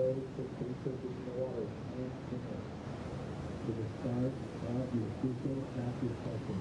go to put in the water. To the start of the official practice session.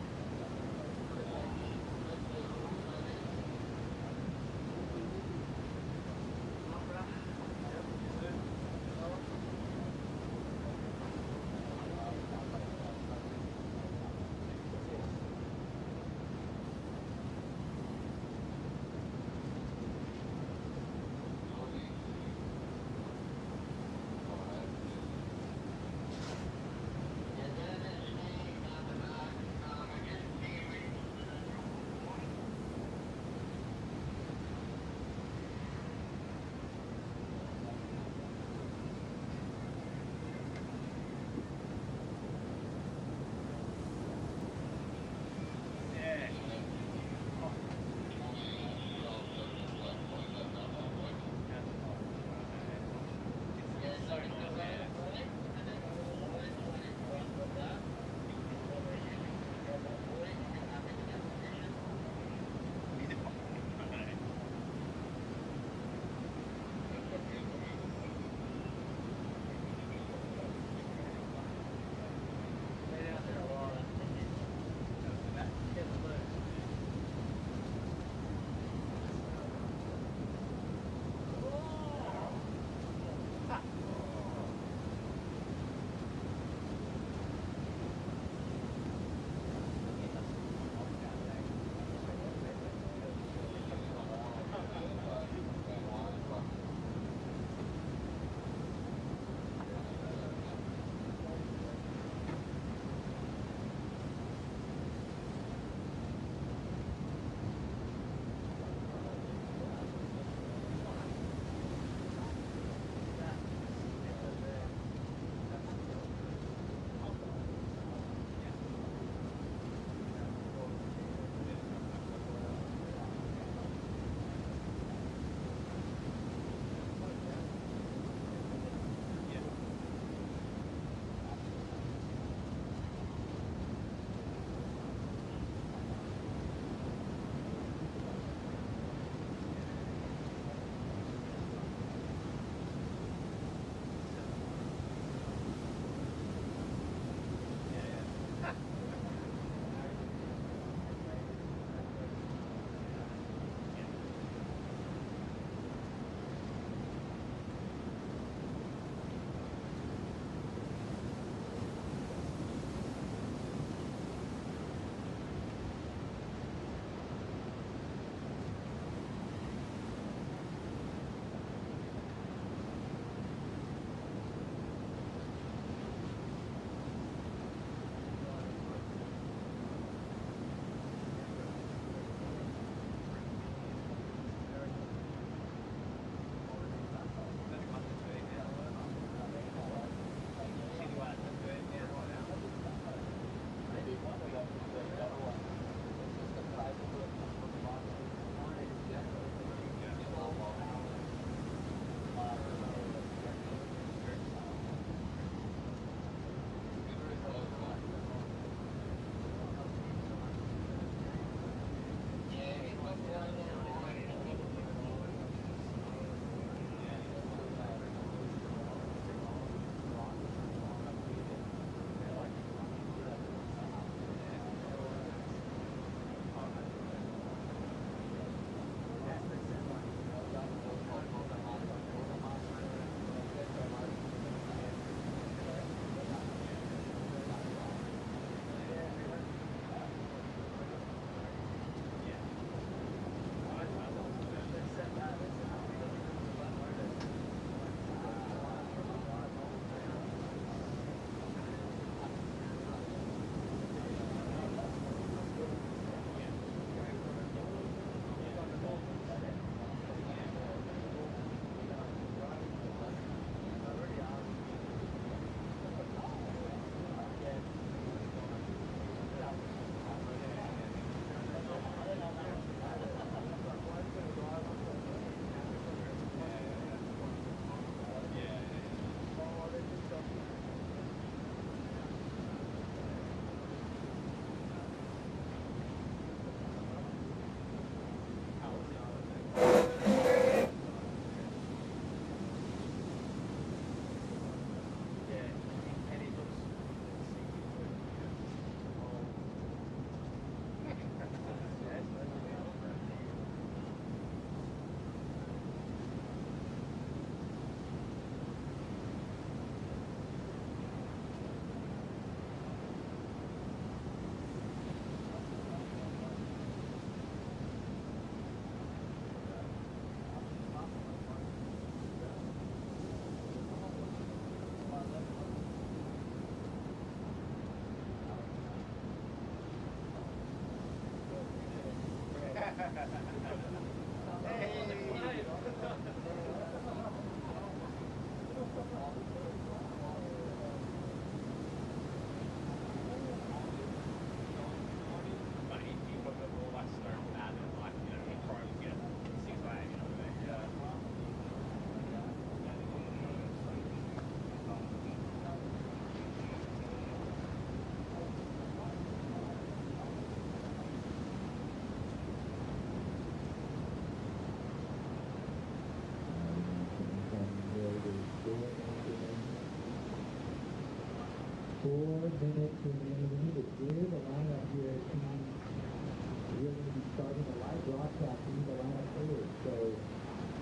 4 minutes remaining. We need to clear the lineup here. We're going to be starting a live broadcast. We need the lineup cleared. So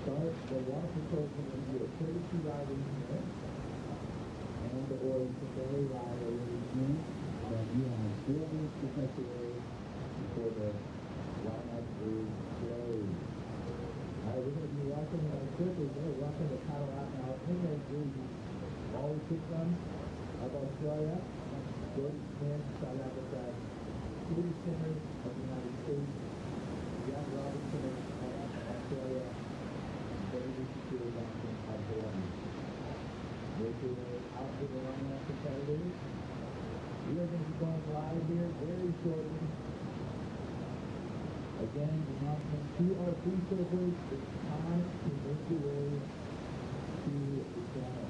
start the water patrol is going to do a courtesy ride in here. And the Orange Ferry ride over in here. But you have 4 minutes to touch away before the lineup is closed. All right, we're going to be watching our surfers. They're watching the paddle out now. In their jerseys, all the kick them of Australia. Jordan Smith, South Africa. Katie Simmers of the United States. Jack Robinson of Australia. David Stewart of Hawaii. Making it out to the lineup competitors. We are going to be going live here very shortly. Again, announcement to our free surfers, it's time to make your way to the channel.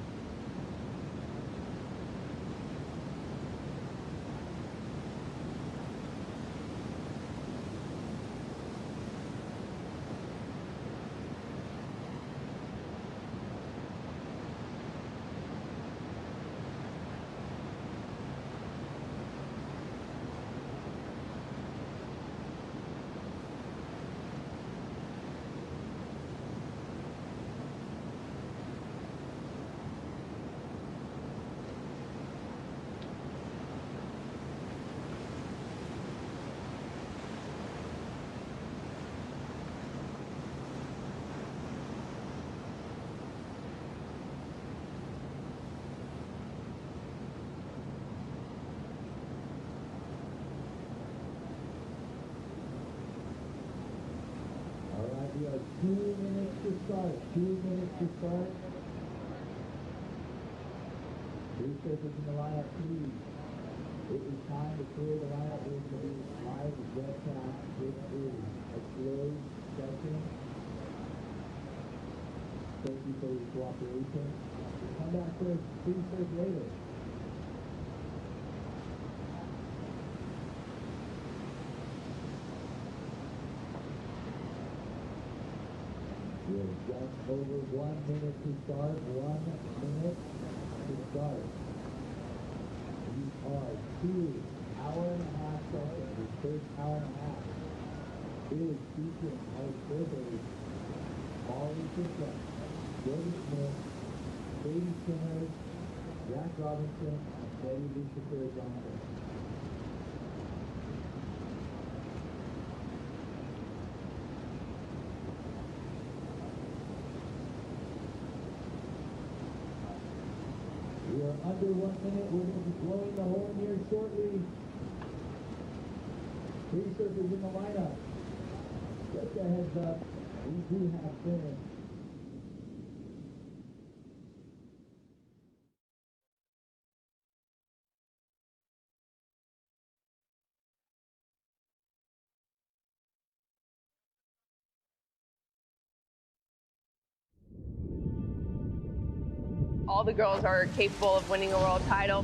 We have 2 minutes to start. 2 minutes to start. Three surfers in the lineup, please. It is time to clear the lineup. We're going to be live webcast. This is a closed session. Thank you for your cooperation. Come back for a free surf later. We have just over 1 minute to start. 1 minute to start. These are 2 hour-and-a-half sessions. The first hour and a half is featuring our surfers, Ollie Fisher, Jordan Smith, Katie Simmers, Jack Robinson, and Betty Lucifer Johnson. We are under 1 minute. We're going to be blowing the horn here shortly. Three surfers in the lineup. Just a heads up, we do have film. All the girls are capable of winning a world title,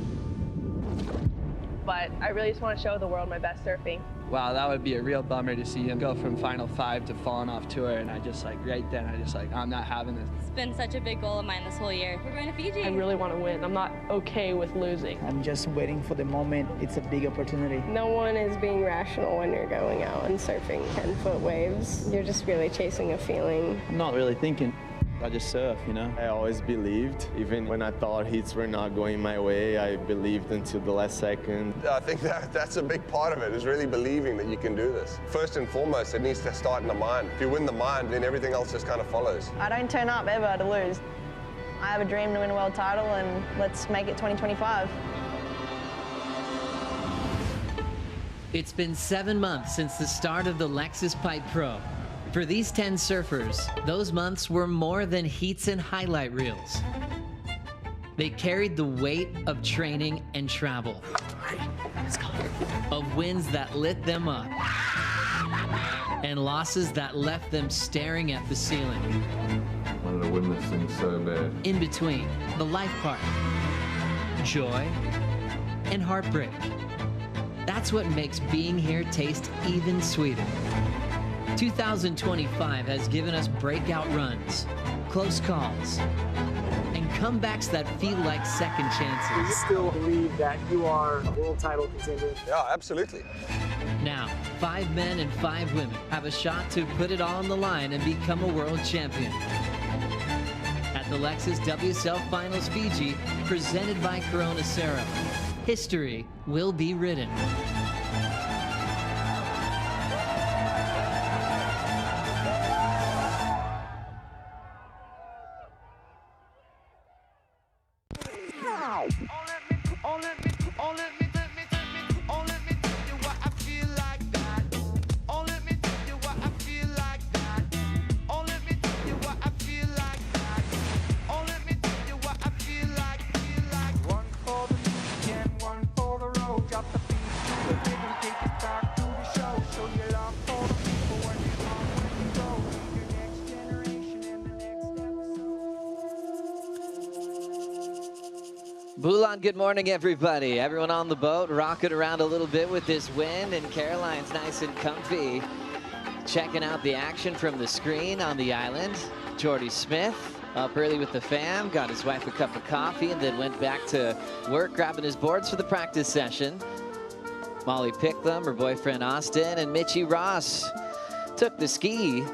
but I really just want to show the world my best surfing. Wow, that would be a real bummer to see him go from Final 5 to falling off tour, and I just right then, I'm not having this. It's been such a big goal of mine this whole year. We're going to Fiji. I really want to win. I'm not okay with losing. I'm just waiting for the moment. It's a big opportunity. No one is being rational when you're going out and surfing 10-foot waves. You're just really chasing a feeling. I'm not really thinking. I just surf, you know. I always believed, even when I thought hits were not going my way, I believed until the last second. I think that's a big part of it, is really believing that you can do this. First and foremost, it needs to start in the mind. If you win the mind, then everything else just kind of follows. I don't turn up ever to lose. I have a dream to win a world title, and let's make it 2025. It's been 7 months since the start of the Lexus Pipe Pro. For these 10 surfers, those months were more than heats and highlight reels. They carried the weight of training and travel, of wins that lit them up, and losses that left them staring at the ceiling. I wanted to win this thing so bad. In between, the life part, joy, and heartbreak. That's what makes being here taste even sweeter. 2025 has given us breakout runs, close calls, and comebacks that feel like second chances. Do you still believe that you are a world title contender? Yeah, absolutely. Now, 5 men and 5 women have a shot to put it all on the line and become a world champion. At the Lexus WSL Finals Fiji, presented by Cero, history will be written. Bulan, good morning, everybody. Everyone on the boat rocking around a little bit with this wind, and Caroline's nice and comfy. Checking out the action from the screen on the island. Jordy Smith up early with the fam, got his wife a cup of coffee, and then went back to work grabbing his boards for the practice session. Molly Picklum, her boyfriend Austin, and Mitchie Ross took the ski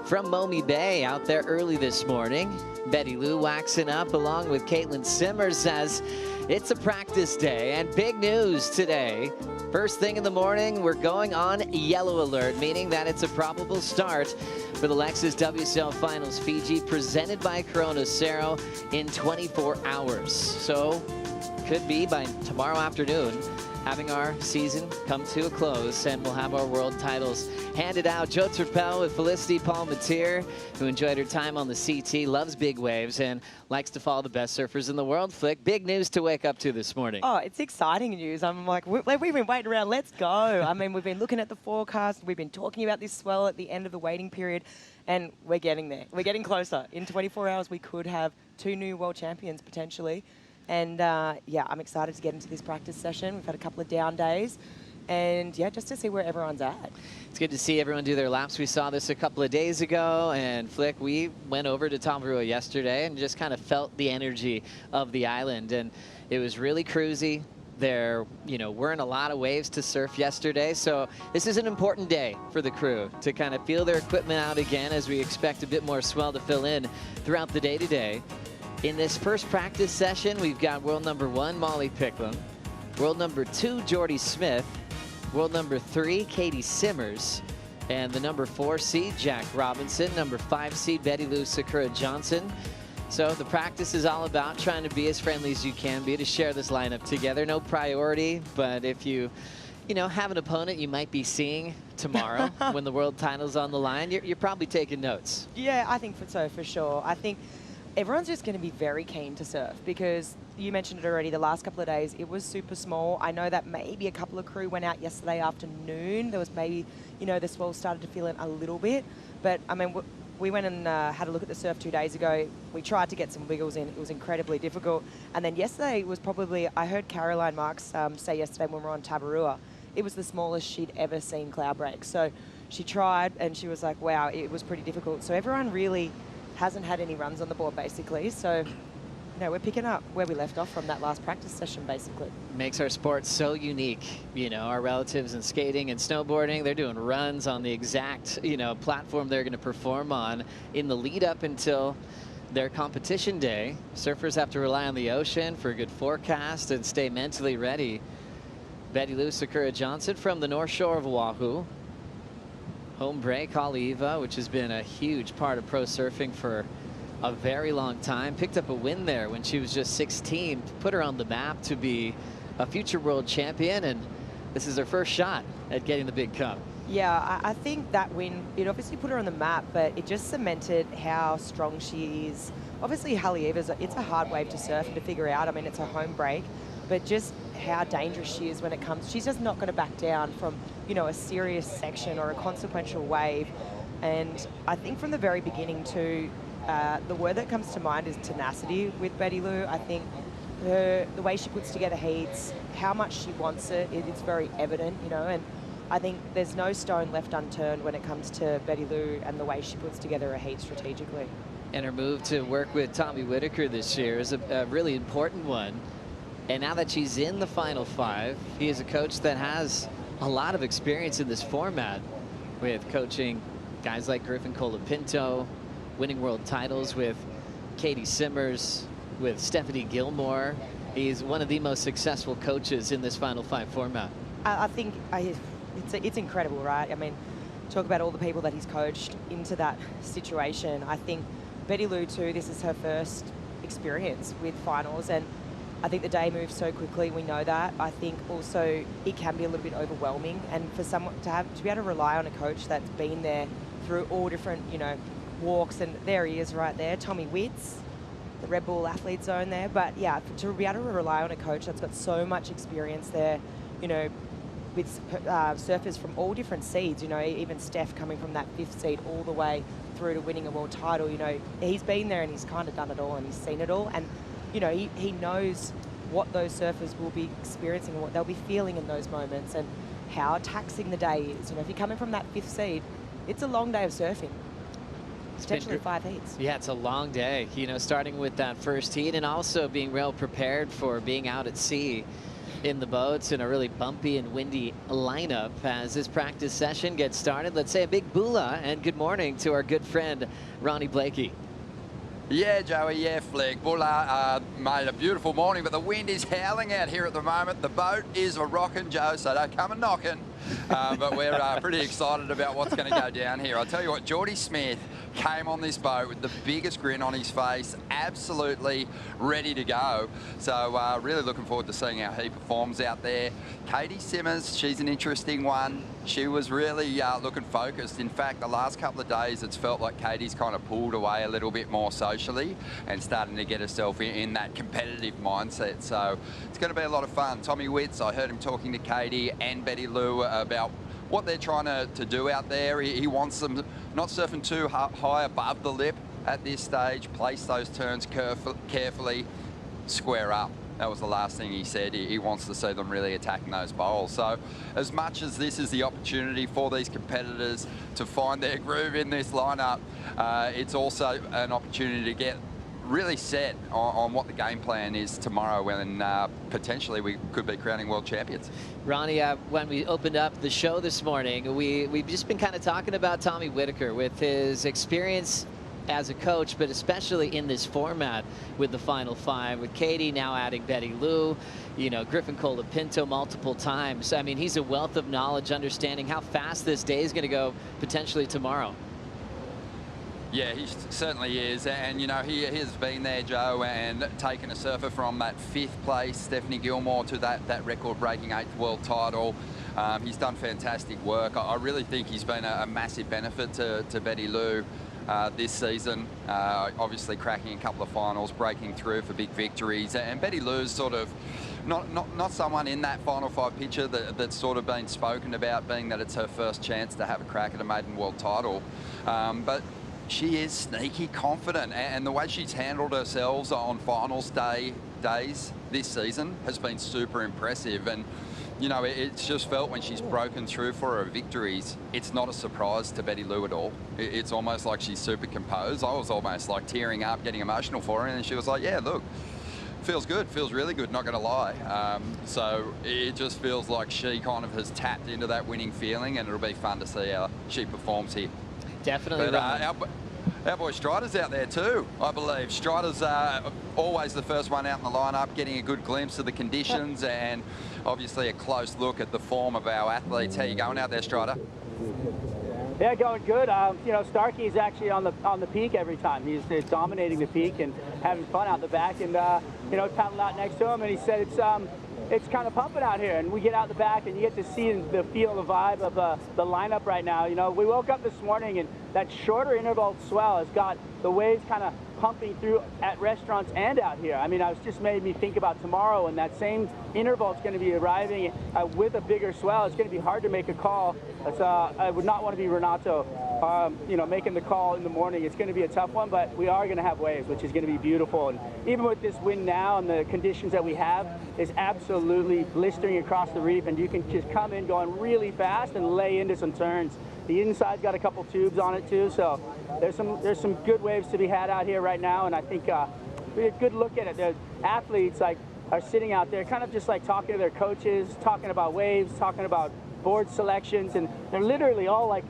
from Momi Bay out there early this morning. Betty Lou waxing up along with Caitlin Simmers as it's a practice day, and big news today. First thing in the morning, we're going on yellow alert, meaning that it's a probable start for the Lexus WSL Finals Fiji, presented by Cero in 24 hours. So could be by tomorrow afternoon, having our season come to a close, and we'll have our world titles handed out. Joe Turpel with Felicity Palmatier, who enjoyed her time on the CT, loves big waves, and likes to follow the best surfers in the world. Flick, big news to wake up to this morning. Oh, it's exciting news. I'm like, we've been waiting around. Let's go. I mean, we've been looking at the forecast. We've been talking about this swell at the end of the waiting period, and we're getting there. We're getting closer. In 24 hours, we could have 2 new world champions potentially. And yeah, I'm excited to get into this practice session. We've had a couple of down days, and yeah, just to see where everyone's at. It's good to see everyone do their laps. We saw this a couple of days ago, and Flick, we went over to Tamarua yesterday and just kind of felt the energy of the island, and it was really cruisy. There, weren't a lot of waves to surf yesterday, so this is an important day for the crew to kind of feel their equipment out again, as we expect a bit more swell to fill in throughout the day today. In this first practice session, we've got world number 1, Molly Picklum, world number 2, Jordy Smith, world number 3, Katie Simmers, and the number 4 seed, Jack Robinson, number 5 seed, Betty Lou Sakura Johnson. So the practice is all about trying to be as friendly as you can be to share this lineup together. No priority, but if you have an opponent you might be seeing tomorrow when the world title's on the line, you're probably taking notes. Yeah, I think so, for sure. I think everyone's just going to be very keen to surf, because you mentioned it already, the last couple of days it was super small. I know that maybe a couple of crew went out yesterday afternoon. There was maybe, the swell started to fill in a little bit, but I mean, we went and had a look at the surf 2 days ago. We tried to get some wiggles in. It was incredibly difficult. And then yesterday was probably, I heard Caroline Marks say yesterday when we were on Tamarua, it was the smallest she'd ever seen Cloudbreak. So she tried, and she was like, wow, it was pretty difficult. So everyone really hasn't had any runs on the board, basically. So, we're picking up where we left off from that last practice session, basically. Makes our sport so unique. Our relatives in skating and snowboarding, they're doing runs on the exact, platform they're going to perform on in the lead up until their competition day. Surfers have to rely on the ocean for a good forecast and stay mentally ready. Betty Lou Sakura Johnson from the North Shore of Oahu. Home break, Haleiwa, which has been a huge part of pro surfing for a very long time. Picked up a win there when she was just 16, put her on the map to be a future world champion, and this is her first shot at getting the big cup. Yeah, I think that win, it obviously put her on the map, but it just cemented how strong she is. Obviously, Haleiwa's, it's a hard wave to surf and to figure out. I mean, it's a home break, but just how dangerous she is when it comes. She's just not going to back down from, a serious section or a consequential wave. And I think from the very beginning too, the word that comes to mind is tenacity with Betty Lou. I think the way she puts together heats, how much she wants it, it's very evident, and I think there's no stone left unturned when it comes to Betty Lou and the way she puts together a heat strategically. And her move to work with Tommy Whitaker this year is a really important one. And now that she's in the Final Five, he is a coach that has a lot of experience in this format with coaching guys like Griffin Colapinto, winning world titles with Katie Simmers, with Stephanie Gilmore. He's one of the most successful coaches in this Final Five format. I think it's incredible, right? I mean, talk about all the people that he's coached into that situation. I think Betty Lou too, this is her first experience with finals, and I think the day moves so quickly, we know that. I think also it can be a little bit overwhelming, and for someone to be able to rely on a coach that's been there through all different, you know, walks, and there he is right there, Tommy Witts, the Red Bull athlete zone there. But yeah, to be able to rely on a coach that's got so much experience there, you know, with surfers from all different seeds, you know, even Steph coming from that 5th seed all the way through to winning a world title, you know, he's been there and he's kind of done it all and he's seen it all. And, you know, he knows what those surfers will be experiencing and what they'll be feeling in those moments and how taxing the day is. You know, if you're coming from that 5th seed, it's a long day of surfing. Potentially 5 heats. Yeah, it's a long day, you know, starting with that first heat and also being well prepared for being out at sea in the boats in a really bumpy and windy lineup. As this practice session gets started, let's say a big bula and good morning to our good friend Ronnie Blakey. Yeah, Joey, yeah, Flick. Bula made a beautiful morning, but the wind is howling out here at the moment. The boat is a rocking, Joe, so don't come and knocking. But we're pretty excited about what's going to go down here. I'll tell you what, Geordie Smith came on this boat with the biggest grin on his face, absolutely ready to go. So really looking forward to seeing how he performs out there. Katie Simmers, she's an interesting one. She was really looking focused. In fact, the last couple of days, it's felt like Katie's kind of pulled away a little bit more socially and starting to get herself in that competitive mindset. So it's going to be a lot of fun. Tommy Witts, I heard him talking to Katie and Betty Lou about what they're trying to do out there. He wants them not surfing too high above the lip at this stage, place those turns carefully, square up. That was the last thing he said. He wants to see them really attacking those bowls. So as much as this is the opportunity for these competitors to find their groove in this lineup, it's also an opportunity to get really set on what the game plan is tomorrow when potentially we could be crowning world champions. Ronnie, when we opened up the show this morning, we've just been kind of talking about Tommy Whitaker with his experience as a coach, but especially in this format with the Final Five, with Katie now adding Betty Lou, you know, Griffin Colapinto multiple times. I mean, he's a wealth of knowledge, understanding how fast this day is going to go potentially tomorrow. Yeah, he certainly is, and you know, he has been there, Joe, and taken a surfer from that 5th place, Stephanie Gilmore, to that record-breaking 8th world title. He's done fantastic work. I really think he's been a massive benefit to Betty Lou this season, obviously cracking a couple of finals, breaking through for big victories, and Betty Lou's sort of not someone in that Final Five picture that's sort of been spoken about, being that it's her first chance to have a crack at a maiden world title, but she is sneaky confident, and the way she's handled herself on finals days this season has been super impressive. And you know, it's just felt when she's broken through for her victories, it's not a surprise to Betty Lou at all. It's almost like she's super composed. I was almost like tearing up, getting emotional for her, and she was like, yeah, look, feels good, feels really good, not gonna lie. So it just feels like she kind of has tapped into that winning feeling, and it'll be fun to see how she performs here. Definitely. But our boy Strider's out there too, I believe. Strider's always the first one out in the lineup, getting a good glimpse of the conditions and obviously a close look at the form of our athletes. How you going out there, Strider? Yeah, going good. You know, Starkey's actually on the peak every time. He's dominating the peak and having fun out the back. And you know, paddled out next to him, and he said it's kind of pumping out here. And we get out the back, and you get to see the feel, the vibe of the lineup right now. You know, we woke up this morning, and that shorter interval swell has got the waves kind of pumping through at restaurants and out here. I mean, it's just made me think about tomorrow, and that same interval is going to be arriving with a bigger swell. It's going to be hard to make a call. I would not want to be Renato, you know, making the call in the morning. It's going to be a tough one, but we are going to have waves, which is going to be beautiful. And even with this wind now and the conditions that we have, is absolutely blistering across the reef, and you can just come in going really fast and lay into some turns. The inside's got a couple tubes on it too, so there's some good waves to be had out here right now, and I think we had a good look at it. The athletes are sitting out there kind of just like talking to their coaches, talking about waves, talking about board selections, and they're literally all like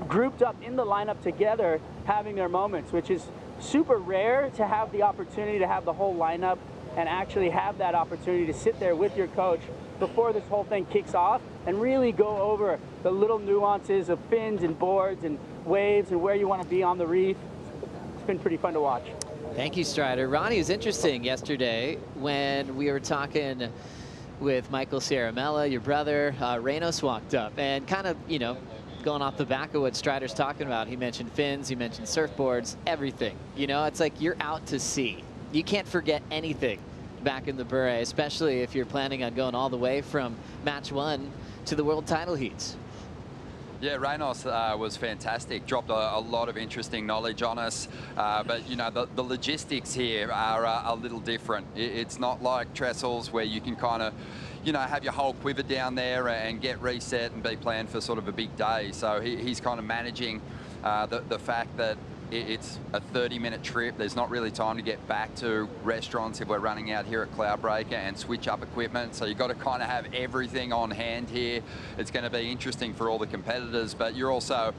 grouped up in the lineup together having their moments, which is super rare to have the opportunity to have the whole lineup and actually have that opportunity to sit there with your coach before this whole thing kicks off and really go over the little nuances of fins and boards and waves and where you want to be on the reef. It's been pretty fun to watch. Thank you, Strider. Ronnie, it was interesting yesterday when we were talking with Michael Ciaramella, your brother. Reynos walked up and kind of, you know, going off the back of what Strider's talking about. He mentioned fins, he mentioned surfboards, everything. You know, it's like you're out to sea. You can't forget anything back in the Bure, especially if you're planning on going all the way from match 1 to the world title heats. Yeah, Reynos was fantastic. Dropped a lot of interesting knowledge on us. But, you know, the logistics here are a little different. It's not like trestles where you can kind of, you know, have your whole quiver down there and get reset and be planned for sort of a big day. So he's kind of managing the fact that it's a 30-minute trip. There's not really time to get back to restaurants if we're running out here at Cloudbreak and switch up equipment. So you've got to kind of have everything on hand here. It's going to be interesting for all the competitors, but you're also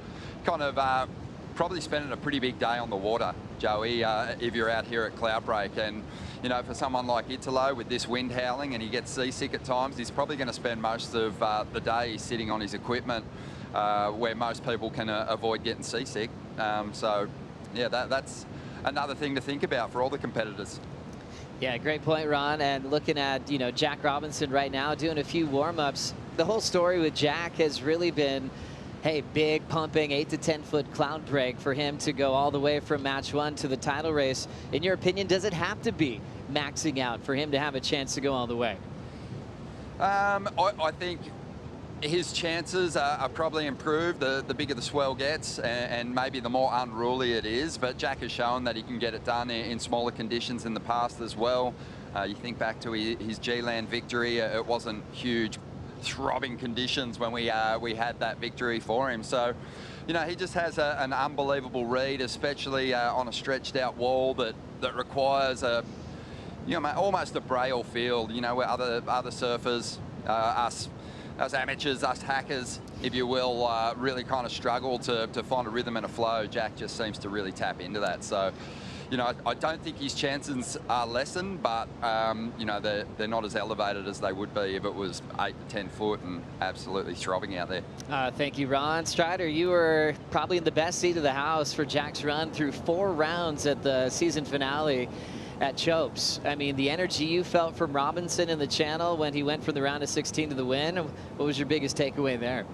kind of probably spending a pretty big day on the water, Joey, if you're out here at Cloudbreak. And, you know, for someone like Italo with this wind howling and he gets seasick at times, he's probably going to spend most of the day sitting on his equipment where most people can avoid getting seasick. So, yeah, that's another thing to think about for all the competitors. Yeah, great point, Ron. And looking at, you know, Jack Robinson right now doing a few warm-ups. The whole story with Jack has really been, hey, big pumping 8 to 10 foot Cloudbreak for him to go all the way from match 1 to the title race. In your opinion, does it have to be maxing out for him to have a chance to go all the way? I think his chances are probably improved the bigger the swell gets and maybe the more unruly it is, but Jack has shown that he can get it done in smaller conditions in the past as well. You think back to his G-Land victory, it wasn't huge throbbing conditions when we had that victory for him. So, you know, he just has an unbelievable read, especially on a stretched out wall that requires you know, almost a braille field, you know, where other surfers, us amateurs, us hackers, if you will, really kind of struggle to find a rhythm and a flow. Jack just seems to really tap into that. So, you know, I don't think his chances are lessened, but, you know, they're not as elevated as they would be if it was 8 to 10 foot and absolutely throbbing out there. Thank you, Ron. Strider, you were probably in the best seat of the house for Jack's run through 4 rounds at the season finale at Chopes. I mean, the energy you felt from Robinson in the channel when he went from the round of 16 to the win, what was your biggest takeaway there?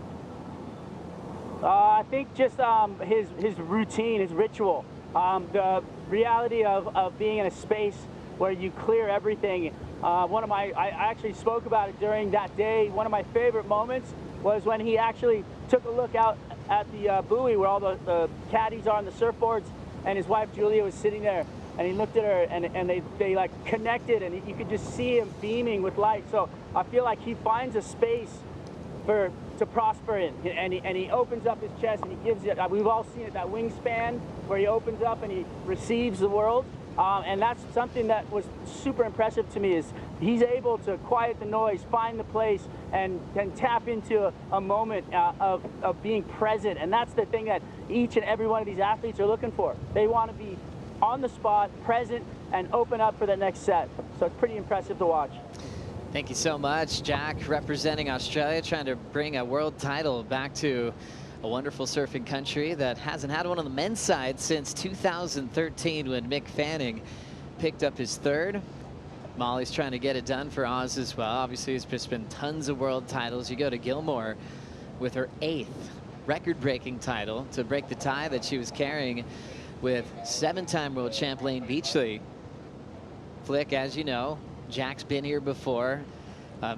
I think just his routine, his ritual, the reality of being in a space where you clear everything. I actually spoke about it during that day. One of my favorite moments was when he actually took a look out at the buoy where all the caddies are on the surfboards, and his wife Julia was sitting there. And he looked at her, and they like connected, and you could just see him beaming with light. So I feel like he finds a space to prosper in, and he opens up his chest and he gives it. We've all seen it, that wingspan where he opens up and he receives the world. And that's something that was super impressive to me, is he's able to quiet the noise, find the place, and tap into a moment of being present. And that's the thing that each and every one of these athletes are looking for. They want to be on the spot, present, and open up for the next set. So it's pretty impressive to watch. Thank you so much, Jack, representing Australia, trying to bring a world title back to a wonderful surfing country that hasn't had one on the men's side since 2013 when Mick Fanning picked up his 3rd. Molly's trying to get it done for Oz as well. Obviously, there's just been tons of world titles. You go to Gilmore with her 8th record-breaking title to break the tie that she was carrying with 7-time world champ Lane Beachley. Flick, as you know, Jack's been here before,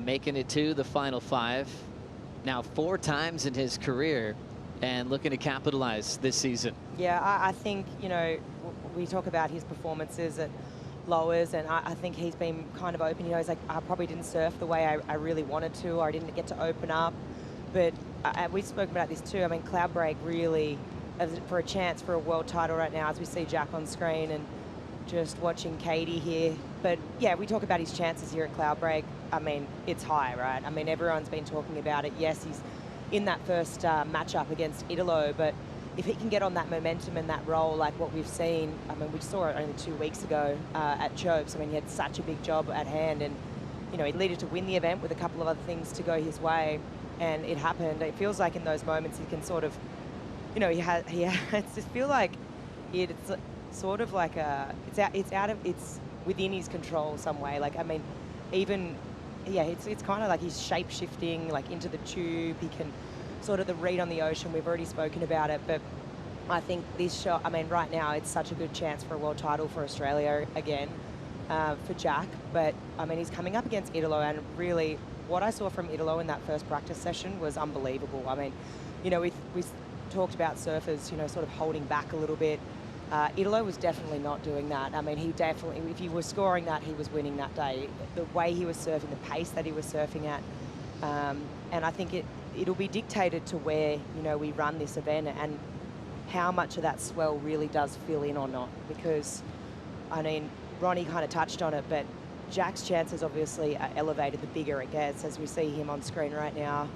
making it to the final 5. Now 4 times in his career and looking to capitalize this season. Yeah, I think, you know, we talk about his performances at lowers, and I think he's been kind of open. You know, he's like, I probably didn't surf the way I really wanted to, or I didn't get to open up. But we've spoken about this too. I mean, Cloudbreak really, for a chance for a world title right now, as we see Jack on screen and just watching Katie here. But yeah, we talk about his chances here at Cloudbreak. I mean, it's high, right? I mean, everyone's been talking about it. Yes, he's in that first matchup against Italo, but if he can get on that momentum and that role like what we've seen, I mean, we saw it only 2 weeks ago at Chopes. I mean, he had such a big job at hand, and, you know, he needed to win the event with a couple of other things to go his way, and it happened. It feels like in those moments he can sort of, you know, it's just feel like it's sort of like it's within his control some way. Like, I mean, even, yeah, it's kind of like he's shape-shifting, like into the tube. He can sort of the read on the ocean. We've already spoken about it, but I think this shot, I mean, right now it's such a good chance for a world title for Australia again, for Jack. But I mean, he's coming up against Italo, and really what I saw from Italo in that first practice session was unbelievable. I mean, you know, we talked about surfers, you know, sort of holding back a little bit. Italo was definitely not doing that. I mean, he definitely, if he was scoring that, he was winning that day. The way he was surfing, the pace that he was surfing at, and I think it'll be dictated to where, you know, we run this event and how much of that swell really does fill in or not. Because, I mean, Ronnie kind of touched on it, but Jack's chances obviously are elevated the bigger it gets, as we see him on screen right now.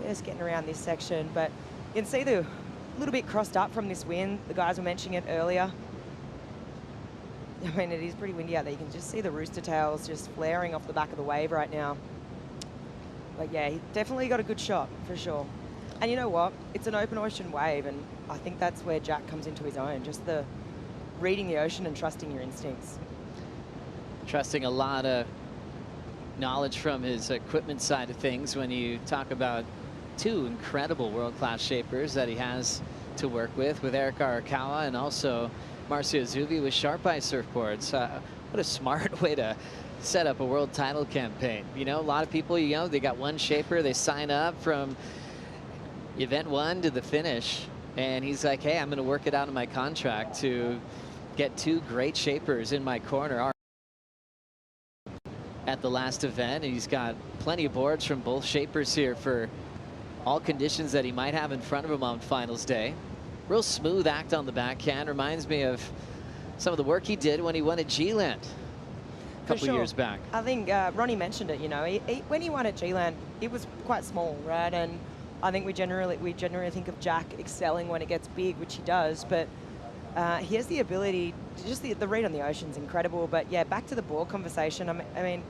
Just getting around this section, but you can see the little bit crossed up from this wind. The guys were mentioning it earlier. I mean, it is pretty windy out there. You can just see the rooster tails just flaring off the back of the wave right now. But yeah, he definitely got a good shot for sure. And you know what? It's an open ocean wave, and I think that's where Jack comes into his own. Just the reading the ocean and trusting your instincts. Trusting a lot of knowledge from his equipment side of things when you talk about two incredible world-class shapers that he has to work with Eric Arakawa and also Marcio Zubi with Sharp Eye surfboards. What a smart way to set up a world title campaign. You know, a lot of people, you know, they got one shaper, they sign up from event 1 to the finish, and he's like, hey, I'm going to work it out in my contract to get 2 great shapers in my corner at the last event, and he's got plenty of boards from both shapers here for all conditions that he might have in front of him on finals day. Real smooth act on the backhand. Reminds me of some of the work he did when he won at G-Land a couple years back. I think Ronnie mentioned it, you know, when he won at G-Land, it was quite small, right? And I think we generally think of Jack excelling when it gets big, which he does, but he has the ability, just the read on the ocean's incredible. But yeah, back to the board conversation. I mean,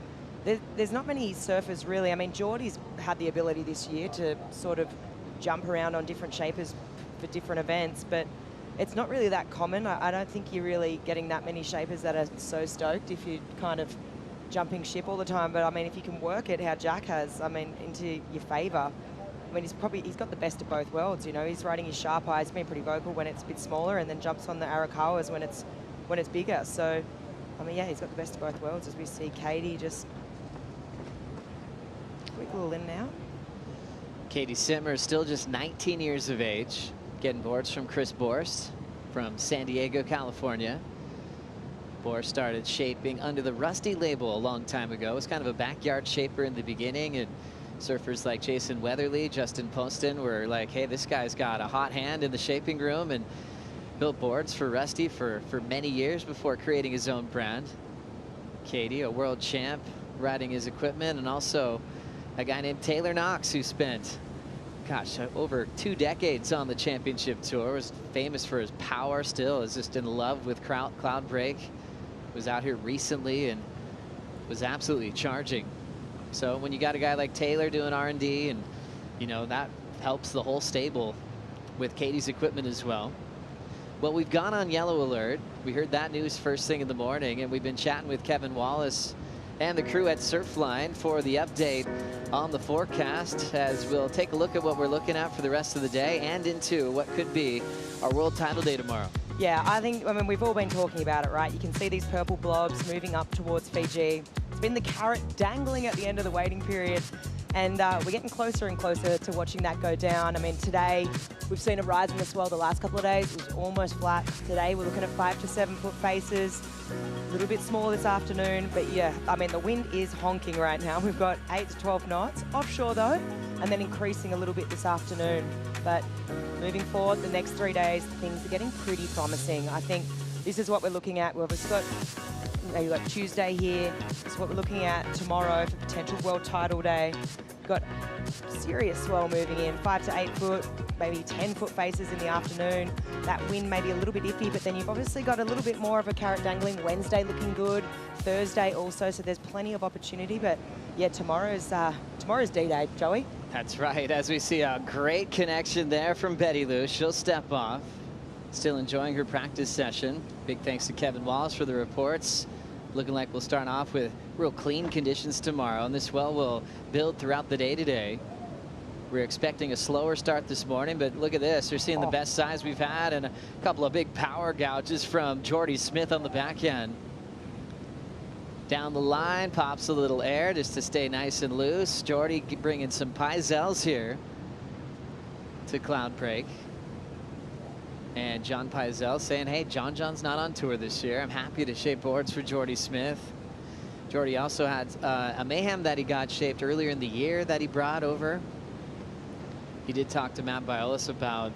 there's not many surfers really. I mean, Geordie's had the ability this year to sort of jump around on different shapers for different events, but it's not really that common. I don't think you're really getting that many shapers that are so stoked if you're kind of jumping ship all the time. But I mean, if you can work it how Jack has, I mean, into your favor, I mean, he's got the best of both worlds. You know, he's riding his Sharp Eye. He's been pretty vocal when it's a bit smaller, and then jumps on the Arakawas when it's bigger. So, I mean, yeah, he's got the best of both worlds, as we see Katie just quick little in and out. Katie Simmer is still just 19 years of age, getting boards from Chris Borst from San Diego, California. Borst started shaping under the Rusty label a long time ago. It was kind of a backyard shaper in the beginning, and surfers like Jason Weatherly, Justin Poston were like, hey, this guy's got a hot hand in the shaping room, and built boards for Rusty for many years before creating his own brand. Katie, a world champ, riding his equipment, and also a guy named Taylor Knox who spent, gosh, over 2 decades on the championship tour, was famous for his power still, is just in love with Cloudbreak, was out here recently and was absolutely charging. So when you got a guy like Taylor doing R&D, and you know, that helps the whole stable with Katie's equipment as well. Well, we've gone on yellow alert. We heard that news first thing in the morning, and we've been chatting with Kevin Wallace and the crew at Surfline for the update on the forecast, as we'll take a look at what we're looking at for the rest of the day and into what could be our world title day tomorrow. Yeah, I mean, we've all been talking about it, right? You can see these purple blobs moving up towards Fiji. It's been the carrot dangling at the end of the waiting period. And we're getting closer and closer to watching that go down. I mean, today we've seen a rise in the swell the last couple of days. It was almost flat. Today we're looking at 5 to 7 foot faces. A little bit smaller this afternoon, but yeah, I mean, the wind is honking right now. We've got 8 to 12 knots offshore though, and then increasing a little bit this afternoon. But moving forward, the next 3 days, things are getting pretty promising. I think this is what we're looking at. We've got Tuesday here. This is what we're looking at tomorrow for potential world title day. We've got serious swell moving in, 5 to 8 foot, maybe 10 foot faces in the afternoon. That wind may be a little bit iffy, but then you've obviously got a little bit more of a carrot dangling. Wednesday looking good, Thursday also, so there's plenty of opportunity. But yeah, tomorrow's D-Day, Joey. That's right, as we see a great connection there from Betty Lou. She'll step off. Still enjoying her practice session. Big thanks to Kevin Wallace for the reports. Looking like we'll start off with real clean conditions tomorrow, and this swell will build throughout the day today. We're expecting a slower start this morning, but look at this. You're seeing the best size we've had, and a couple of big power gouges from Jordy Smith on the back end. Down the line, pops a little air just to stay nice and loose. Jordy bringing some Pizels here to Cloudbreak. And John Pizel saying, hey, John's not on tour this year. I'm happy to shape boards for Jordy Smith. Jordy also had a Mayhem that he got shaped earlier in the year that he brought over. He did talk to Matt Biolis about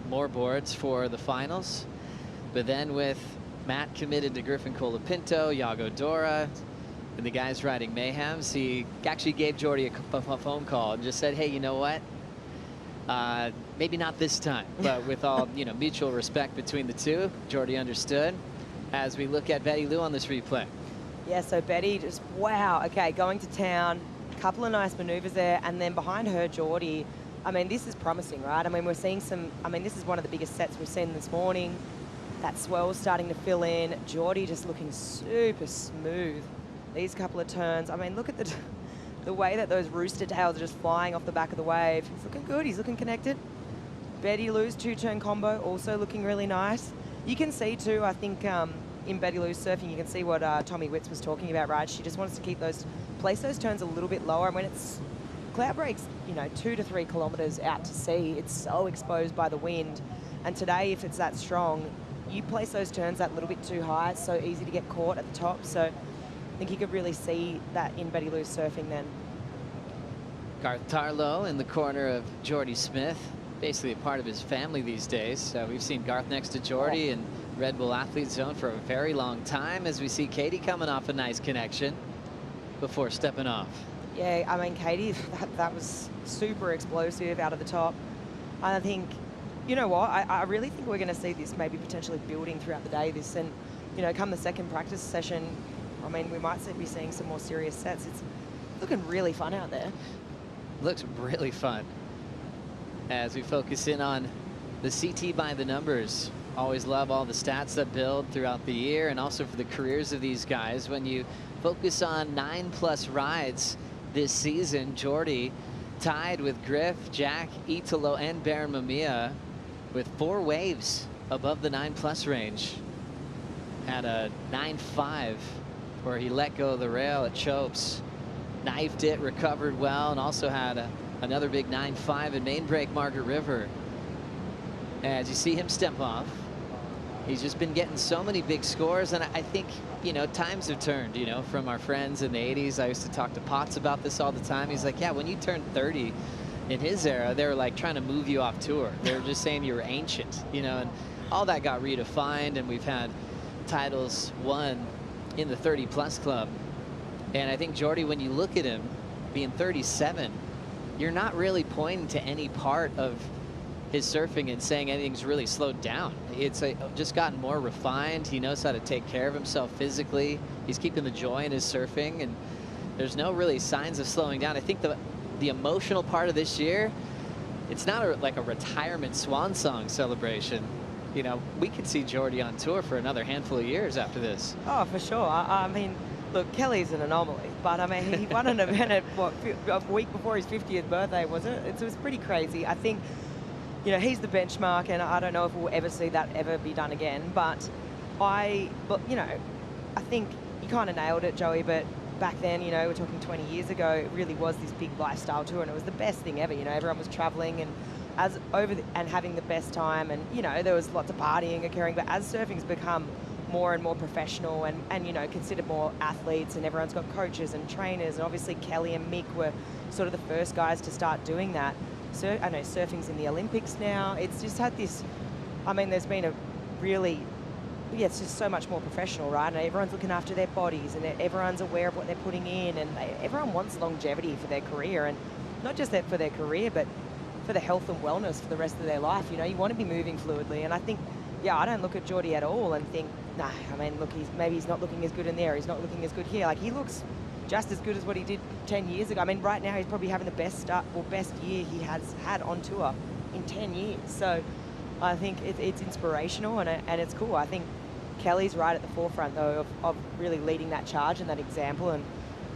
more boards for the finals. But then with Matt committed to Griffin Colapinto, Yago Dora, and the guys riding Mayhems, he actually gave Jordy a phone call and just said, hey, you know what? Maybe not this time, but with all mutual respect between the two, Jordy understood. As we look at Betty Lou on this replay. Yeah, so Betty just, wow, okay, going to town, couple of nice maneuvers there, and then behind her, Jordy. I mean, this is promising, right? I mean, we're seeing some, this is one of the biggest sets we've seen this morning. That swell's starting to fill in. Jordy just looking super smooth. These couple of turns, I mean, look at the way that those rooster tails are just flying off the back of the wave. He's looking good, he's looking connected. Betty Lou's 2-turn combo also looking really nice. You can see too, I think in Betty Lou's surfing, you can see what Tommy Witz was talking about, right? She just wants to keep place those turns a little bit lower. And when it's Cloudbreak's, 2 to 3 kilometers out to sea, it's so exposed by the wind. And today, if it's that strong, you place those turns that little bit too high. It's so easy to get caught at the top. So I think you could really see that in Betty Lou's surfing then. Garth Tarlow in the corner of Jordy Smith, basically a part of his family these days. We've seen Garth next to Jordy in Red Bull Athlete Zone for a very long time, as we see Katie coming off a nice connection before stepping off. Yeah, I mean, Katie, that was super explosive out of the top. I think, you know what, I really think we're going to see this maybe potentially building throughout the day. This and, come the second practice session, I mean, we might be seeing some more serious sets. It's looking really fun out there. Looks really fun. As we focus in on the CT by the numbers. Always love all the stats that build throughout the year, and also for the careers of these guys. When you focus on 9+ rides this season, Jordy tied with Griff, Jack, Italo, and Baron Mamiya with 4 waves above the 9+ range. Had a 9.5 where he let go of the rail at Chopes, knifed it, recovered well, and also had another big 9.5 in main break Margaret River. As you see him step off, he's just been getting so many big scores, and I think, times have turned, from our friends in the 80s. I used to talk to Potts about this all the time. He's like, yeah, when you turned 30 in his era, they were like trying to move you off tour. They were just saying you were ancient, and all that got redefined, and we've had titles won in the 30+ club. And I think Jordy, when you look at him being 37, you're not really pointing to any part of his surfing and saying anything's really slowed down. It's just gotten more refined. He knows how to take care of himself physically. He's keeping the joy in his surfing, and there's no really signs of slowing down. I think the emotional part of this year, it's not like a retirement swan song celebration. We could see Jordy on tour for another handful of years after this. Oh, for sure. I mean, look, Kelly's an anomaly, but I mean, he won an event at a week before his 50th birthday, was it? It was pretty crazy. I think, he's the benchmark, and I don't know if we'll ever see that ever be done again. But I think you kind of nailed it, Joey. But back then, you know, we're talking 20 years ago, it really was this big lifestyle tour, and it was the best thing ever. You know, everyone was traveling and having the best time, and you know, there was lots of partying occurring. But as surfing's become more and more professional and you know, considered more athletes, and everyone's got coaches and trainers, and obviously Kelly and Mick were sort of the first guys to start doing that. So I know surfing's in the Olympics now. It's just had this, I mean, there's been a really, yeah, it's just so much more professional, right? And everyone's looking after their bodies, and everyone's aware of what they're putting in, and everyone wants longevity for their career, and not just that for their career, but for the health and wellness for the rest of their life. You know, you want to be moving fluidly, and I think, yeah, I don't look at Geordie at all and think, nah, I mean, look, maybe he's not looking as good in there, he's not looking as good here. Like, he looks just as good as what he did 10 years ago. I mean, right now he's probably having the best start or best year he has had on tour in 10 years. So I think it's inspirational, and it's cool. I think Kelly's right at the forefront, though, of really leading that charge and that example, and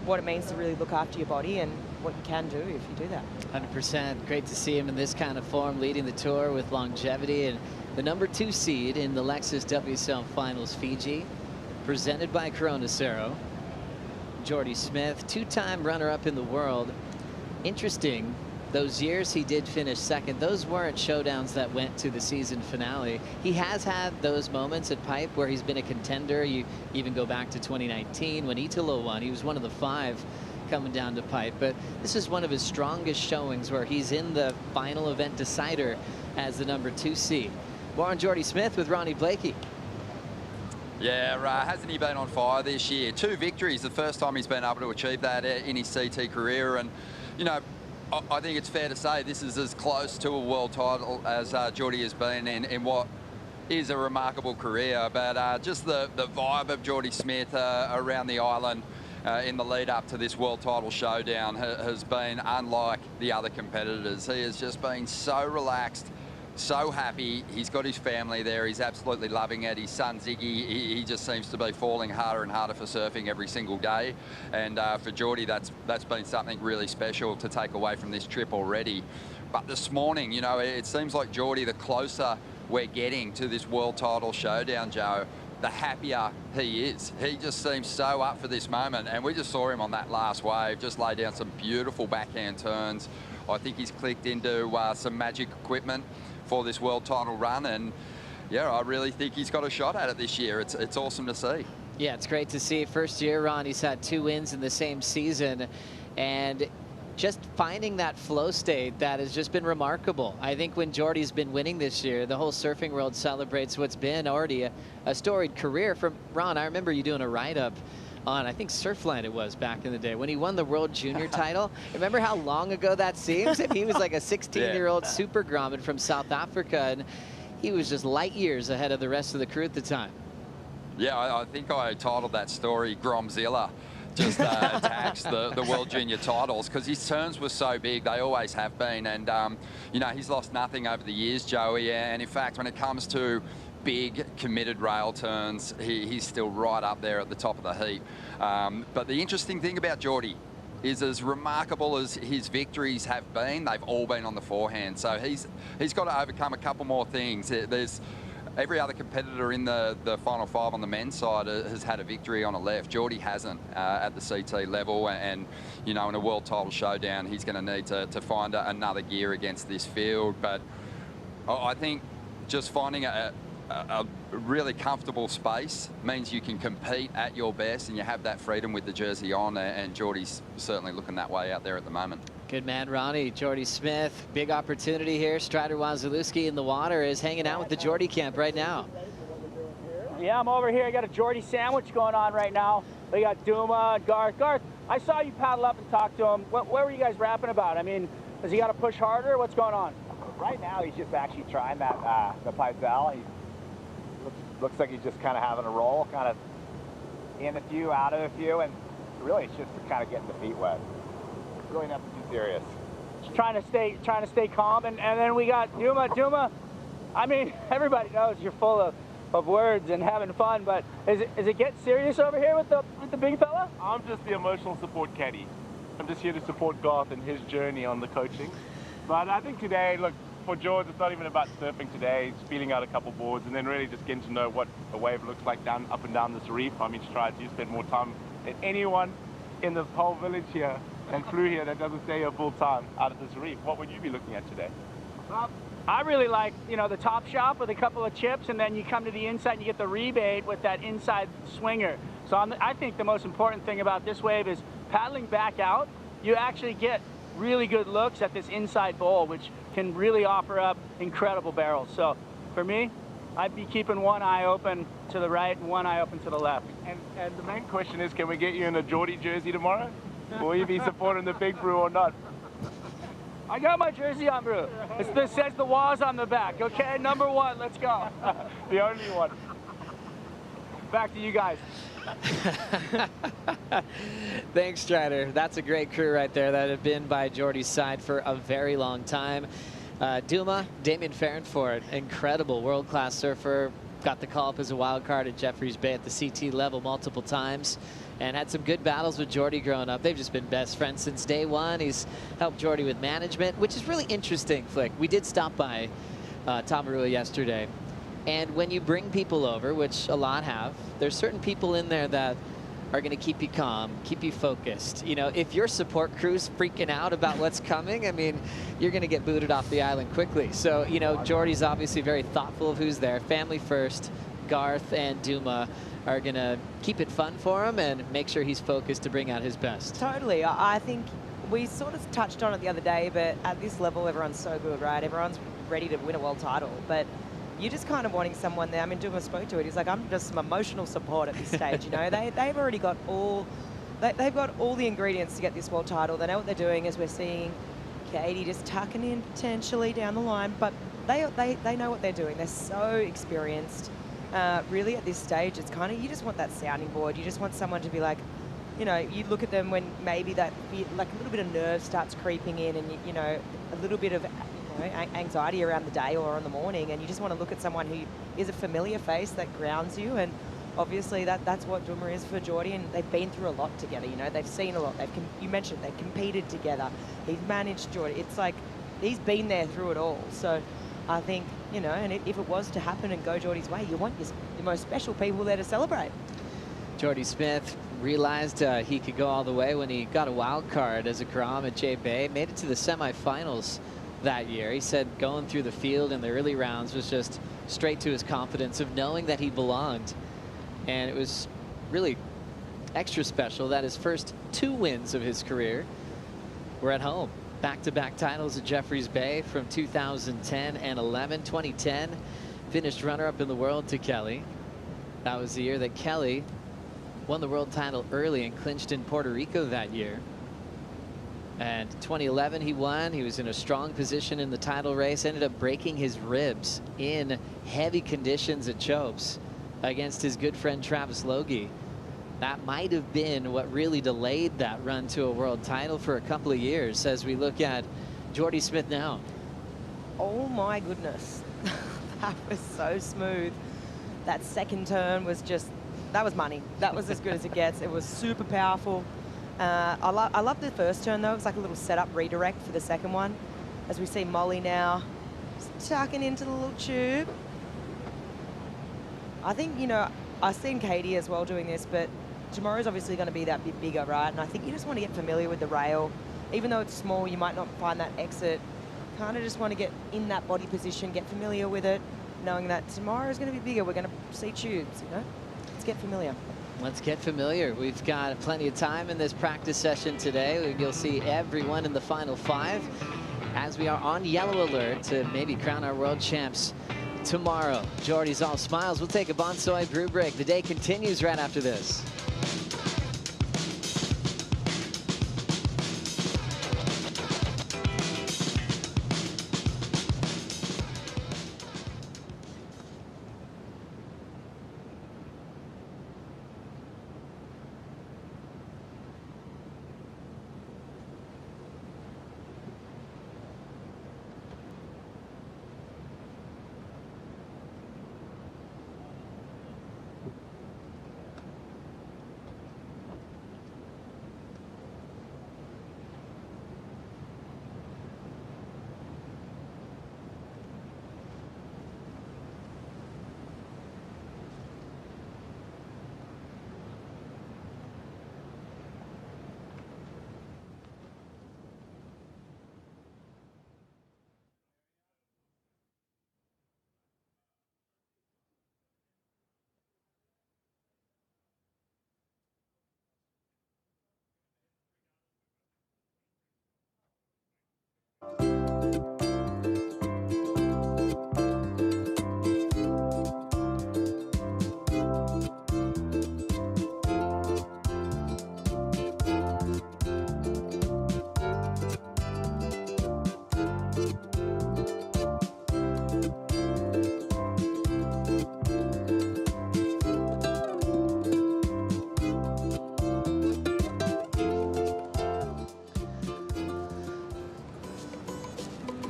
what it means to really look after your body and what you can do if you do that. 100%. Great to see him in this kind of form, leading the tour with longevity, and the #2 seed in the Lexus WSL Finals, Fiji, presented by Cero. Jordy Smith, 2-time runner-up in the world. Interesting, those years he did finish second, those weren't showdowns that went to the season finale. He has had those moments at Pipe where he's been a contender. You even go back to 2019 when Italo won. He was one of the 5 coming down to Pipe, but this is one of his strongest showings where he's in the final event decider as the #2 seed. More on Jordy Smith with Ronnie Blakey. Yeah, hasn't he been on fire this year? 2 victories, the first time he's been able to achieve that in his CT career. And, you know, I think it's fair to say this is as close to a world title as Jordy has been in what is a remarkable career. But just the vibe of Jordy Smith around the island in the lead up to this world title showdown has been unlike the other competitors. He has just been so relaxed, so happy. He's got his family there. He's absolutely loving it. His son Ziggy, he just seems to be falling harder and harder for surfing every single day. And for Jordy, that's been something really special to take away from this trip already. But this morning, you know, it seems like Jordy, the closer we're getting to this world title showdown, Joe, the happier he is. He just seems so up for this moment. And we just saw him on that last wave, just lay down some beautiful backhand turns. I think he's clicked into some magic equipment for this world title run, and yeah, I really think he's got a shot at it this year. It's awesome to see. Yeah, it's great to see. First year, Ron, he's had 2 wins in the same season, and just finding that flow state that has just been remarkable. I think when Jordy's been winning this year, the whole surfing world celebrates what's been already a storied career. From Ron, I remember you doing a write-up on, I think, Surfline it was back in the day, when he won the World Junior title. Remember how long ago that seems? And he was like a 16-year-old super grommet from South Africa, and he was just light years ahead of the rest of the crew at the time. Yeah, I think I titled that story Gromzilla. Just attacks the World Junior titles, because his turns were so big. They always have been. And, you know, he's lost nothing over the years, Joey. And in fact, when it comes to big committed rail turns, he's still right up there at the top of the heap. But the interesting thing about Jordy is, as remarkable as his victories have been, they've all been on the forehand. So he's got to overcome a couple more things. There's every other competitor in the final 5 on the men's side has had a victory on a left. Jordy hasn't at the CT level, and you know, in a world title showdown, he's going to need to find another gear against this field. But I think just finding a really comfortable space means you can compete at your best, and you have that freedom with the jersey on, and Jordy's certainly looking that way out there at the moment. Good man, Ronnie. Jordy Smith, big opportunity here. Strider Wazalewski in the water is hanging out with the Jordy camp right now. Yeah, I'm over here. I got a Jordy sandwich going on right now. We got Duma and Garth. Garth, I saw you paddle up and talk to him. What were you guys rapping about? I mean, has he got to push harder? What's going on? Right now, he's just actually trying that the Pipesel. He looks like he's just kind of having a roll, kind of in a few, out of a few, and really it's just kind of getting the feet wet. Really nothing too serious. Just trying to stay calm, and then we got Duma. Duma, I mean, everybody knows you're full of words and having fun, but is it getting serious over here with the big fella? I'm just the emotional support caddy. I'm just here to support Garth in his journey on the coaching. But I think today, look, for George, it's not even about surfing today. It's feeling out a couple boards and then really just getting to know what a wave looks like up and down this reef. I mean, Strides, you spend more time than anyone in this whole village here and crew here that doesn't stay here full time out of this reef, what would you be looking at today? Well, I really like, you know, the top shop with a couple of chips, and then you come to the inside and you get the rebate with that inside swinger. So I think the most important thing about this wave is paddling back out, you actually get really good looks at this inside bowl, which can really offer up incredible barrels. So for me, I'd be keeping one eye open to the right and one eye open to the left. And the main question is, can we get you in a Geordie jersey tomorrow? Will you be supporting the big brew or not? I got my jersey on, bro. This says the Waz on the back. Okay, number 1, let's go. The only one. Back to you guys. Thanks, Strider. That's a great crew right there that have been by Geordie's side for a very long time. Duma, Damien Farrenford, incredible world-class surfer. Got the call up as a wild card at Jeffreys Bay at the CT level multiple times and had some good battles with Geordie growing up. They've just been best friends since day one. He's helped Geordie with management, which is really interesting, Flick. We did stop by Tamarua yesterday. And when you bring people over, which a lot have, there's certain people in there that are going to keep you calm, keep you focused. You know, if your support crew's freaking out about what's coming, I mean, you're going to get booted off the island quickly. So, you know, Geordie's obviously very thoughtful of who's there. Family first. Garth and Duma are going to keep it fun for him and make sure he's focused to bring out his best. Totally. I think we sort of touched on it the other day, but at this level, everyone's so good, right? Everyone's ready to win a world title. But you're just kind of wanting someone there. I mean, Duma spoke to it. He's like, I'm just some emotional support at this stage. You know, they've already got they've got all the ingredients to get this world title. They know what they're doing, as we're seeing Katie just tucking in potentially down the line. But they know what they're doing. They're so experienced. Really, at this stage, it's kind of, you just want that sounding board. You just want someone to be like, you know, you look at them when maybe that, like a little bit of nerve starts creeping in, and you know, a little bit of anxiety around the day or in the morning, and you just want to look at someone who is a familiar face that grounds you. And obviously that's what Duma is for Geordie, and they've been through a lot together. You know, they've seen a lot. You mentioned they've competed together. He's managed Geordie. It's like he's been there through it all. So I think, you know, and if it was to happen and go Geordie's way, you want your most special people there to celebrate. Jordy Smith realized he could go all the way when he got a wild card as a Grom at J Bay. Made it to the semifinals that year. He said going through the field in the early rounds was just straight to his confidence of knowing that he belonged. And it was really extra special that his first 2 wins of his career were at home. Back-to-back titles at Jeffreys Bay from 2010 and 11. 2010 finished runner-up in the world to Kelly. That was the year that Kelly won the world title early and clinched in Puerto Rico that year. And 2011 he won. He was in a strong position in the title race, ended up breaking his ribs in heavy conditions at Chopes against his good friend Travis Logie. That might have been what really delayed that run to a world title for a couple of years as we look at Jordy Smith now. Oh my goodness. That was so smooth. That second turn was just, that was money. That was as good as it gets. It was super powerful. I love the first turn though. It was like a little setup redirect for the second one. As we see Molly now just tucking into the little tube. I think, you know, I've seen Katie as well doing this, but tomorrow's obviously going to be that bit bigger, right? And I think you just want to get familiar with the rail. Even though it's small, you might not find that exit. Kind of just want to get in that body position, get familiar with it, knowing that tomorrow's going to be bigger. We're going to see tubes, you know? Let's get familiar. Let's get familiar. We've got plenty of time in this practice session today. You'll see everyone in the final 5 as we are on yellow alert to maybe crown our world champs tomorrow. Jordy's all smiles. We'll take a Bonsoy brew break. The day continues right after this.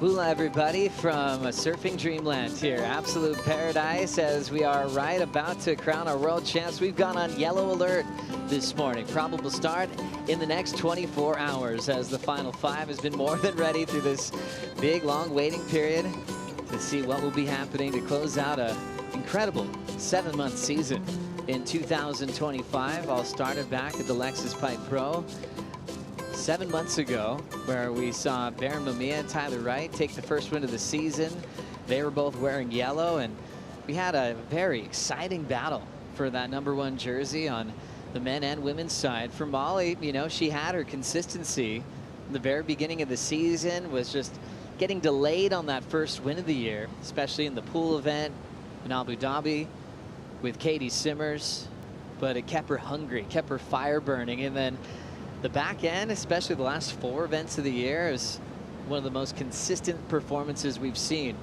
Hula, everybody, from surfing dreamland here. Absolute paradise as we are right about to crown our world champs. We've gone on yellow alert this morning. Probable start in the next 24 hours as the Final 5 has been more than ready through this big, long waiting period to see what will be happening to close out a incredible 7-month season in 2025. All started back at the Lexus Pipe Pro 7 months ago, where we saw Baron Mamiya and Tyler Wright take the first win of the season. They were both wearing yellow, and we had a very exciting battle for that #1 jersey on the men and women's side. For Molly, you know, she had her consistency in the very beginning of the season, was just getting delayed on that first win of the year, especially in the pool event in Abu Dhabi with Katie Simmers, but it kept her hungry, kept her fire burning. And then the back end, especially the last 4 events of the year, is one of the most consistent performances we've seen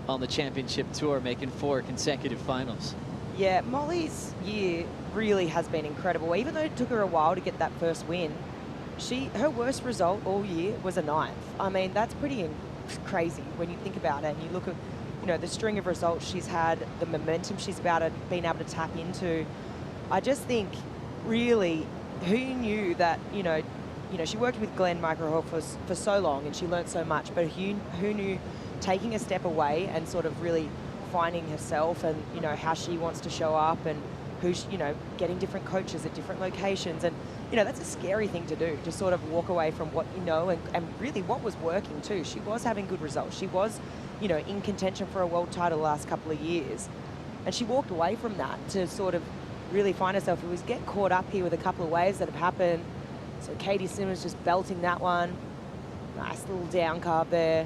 on the championship tour, making 4 consecutive finals. Yeah, Molly's year really has been incredible. Even though it took her a while to get that first win, her worst result all year was a 9th. I mean, that's pretty crazy when you think about it, and you look at, you know, the string of results she's had, the momentum she's been able to tap into. I just think, really, who knew that, you know, she worked with Glenn Microhall for so long, and she learned so much, but who knew taking a step away and sort of really finding herself and, you know, how she wants to show up, and who's, you know, getting different coaches at different locations. And, you know, that's a scary thing to do, to sort of walk away from what you know, and really what was working too. She was having good results. She was, you know, in contention for a world title the last couple of years. And she walked away from that to sort of really find herself. It was get caught up here with a couple of waves that have happened. So Katie Simmers just belting that one. Nice little down carb there.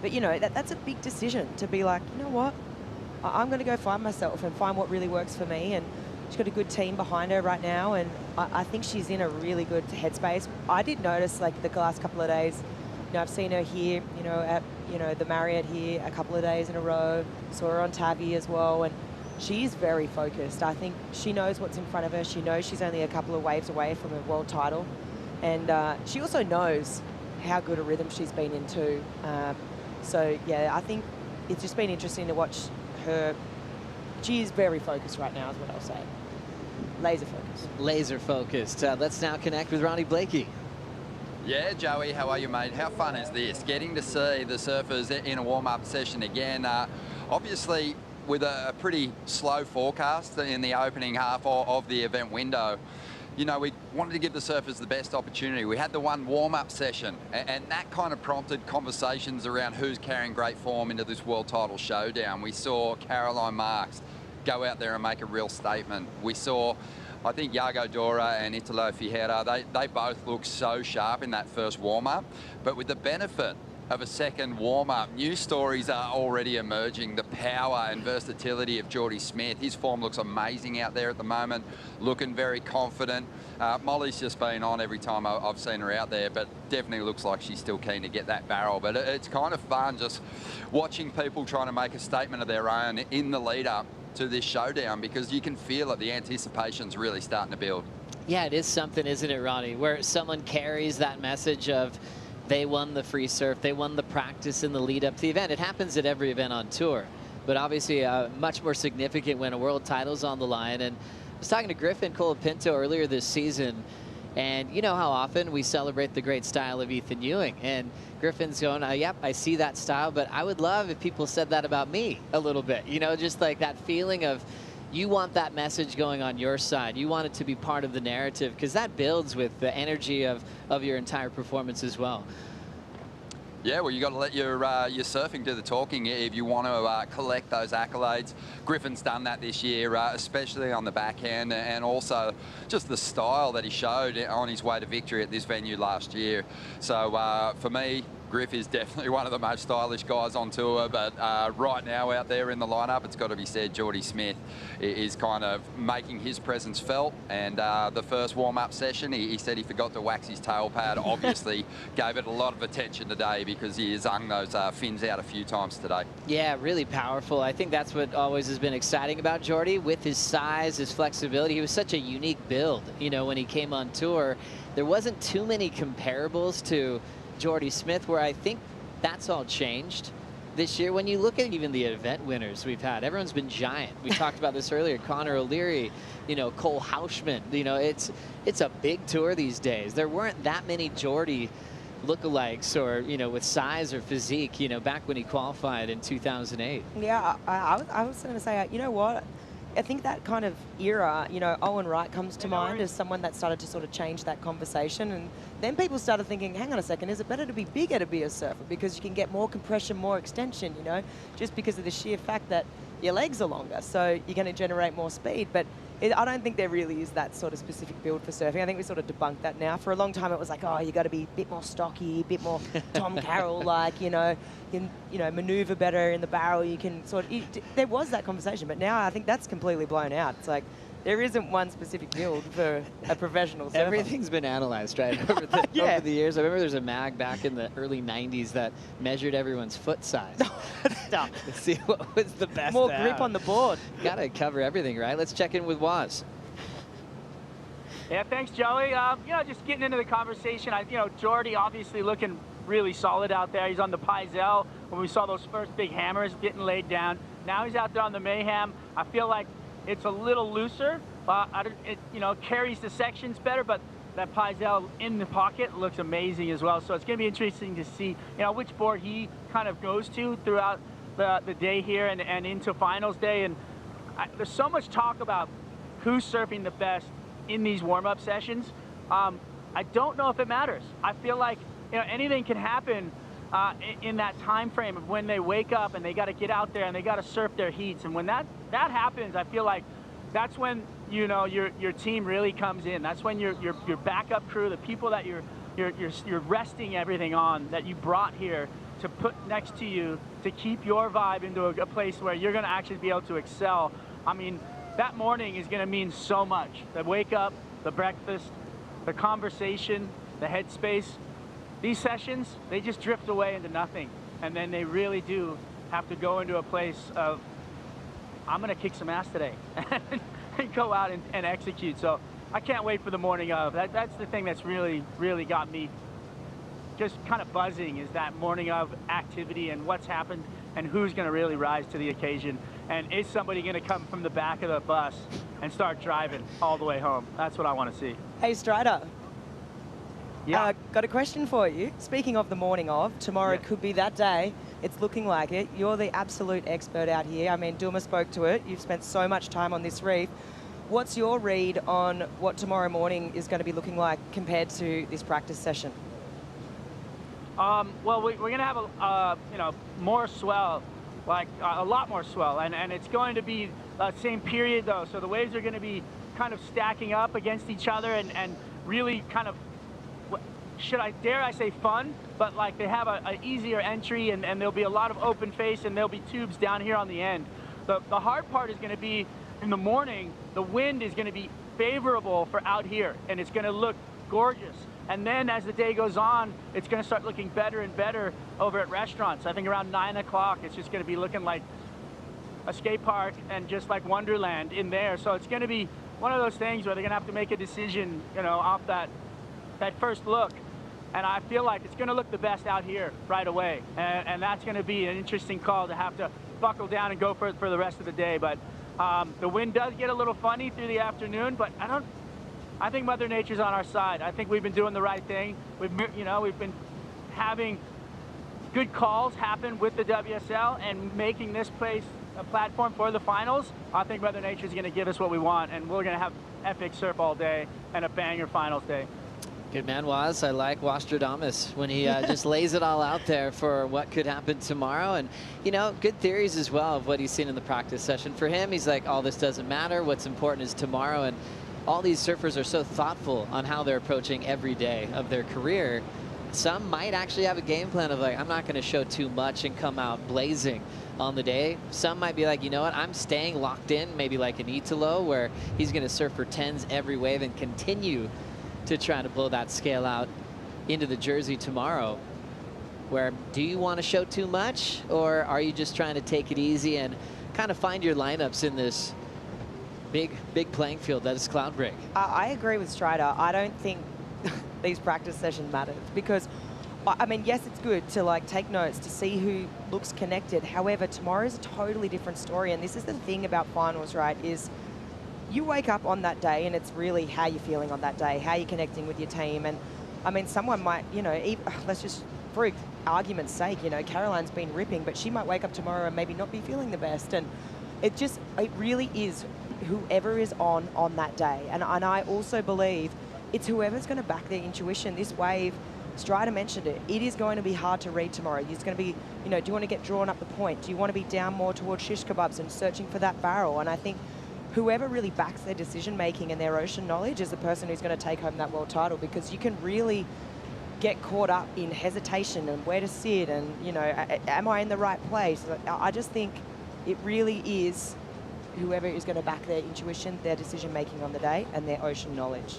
But, you know, that's a big decision to be like, you know what? I'm going to go find myself and find what really works for me. And she's got a good team behind her right now. And I think she's in a really good headspace. I did notice, like, the last couple of days, you know, I've seen her here, you know, at, you know, the Marriott here a couple of days in a row. Saw her on Tavi as well. And she's very focused. I think she knows what's in front of her. She knows she's only a couple of waves away from a world title. And she also knows how good a rhythm she's been in too. So, yeah, I think it's just been interesting to watch her. She is very focused right now is what I'll say. Laser focused. Laser focused. Let's now connect with Ronnie Blakey. Yeah, Joey, how are you, mate? How fun is this? Getting to see the surfers in a warm-up session again. Obviously, with a pretty slow forecast in the opening half of the event window, you know, we wanted to give the surfers the best opportunity. We had the one warm-up session, and that kind of prompted conversations around who's carrying great form into this world title showdown. We saw Caroline Marks go out there and make a real statement. We saw, I think, Iago Dora and Italo Ferreira, they both looked so sharp in that first warm-up, but with the benefit of a second warm-up, new stories are already emerging. The power and versatility of Jordy Smith. His form looks amazing out there at the moment, looking very confident. Molly's just been on every time I've seen her out there, but definitely looks like she's still keen to get that barrel. But it's kind of fun just watching people trying to make a statement of their own in the lead-up to this showdown, because you can feel it. The anticipation's really starting to build. Yeah, it is something, isn't it, Ronnie, where someone carries that message of they won the free surf, they won the practice in the lead up to the event. It happens at every event on tour, but obviously much more significant when a world title's on the line. And I was talking to Griffin Colapinto earlier this season, and you know how often we celebrate the great style of Ethan Ewing. And Griffin's going, yep, I see that style, but I would love if people said that about me a little bit. You know, just like that feeling of you want that message going on your side. You want it to be part of the narrative, because that builds with the energy of your entire performance as well. Yeah, well, you got to let your surfing do the talking if you want to collect those accolades. Griffin's done that this year, especially on the backhand, and also just the style that he showed on his way to victory at this venue last year. So for me, Griff is definitely one of the most stylish guys on tour, but right now out there in the lineup, it's got to be said, Jordy Smith is kind of making his presence felt. And the first warm-up session, he said he forgot to wax his tail pad. Obviously, gave it a lot of attention today because he has hung those fins out a few times today. Yeah, really powerful. I think that's what always has been exciting about Jordy, with his size, his flexibility. He was such a unique build, you know, when he came on tour. There wasn't too many comparables to Jordy Smith, where I think That's all changed this year. When you look at even the event winners we've had, everyone's been giant. We talked about this earlier. Connor O'Leary, you know, Cole Hauschman. You know, it's a big tour these days. There weren't that many Jordy lookalikes, or, you know, with size or physique, you know, back when he qualified in 2008. Yeah, I was going to say, you know what? I think that kind of era, you know, Owen Wright comes to mind as someone that started to sort of change that conversation. And then people started thinking, hang on a second, is it better to be bigger to be a surfer? Because you can get more compression, more extension, you know, just because of the sheer fact that your legs are longer. So you're going to generate more speed. But I don't think there really is that sort of specific build for surfing. I think we sort of debunked that now. For a long time, it was like, oh, you got to be a bit more stocky, a bit more Tom Carroll-like, you know, maneuver better in the barrel. You can sort of, there was that conversation, but now I think that's completely blown out. It's like, there isn't one specific build for a professional surfer. Everything's been analyzed, right, over the years. I remember there's a mag back in the early 90s that measured everyone's foot size. Stop. To see what was the best. More grip on the board. Got to cover everything, right? Let's check in with Waz. Yeah, thanks, Joey. You know, just getting into the conversation, you know, Jordy obviously looking really solid out there. He's on the Paisel when we saw those first big hammers getting laid down. Now he's out there on the Mayhem. I feel like it's a little looser. It, you know, carries the sections better, but that Paisel in the pocket looks amazing as well. So it's going to be interesting to see, you know, which board he kind of goes to throughout the day here and into finals day. And there's so much talk about who's surfing the best in these warm-up sessions. I don't know if it matters. I feel like, you know, anything can happen in that time frame of when they wake up and they got to get out there and they got to surf their heats. And when that happens, I feel like that's when, you know, your team really comes in. That's when your backup crew, the people that you're resting everything on, that you brought here to put next to you to keep your vibe into a place where you're going to actually be able to excel. I mean, that morning is going to mean so much. The wake up, the breakfast, the conversation, the headspace. These sessions, they just drift away into nothing. And then they really do have to go into a place of, I'm going to kick some ass today and go out and execute. So I can't wait for the morning of. That's the thing that's really, really got me just kind of buzzing, is that morning of activity and what's happened and who's going to really rise to the occasion. And is somebody going to come from the back of the bus and start driving all the way home? That's what I want to see. Hey, Strider. Yeah. Got a question for you. Speaking of the morning of, tomorrow could be that day. It's looking like it. You're the absolute expert out here. I mean, Duma spoke to it. You've spent so much time on this reef. What's your read on what tomorrow morning is going to be looking like compared to this practice session? Well, we're going to have you know, more swell, like a lot more swell, and it's going to be the same period though. So the waves are going to be kind of stacking up against each other and really kind of, dare I say fun, but like they have an easier entry and there'll be a lot of open face and there'll be tubes down here on the end. The hard part is going to be in the morning. The wind is going to be favorable for out here and it's going to look gorgeous. And then as the day goes on, it's going to start looking better and better over at restaurants. I think around 9 o'clock, it's just going to be looking like a skate park and just like Wonderland in there. So it's going to be one of those things where they're going to have to make a decision, you know, off that first look. And I feel like it's going to look the best out here right away. And that's going to be an interesting call to have to buckle down and go for it for the rest of the day. But the wind does get a little funny through the afternoon, but I think Mother Nature's on our side. I think we've been doing the right thing. We've been having good calls happen with the WSL and making this place a platform for the finals. I think Mother Nature's going to give us what we want, and we're going to have epic surf all day and a banger finals day. Good man, Waz. I like Wastradamus when he just lays it all out there for what could happen tomorrow. And, you know, good theories as well of what he's seen in the practice session. For him, he's like, all this doesn't matter. What's important is tomorrow. And all these surfers are so thoughtful on how they're approaching every day of their career. Some might actually have a game plan of like, I'm not going to show too much and come out blazing on the day. Some might be like, you know what, I'm staying locked in, maybe like an Italo, where he's going to surf for 10s every wave and continue to try to blow that scale out into the Jersey tomorrow. Where do you want to show too much, or are you just trying to take it easy and kind of find your lineups in this big playing field that is Cloudbreak? I agree with Strider. I don't think these practice sessions matter, because I mean, yes, it's good to like take notes to see who looks connected. However, tomorrow is a totally different story. And this is the thing about finals, right, is you wake up on that day and it's really how you're feeling on that day, how you're connecting with your team. And I mean, someone might, you know, let's just, for argument's sake, you know, Caroline's been ripping, but she might wake up tomorrow and maybe not be feeling the best. And it really is whoever is on that day. And I also believe it's whoever's going to back their intuition. This wave, Strider mentioned it, it is going to be hard to read tomorrow. It's going to be, you know, do you want to get drawn up the point? Do you want to be down more towards shish kebabs and searching for that barrel? And I think whoever really backs their decision making and their ocean knowledge is the person who's going to take home that world title, because you can really get caught up in hesitation and where to sit and, you know, am I in the right place? I just think it really is whoever is going to back their intuition, their decision making on the day, and their ocean knowledge.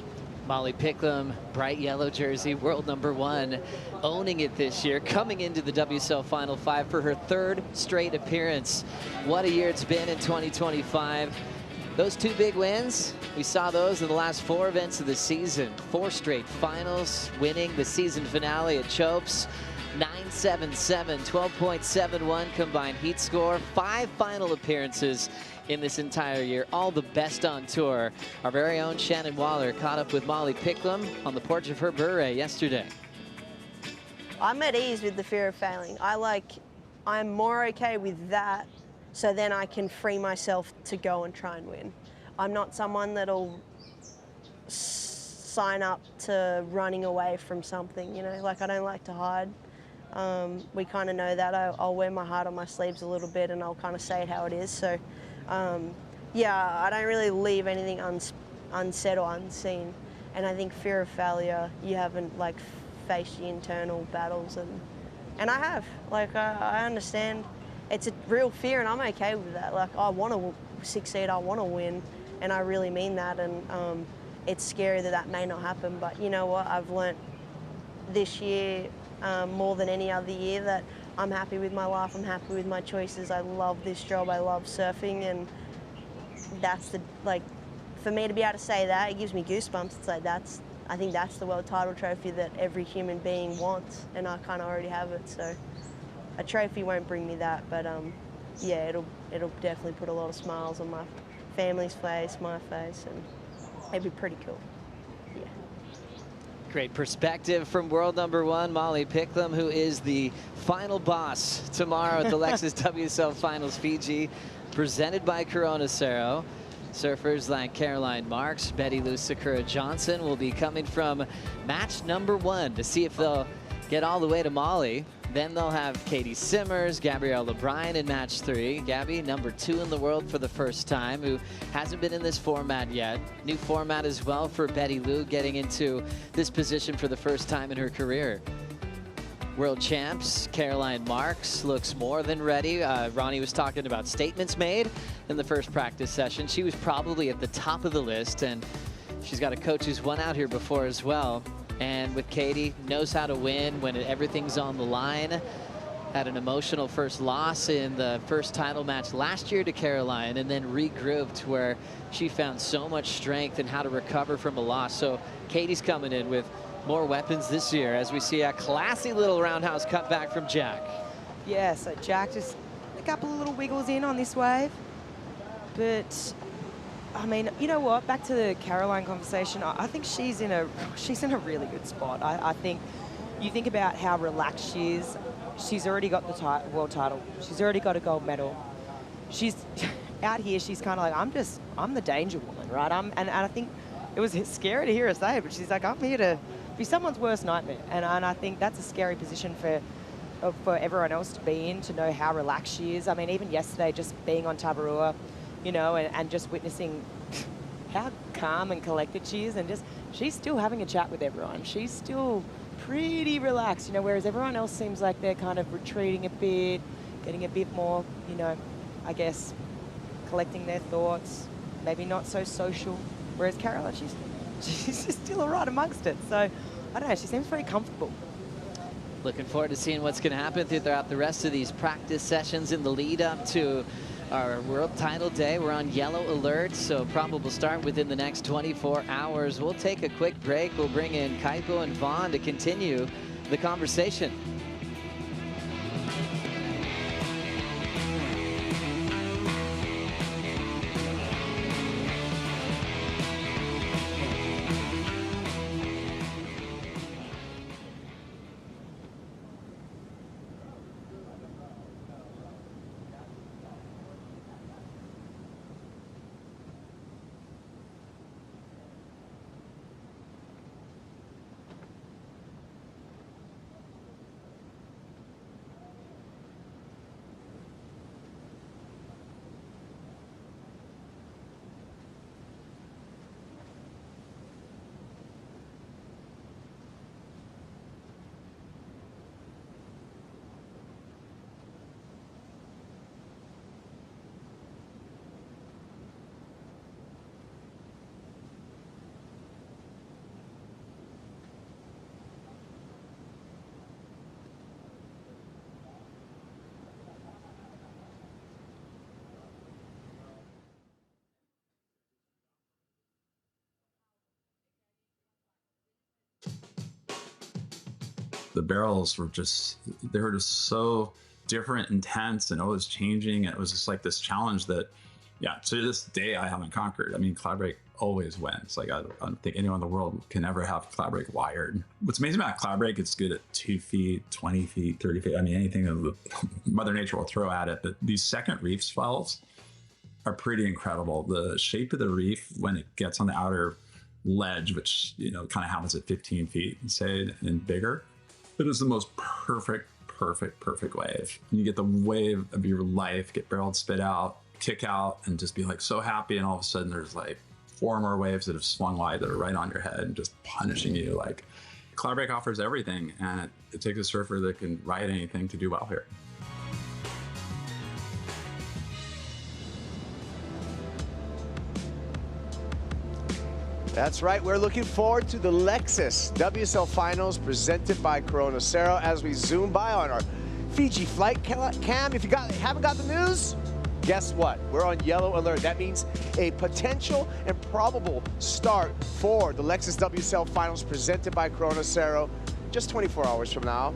Molly Picklum, bright yellow jersey, world #1, owning it this year, coming into the WSL Final 5 for her 3rd straight appearance. What a year it's been in 2025. Those 2 big wins, we saw those in the last 4 events of the season. 4 straight finals, winning the season finale at Chopes. 9.77, 12.71 combined heat score, 5 final appearances in this entire year, all the best on tour. Our very own Shannon Waller caught up with Molly Picklum on the porch of her beret yesterday. I'm at ease with the fear of failing. I'm more okay with that, so then I can free myself to go and try and win. I'm not someone that'll sign up to running away from something, you know, like I don't like to hide. We kind of know that. I'll wear my heart on my sleeves a little bit and I'll kind of say it how it is. So, yeah, I don't really leave anything unsaid or unseen. And I think fear of failure, you haven't like faced your internal battles, and I have. Like, I understand it's a real fear and I'm okay with that. Like, I want to succeed, I want to win, and I really mean that. And it's scary that may not happen, but you know what? I've learnt this year more than any other year that I'm happy with my life, I'm happy with my choices. I love this job, I love surfing, and that's for me to be able to say that, it gives me goosebumps. It's like, I think that's the world title trophy that every human being wants, and I kind of already have it. So a trophy won't bring me that, but yeah, it'll definitely put a lot of smiles on my family's face, my face, and it'd be pretty cool. Yeah. Great perspective from world #1, Molly Picklum, who is the final boss tomorrow at the Lexus WSL Finals Fiji, presented by Corona Cero. Surfers like Caroline Marks, Betty Lou Sakura Johnson will be coming from match #1 to see if they'll get all the way to Molly. Then they'll have Katie Simmers, Gabrielle O'Brien in match 3. Gabby, #2 in the world for the first time, who hasn't been in this format yet. New format as well for Betty Lou, getting into this position for the first time in her career. World champs, Caroline Marks, looks more than ready. Ronnie was talking about statements made in the first practice session. She was probably at the top of the list, and she's got a coach who's won out here before as well. And with Katie, knows how to win when everything's on the line. Had an emotional first loss in the first title match last year to Caroline, and then regrouped where she found so much strength in how to recover from a loss. So Katie's coming in with more weapons this year, as we see a classy little roundhouse cutback from Jack. Yeah, so Jack just a couple of little wiggles in on this wave. But I mean, you know what? Back to the Caroline conversation. I think she's in a really good spot. I think you think about how relaxed she is. She's already got the world title. She's already got a gold medal. She's out here. She's kind of like, I'm the danger woman, right? And I think it was scary to hear her say it, but she's like, I'm here to be someone's worst nightmare. And I think that's a scary position for everyone else to be in, to know how relaxed she is. I mean, even yesterday, just being on Tabarua, you know, and just witnessing how calm and collected she is, and just she's still having a chat with everyone. She's still pretty relaxed, you know, whereas everyone else seems like they're kind of retreating a bit, getting a bit more, you know, I guess, collecting their thoughts, maybe not so social. Whereas Caroline, she's just still all right amongst it. So, I don't know, she seems very comfortable. Looking forward to seeing what's going to happen throughout the rest of these practice sessions in the lead up to our world title day. We're on yellow alert, so probable start within the next 24 hours. We'll take a quick break. We'll bring in Kaipo and Vaughn to continue the conversation. The barrels were just so different, intense, and always changing. And it was just like this challenge that, yeah, to this day I haven't conquered. I mean, Cloudbreak always wins. Like I don't think anyone in the world can ever have Cloudbreak wired. What's amazing about Cloudbreak, it's good at 2 feet, 20 feet, 30 feet. I mean, anything that Mother Nature will throw at it. But these second reef swells are pretty incredible. The shape of the reef when it gets on the outer ledge, which, you know, kind of happens at 15 feet, say, and bigger, it is the most perfect wave. And you get the wave of your life, get barreled, spit out, kick out, and just be like so happy. And all of a sudden there's like 4 more waves that have swung wide that are right on your head and just punishing you. Like, Cloudbreak offers everything, and it takes a surfer that can ride anything to do well here. That's right. We're looking forward to the Lexus WSL Finals presented by Cero as we zoom by on our Fiji flight cam. If you haven't got the news, guess what? We're on yellow alert. That means a potential and probable start for the Lexus WSL Finals presented by Cero just 24 hours from now,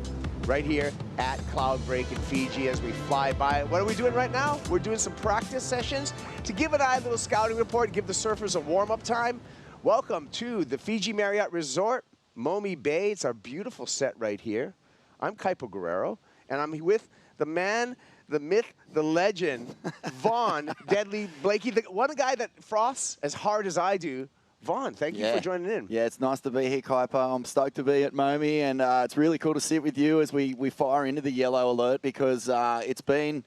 right here at Cloudbreak in Fiji as we fly by. What are we doing right now? We're doing some practice sessions to give an eye a little scouting report, give the surfers a warm-up time. Welcome to the Fiji Marriott Resort, Momi Bay. It's our beautiful set right here. I'm Kaipo Guerrero, and I'm with the man, the myth, the legend, Vaughn Deadly Blakey, the one guy that frosts as hard as I do. Vaughn, thank you for joining in. Yeah, it's nice to be here, Kaipo. I'm stoked to be at Momi, and it's really cool to sit with you as we fire into the yellow alert, because it's been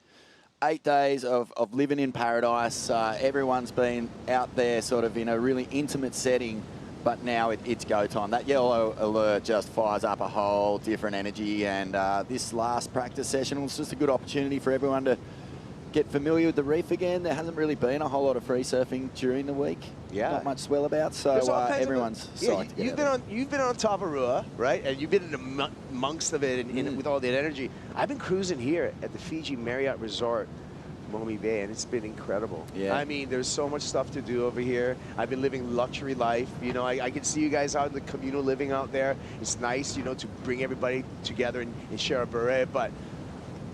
8 days of living in paradise. Everyone's been out there sort of in a really intimate setting, but now it's go time. That yellow alert just fires up a whole different energy, and this last practice session was just a good opportunity for everyone to get familiar with the reef again. There hasn't really been a whole lot of free surfing during the week. Yeah. Not much swell about, so everyone's psyched to get You've been on Tavarua, right? And you've been in amongst of it and with all that energy. I've been cruising here at the Fiji Marriott Resort, Momi Bay, and it's been incredible. Yeah. I mean, there's so much stuff to do over here. I've been living luxury life. You know, I can see you guys out in the communal living out there. It's nice, you know, to bring everybody together and share a beret, but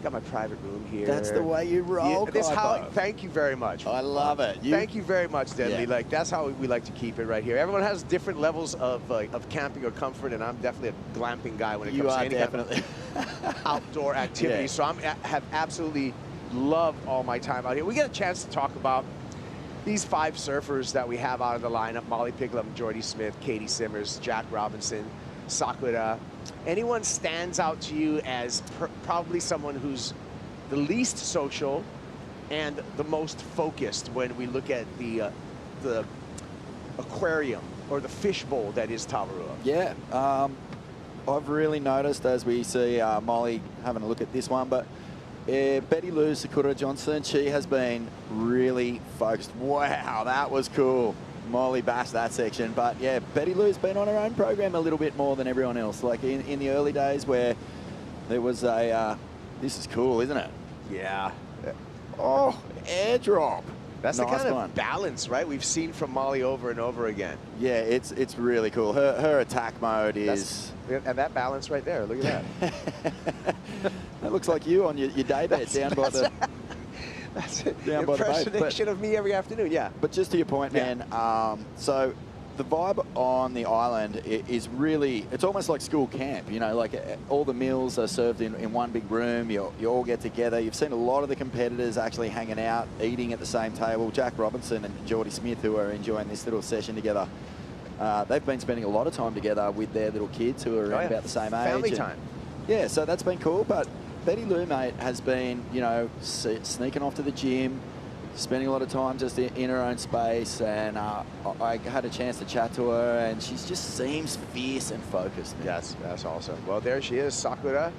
got my private room here. That's the way you roll, thank you very much. I love it. Thank you very much, Deadly. Like, that's how we like to keep it right here. Everyone has different levels of camping or comfort, and I'm definitely a glamping guy when it comes to any kind of outdoor activity. So I have absolutely loved all my time out here. We get a chance to talk about these 5 surfers that we have out of the lineup: Molly Picklum, Jordy Smith, Katie Simmers, Jack Robinson, Sakura. Anyone stands out to you as probably someone who's the least social and the most focused when we look at the aquarium or the fishbowl that is Tavarua? Yeah, I've really noticed as we see Molly having a look at this one, but Betty Lou Sakura Johnson, she has been really focused. Wow, that was cool. Molly bashed that section, but yeah, Betty Lou's been on her own program a little bit more than everyone else. Like in the early days where there was a, this is cool, isn't it? Yeah. Oh, airdrop. That's nice the kind one. of balance, right, we've seen from Molly over and over again. Yeah, it's really cool. Her attack mode is... And that balance right there, look at that. That looks like you on your day bed down by the... That's an down by the boat. impersonation of me every afternoon, yeah. But just to your point, man, so the vibe on the island is really, it's almost like school camp, you know, like all the meals are served in one big room, you all get together. You've seen a lot of the competitors actually hanging out, eating at the same table. Jack Robinson and Geordie Smith, who are enjoying this little session together, they've been spending a lot of time together with their little kids who are about the same age. Family time. Yeah, so that's been cool, but Betty Lou, mate, has been, you know, sneaking off to the gym, spending a lot of time just in her own space, and I had a chance to chat to her, and she just seems fierce and focused. Man. Yes, that's awesome. Well, there she is, Sakura.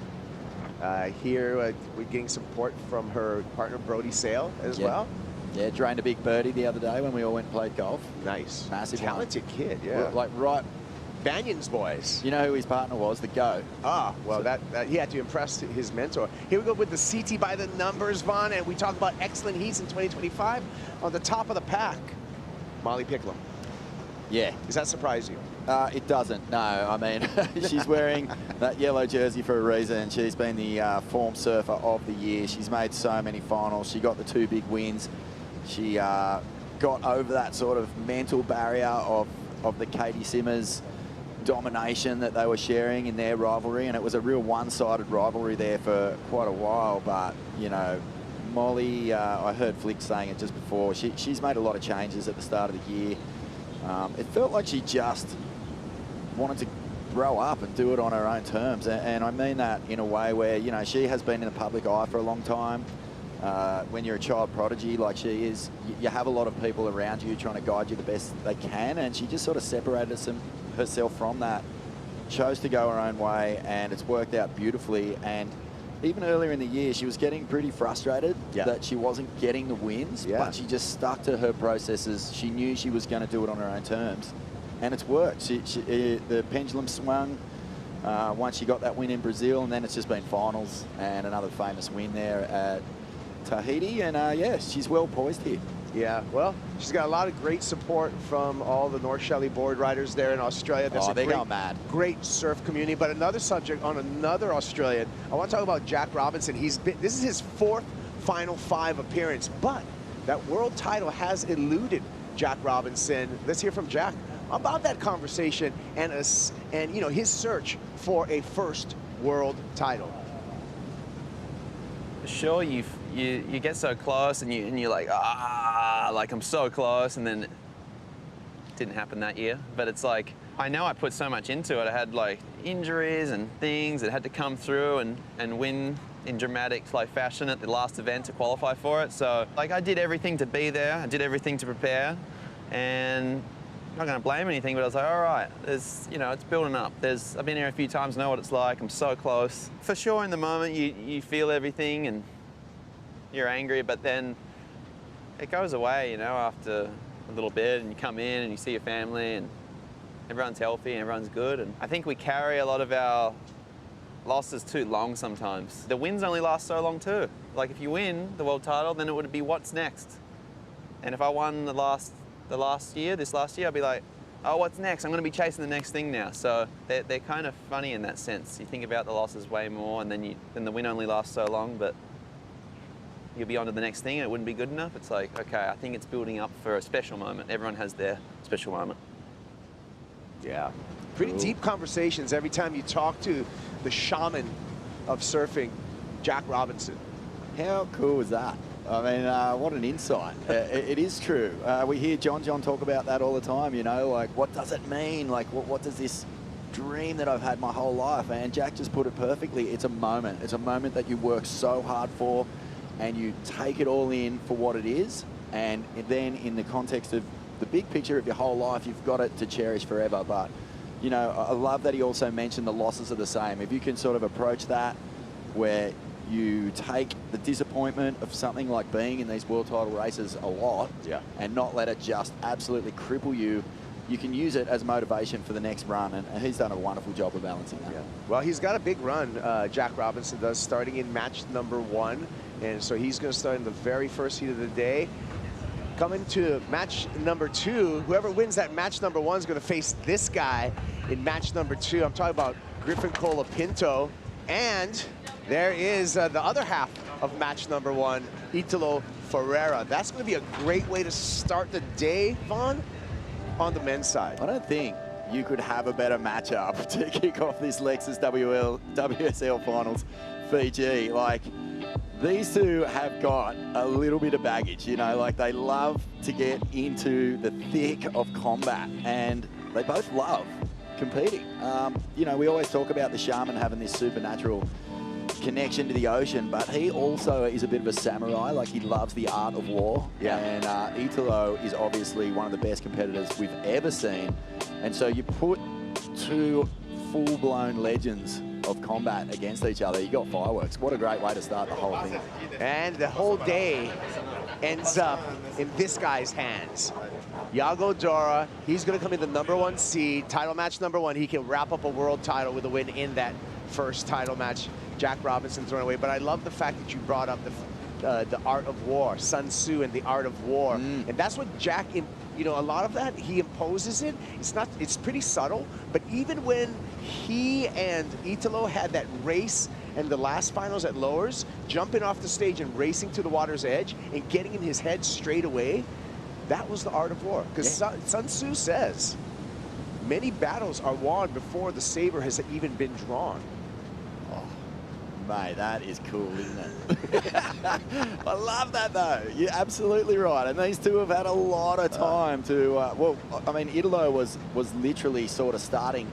Here, we're getting support from her partner, Brody Sale, as well. Yeah, drained a big birdie the other day when we all went and played golf. Nice. Massive Talented one. kid, yeah. Like right... Banyan's boys. You know who his partner was? The Go. Ah, well, that he had to impress his mentor. Here we go with the CT by the numbers, Vaughn, and we talk about excellent heats in 2025. On the top of the pack, Molly Picklum. Yeah. Does that surprise you? It doesn't, no. I mean, she's wearing that yellow jersey for a reason. She's been the form surfer of the year. She's made so many finals. She got the 2 big wins. She got over that sort of mental barrier of the Katie Simmers domination that they were sharing in their rivalry, and it was a real one-sided rivalry there for quite a while. But you know, Molly, I heard Flick saying it just before, she's made a lot of changes at the start of the year. It felt like she just wanted to grow up and do it on her own terms, and I mean that in a way where, you know, she has been in the public eye for a long time. When you're a child prodigy like she is, you have a lot of people around you trying to guide you the best they can, and she just sort of separated herself from that, chose to go her own way, and it's worked out beautifully. And even earlier in the year, she was getting pretty frustrated that she wasn't getting the wins, but she just stuck to her processes. She knew she was going to do it on her own terms, and it's worked. The pendulum swung once she got that win in Brazil, and then it's just been finals and another famous win there at Tahiti, and yeah, she's well poised here. Yeah, well, she's got a lot of great support from all the North Shelley board riders there in Australia. There's they're going mad. Great surf community. But another subject on another Australian, I want to talk about Jack Robinson. This is his 4th Final 5 appearance, but that world title has eluded Jack Robinson. Let's hear from Jack about that conversation and you know, his search for a first world title. Sure, you get so close, and you're like, like I'm so close, and then it didn't happen that year. But it's like, I know I put so much into it. I had like injuries and things that had to come through and win in dramatic fashion at the last event to qualify for it. So like, I did everything to be there. I did everything to prepare, and I'm not going to blame anything, but I was like, all right, you know, it's building up. I've been here a few times, know what it's like. I'm so close. For sure, in the moment, you feel everything and you're angry, but then it goes away, you know, after a little bit, and you come in and you see your family, and everyone's healthy and everyone's good. And I think we carry a lot of our losses too long sometimes. The wins only last so long too. Like if you win the world title, then it would be what's next. And if I won this last year, I'd be like, oh, what's next? I'm going to be chasing the next thing now. So they're kind of funny in that sense. You think about the losses way more, and then the win only lasts so long, but you'll be on to the next thing and it wouldn't be good enough. It's like, okay, I think it's building up for a special moment. Everyone has their special moment. Yeah. Pretty deep conversations every time you talk to the shaman of surfing, Jack Robinson. How cool is that? I mean, what an insight. It is true. We hear John talk about that all the time, you know, like, what does it mean? Like, what does this dream that I've had my whole life? And Jack just put it perfectly. It's a moment. It's a moment that you work so hard for, and you take it all in for what it is. And then in the context of the big picture of your whole life, you've got it to cherish forever. But, you know, I love that he also mentioned the losses are the same. If you can sort of approach that where you take the disappointment of something like being in these world title races a lot, and not let it just absolutely cripple you, you can use it as motivation for the next run, and he's done a wonderful job of balancing that. Yeah. Well, he's got a big run, Jack Robinson does, starting in match number 1, and so he's going to start in the very first heat of the day. coming to match number 2. Whoever wins that match number 1 is going to face this guy in match number 2. I'm talking about Griffin Colapinto. And there is the other half of match number 1, Italo Ferreira. That's going to be a great way to start the day, Vaughn, on the men's side. I don't think you could have a better matchup to kick off this Lexus WSL Finals Fiji. Like, these two have got a little bit of baggage, you know, like they love to get into the thick of combat, and they both love competing. You know, we always talk about the shaman having this supernatural connection to the ocean, but he also is a bit of a samurai. Like, he loves the art of war. Yeah. And Italo is obviously one of the best competitors we've ever seen. And so you put two full-blown legends of combat against each other, you got fireworks. What a great way to start the whole thing. And the whole day ends up in this guy's hands. Yago Dora, he's going to come in the #1 seed, title match #1. He can wrap up a world title with a win in that first title match. Jack Robinson thrown away. But I love the fact that you brought up the art of war, Sun Tzu and the art of war. And that's what Jack, you know, a lot of that, he imposes it. It's pretty subtle, but even when he and Italo had that race in the last finals at Lowers, jumping off the stage and racing to the water's edge and getting in his head straight away, that was the art of war. Because Sun Tzu says, many battles are won before the saber has even been drawn. Mate, that is cool, isn't it? I love that, though. You're absolutely right. And these two have had a lot of time to, well, I mean, Italo was literally sort of starting,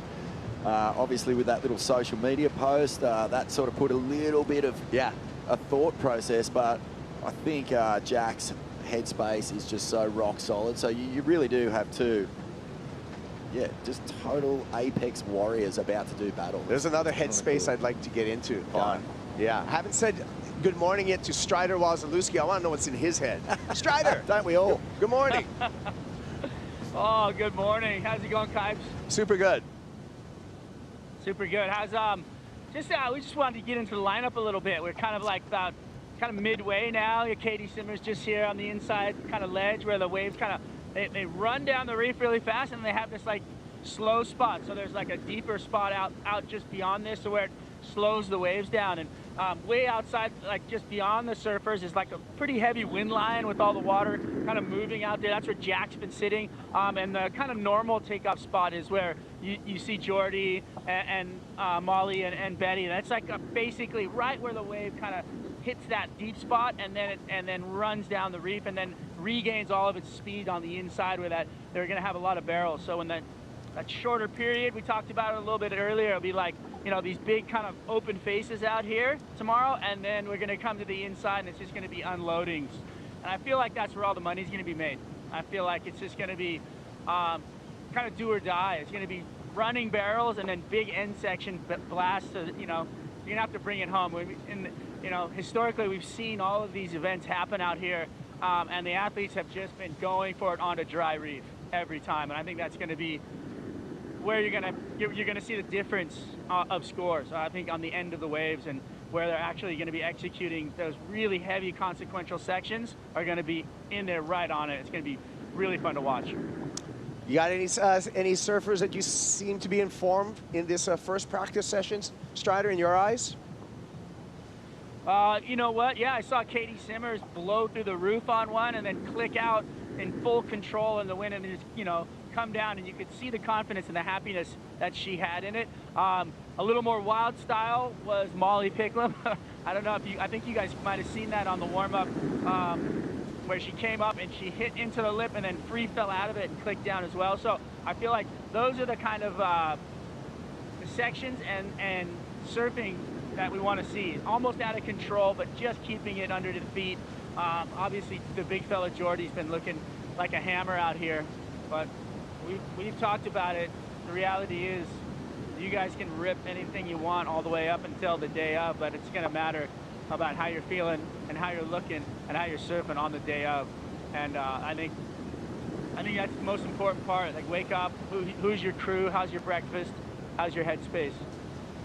obviously, with that little social media post. That sort of put a little bit of a thought process, but I think Jack's headspace is just so rock solid. So you really do have two, just total apex warriors about to do battle. There's another headspace I'd like to get into, Vaughn. Yeah, haven't said good morning yet to Strider Wazalewski. I want to know what's in his head. Strider! Don't we all? Good morning. Oh, good morning. How's it going, Kipes? Super good. Super good. How's we just wanted to get into the lineup a little bit. We're kind of like about midway now. Katie Simmers just here on the inside kind of ledge where the waves kind of they run down the reef really fast, and they have this like slow spot. So there's like a deeper spot out just beyond this, so where it slows the waves down. And way outside, like just beyond the surfers, is like a pretty heavy wind line with all the water kind of moving out there. That's where Jack's been sitting. And the kind of normal takeoff spot is where you see Jordy and Molly and Betty. That's like basically right where the wave kind of hits that deep spot, and then runs down the reef, and then regains all of its speed on the inside where they're going to have a lot of barrels. So in that shorter period, we talked about it a little bit earlier, it'll be like, you know, these big kind of open faces out here tomorrow, and then we're going to come to the inside, and it's just going to be unloadings. And I feel like that's where all the money's going to be made. I feel like it's just going to be kind of do or die. It's going to be running barrels and then big end section blasts. So that, you know, you're going to have to bring it home. You know, historically, we've seen all of these events happen out here, and the athletes have just been going for it on a dry reef every time. And I think that's going to be where you're going to see the difference of scores. I think on the end of the waves, and where they're actually going to be executing those really heavy consequential sections are going to be in there right on it. It's going to be really fun to watch. You got any surfers that you seem to be informed in this first practice sessions, Strider, in your eyes? You know what? Yeah, I saw Katie Simmers blow through the roof on one and then click out in full control in the wind and just, you know, come down, and you could see the confidence and the happiness that she had in it. A little more wild style was Molly Picklum. I don't know if I think you guys might have seen that on the warm-up where she came up and she hit into the lip and then free fell out of it and clicked down as well. So I feel like those are the kind of the sections and surfing that we want to see. Almost out of control, but just keeping it under the feet. Obviously, the big fella Jordy's been looking like a hammer out here, but we've talked about it. The reality is you guys can rip anything you want all the way up until the day of, but it's going to matter about how you're feeling and how you're looking and how you're surfing on the day of. And I think that's the most important part. Like, wake up, who's your crew, how's your breakfast, how's your headspace?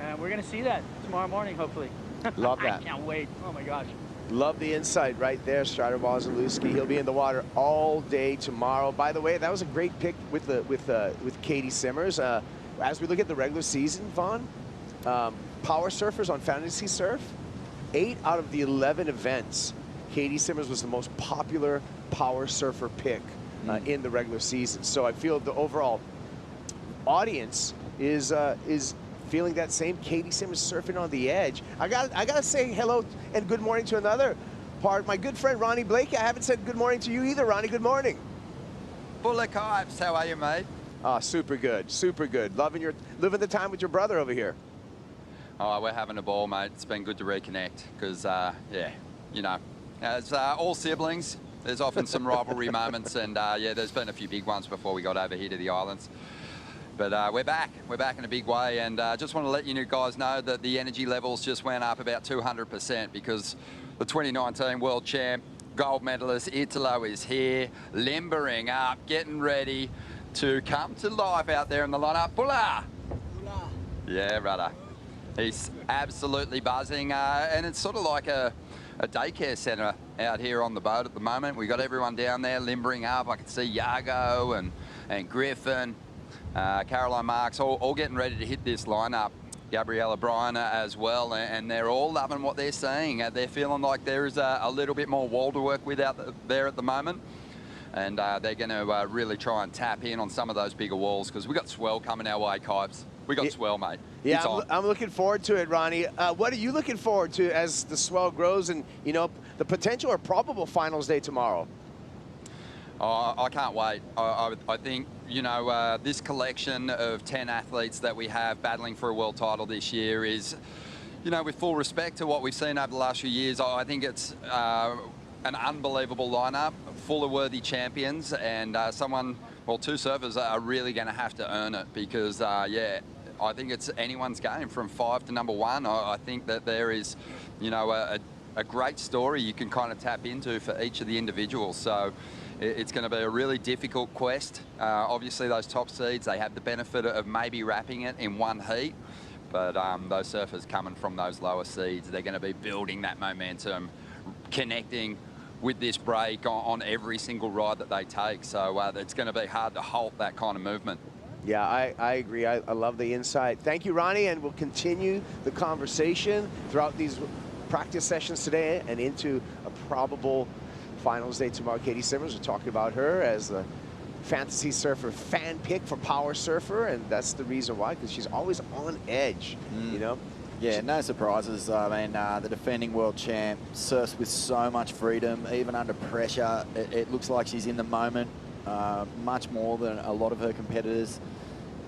And we're going to see that tomorrow morning, hopefully. Love that. I can't wait. Oh my gosh. Love the insight right there, Strider Wozalewski. He'll be in the water all day tomorrow. By the way, that was a great pick with Katie Simmers. As we look at the regular season, Vaughn, power surfers on Fantasy Surf, 8 out of the 11 events, Katie Simmers was the most popular power surfer pick in the regular season. So I feel the overall audience is feeling that same. Katie Simmers surfing on the edge. I gotta say hello and good morning to another part. My good friend Ronnie Blakey. I haven't said good morning to you either, Ronnie. Good morning. Full of carbs. How are you, mate? Super good, super good. Living the time with your brother over here. Oh, we're having a ball, mate. It's been good to reconnect because, yeah, you know, as all siblings, there's often some rivalry moments, and yeah, there's been a few big ones before we got over here to the islands. But we're back in a big way, and just want to let you guys know that the energy levels just went up about 200% because the 2019 world champ, gold medalist Italo is here, limbering up, getting ready to come to life out there in the lineup. Bula! Yeah, brother. He's absolutely buzzing, and it's sort of like a daycare centre out here on the boat at the moment. We got everyone down there limbering up. I can see Yago and Griffin, Caroline Marks, all getting ready to hit this lineup. Gabriella Bryan as well, and they're all loving what they're seeing. They're feeling like there is a little bit more wall to work with out there at the moment. And they're going to really try and tap in on some of those bigger walls because we got Swell coming our way, Kipes. We got Swell, mate. Yeah, I'm looking forward to it, Ronnie. What are you looking forward to as the Swell grows and, you know, the potential or probable finals day tomorrow? Oh, I can't wait. I think, you know, this collection of 10 athletes that we have battling for a world title this year is, you know, with full respect to what we've seen over the last few years, I think it's an unbelievable lineup, full of worthy champions, and two surfers are really going to have to earn it because, yeah, I think it's anyone's game from 5 to number 1. I think that there is, you know, a great story you can kind of tap into for each of the individuals. So it's going to be a really difficult quest. Obviously, those top seeds, they have the benefit of maybe wrapping it in one heat, but those surfers coming from those lower seeds, they're going to be building that momentum, connecting with this break on every single ride that they take. So it's going to be hard to halt that kind of movement. Yeah, I agree. I love the insight. Thank you, Ronnie, and we'll continue the conversation throughout these practice sessions today and into a probable finals day tomorrow. Katie Simmers, we're talking about her as the Fantasy Surfer fan pick for Power Surfer, and that's the reason why, because she's always on edge, you know? Yeah, no surprises. I mean, the defending world champ surfs with so much freedom, even under pressure. It looks like she's in the moment much more than a lot of her competitors.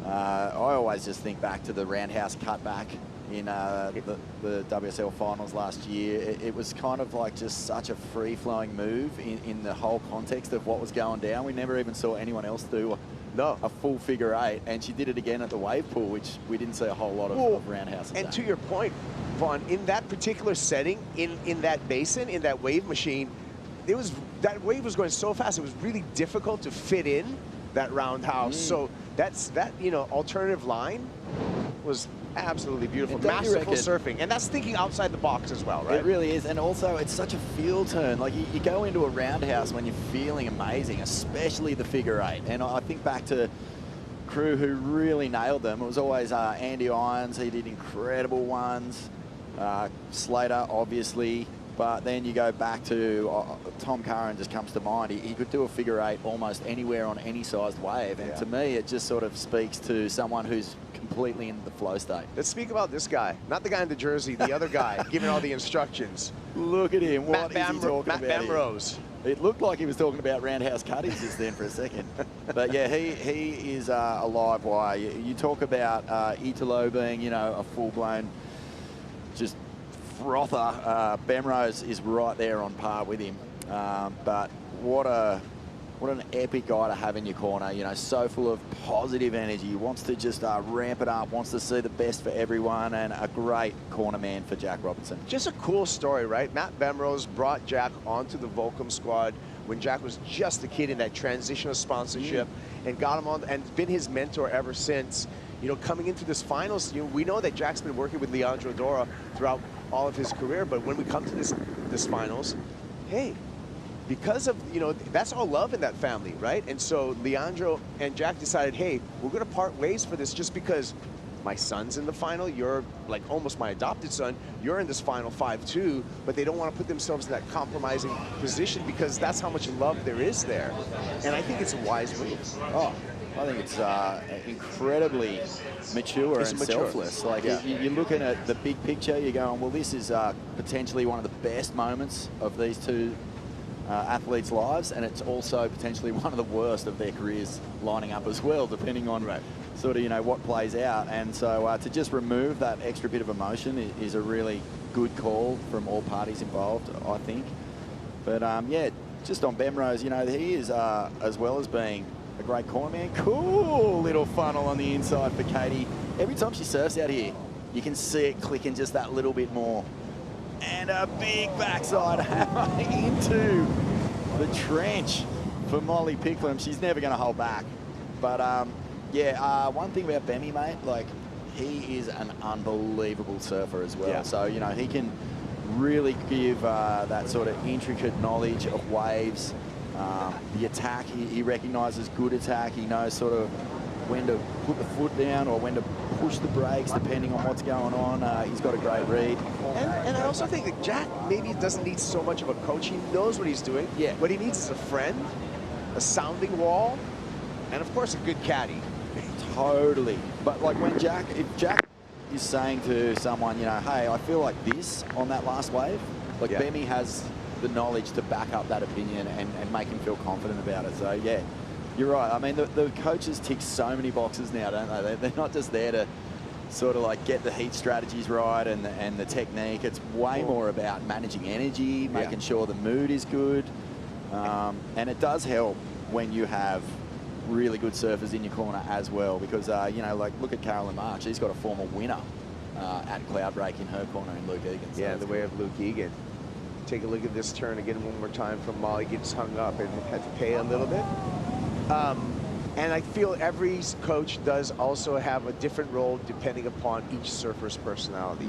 I always just think back to the roundhouse cutback in the WSL Finals last year. It was kind of like just such a free-flowing move in the whole context of what was going down. We never even saw anyone else do a full figure 8, and she did it again at the wave pool, which we didn't see a whole lot of roundhouses. And to your point, Vaughn, in that particular setting, in that basin, in that wave machine, that wave was going so fast, it was really difficult to fit in that roundhouse. So that, you know, alternative line was absolutely beautiful, masterful surfing, and that's thinking outside the box as well, right? It really is, and also it's such a feel turn. Like you go into a roundhouse when you're feeling amazing, especially the figure 8. And I think back to crew who really nailed them. It was always Andy Irons. He did incredible ones. Slater, obviously. But then you go back to Tom Curran just comes to mind. He could do a figure 8 almost anywhere on any sized wave. And to me, it just sort of speaks to someone who's completely in the flow state. Let's speak about this guy. Not the guy in the jersey, the other guy giving all the instructions. Look at him. What is he talking about? Matt Bamrose. It looked like he was talking about roundhouse cutties just then for a second. But yeah, he is a live wire. You talk about Italo being, you know, a full-blown just frother. Bamrose is right there on par with him. But what an epic guy to have in your corner. You know, so full of positive energy. Wants to just ramp it up. Wants to see the best for everyone, and a great corner man for Jack Robertson. Just a cool story, right? Matt Bamrose brought Jack onto the Volcom squad when Jack was just a kid in that transitional sponsorship, and got him on, and been his mentor ever since. you know, coming into this finals, you know, we know that Jack's been working with Leandro Dora throughout all of his career, but when we come to this finals, hey, because of, you know, that's all love in that family, right? And so Leandro and Jack decided, hey, we're going to part ways for this just because my son's in the final, you're like almost my adopted son, you're in this final 5-2, but they don't want to put themselves in that compromising position because that's how much love there is there. And I think it's a wise move. Oh, I think it's incredibly mature and selfless. Like, you're looking at the big picture, you're going, well, this is potentially one of the best moments of these two athletes' lives, and it's also potentially one of the worst of their careers lining up as well, depending on sort of, you know, what plays out. And so to just remove that extra bit of emotion is a really good call from all parties involved, I think. But yeah, just on Bemrose, you know, he is, as well as being a great corner man, cool little funnel on the inside for Katie. Every time she surfs out here, you can see it clicking just that little bit more. And a big backside hammer into the trench for Molly Picklum. She's never going to hold back. But yeah, one thing about Bemmy, mate, like, he is an unbelievable surfer as well. Yeah. So, you know, he can really give that sort of intricate knowledge of waves. The attack, he recognises good attack. He knows sort of when to put the foot down or when to push the brakes, depending on what's going on. He's got a great read. And I also think that Jack maybe doesn't need so much of a coach. He knows what he's doing. Yeah. What he needs is a friend, a sounding wall, and of course a good caddy. Totally. But like when if Jack is saying to someone, you know, hey, I feel like this on that last wave, like Bemmy has the knowledge to back up that opinion and make him feel confident about it. So yeah, you're right. I mean, the coaches tick so many boxes now, don't they? They're not just there to sort of like get the heat strategies right and the technique. It's way more about managing energy, making sure the mood is good. And it does help when you have really good surfers in your corner as well, because, you know, like look at Carolyn March. She's got a former winner at Cloudbreak in her corner in Luke Egan. So yeah, the way of Luke Egan. Take a look at this turn again one more time from Molly. Gets hung up and had to pay a little bit. And I feel every coach does also have a different role depending upon each surfer's personality.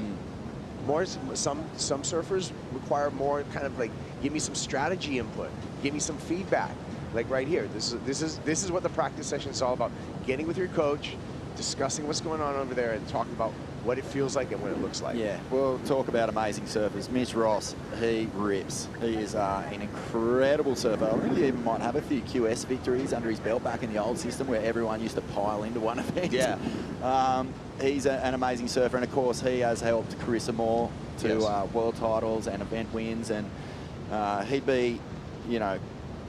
Some surfers require more kind of like, give me some strategy input, give me some feedback. Like right here, this is what the practice session is all about. Getting with your coach, discussing what's going on over there, and talking about what it feels like and what it looks like. Yeah, we'll talk about amazing surfers. Mitch Ross, he rips. He is an incredible surfer. I think he even might have a few QS victories under his belt back in the old system where everyone used to pile into one event. Yeah. He's an amazing surfer, and of course he has helped Carissa Moore to world titles and event wins, and he'd be, you know,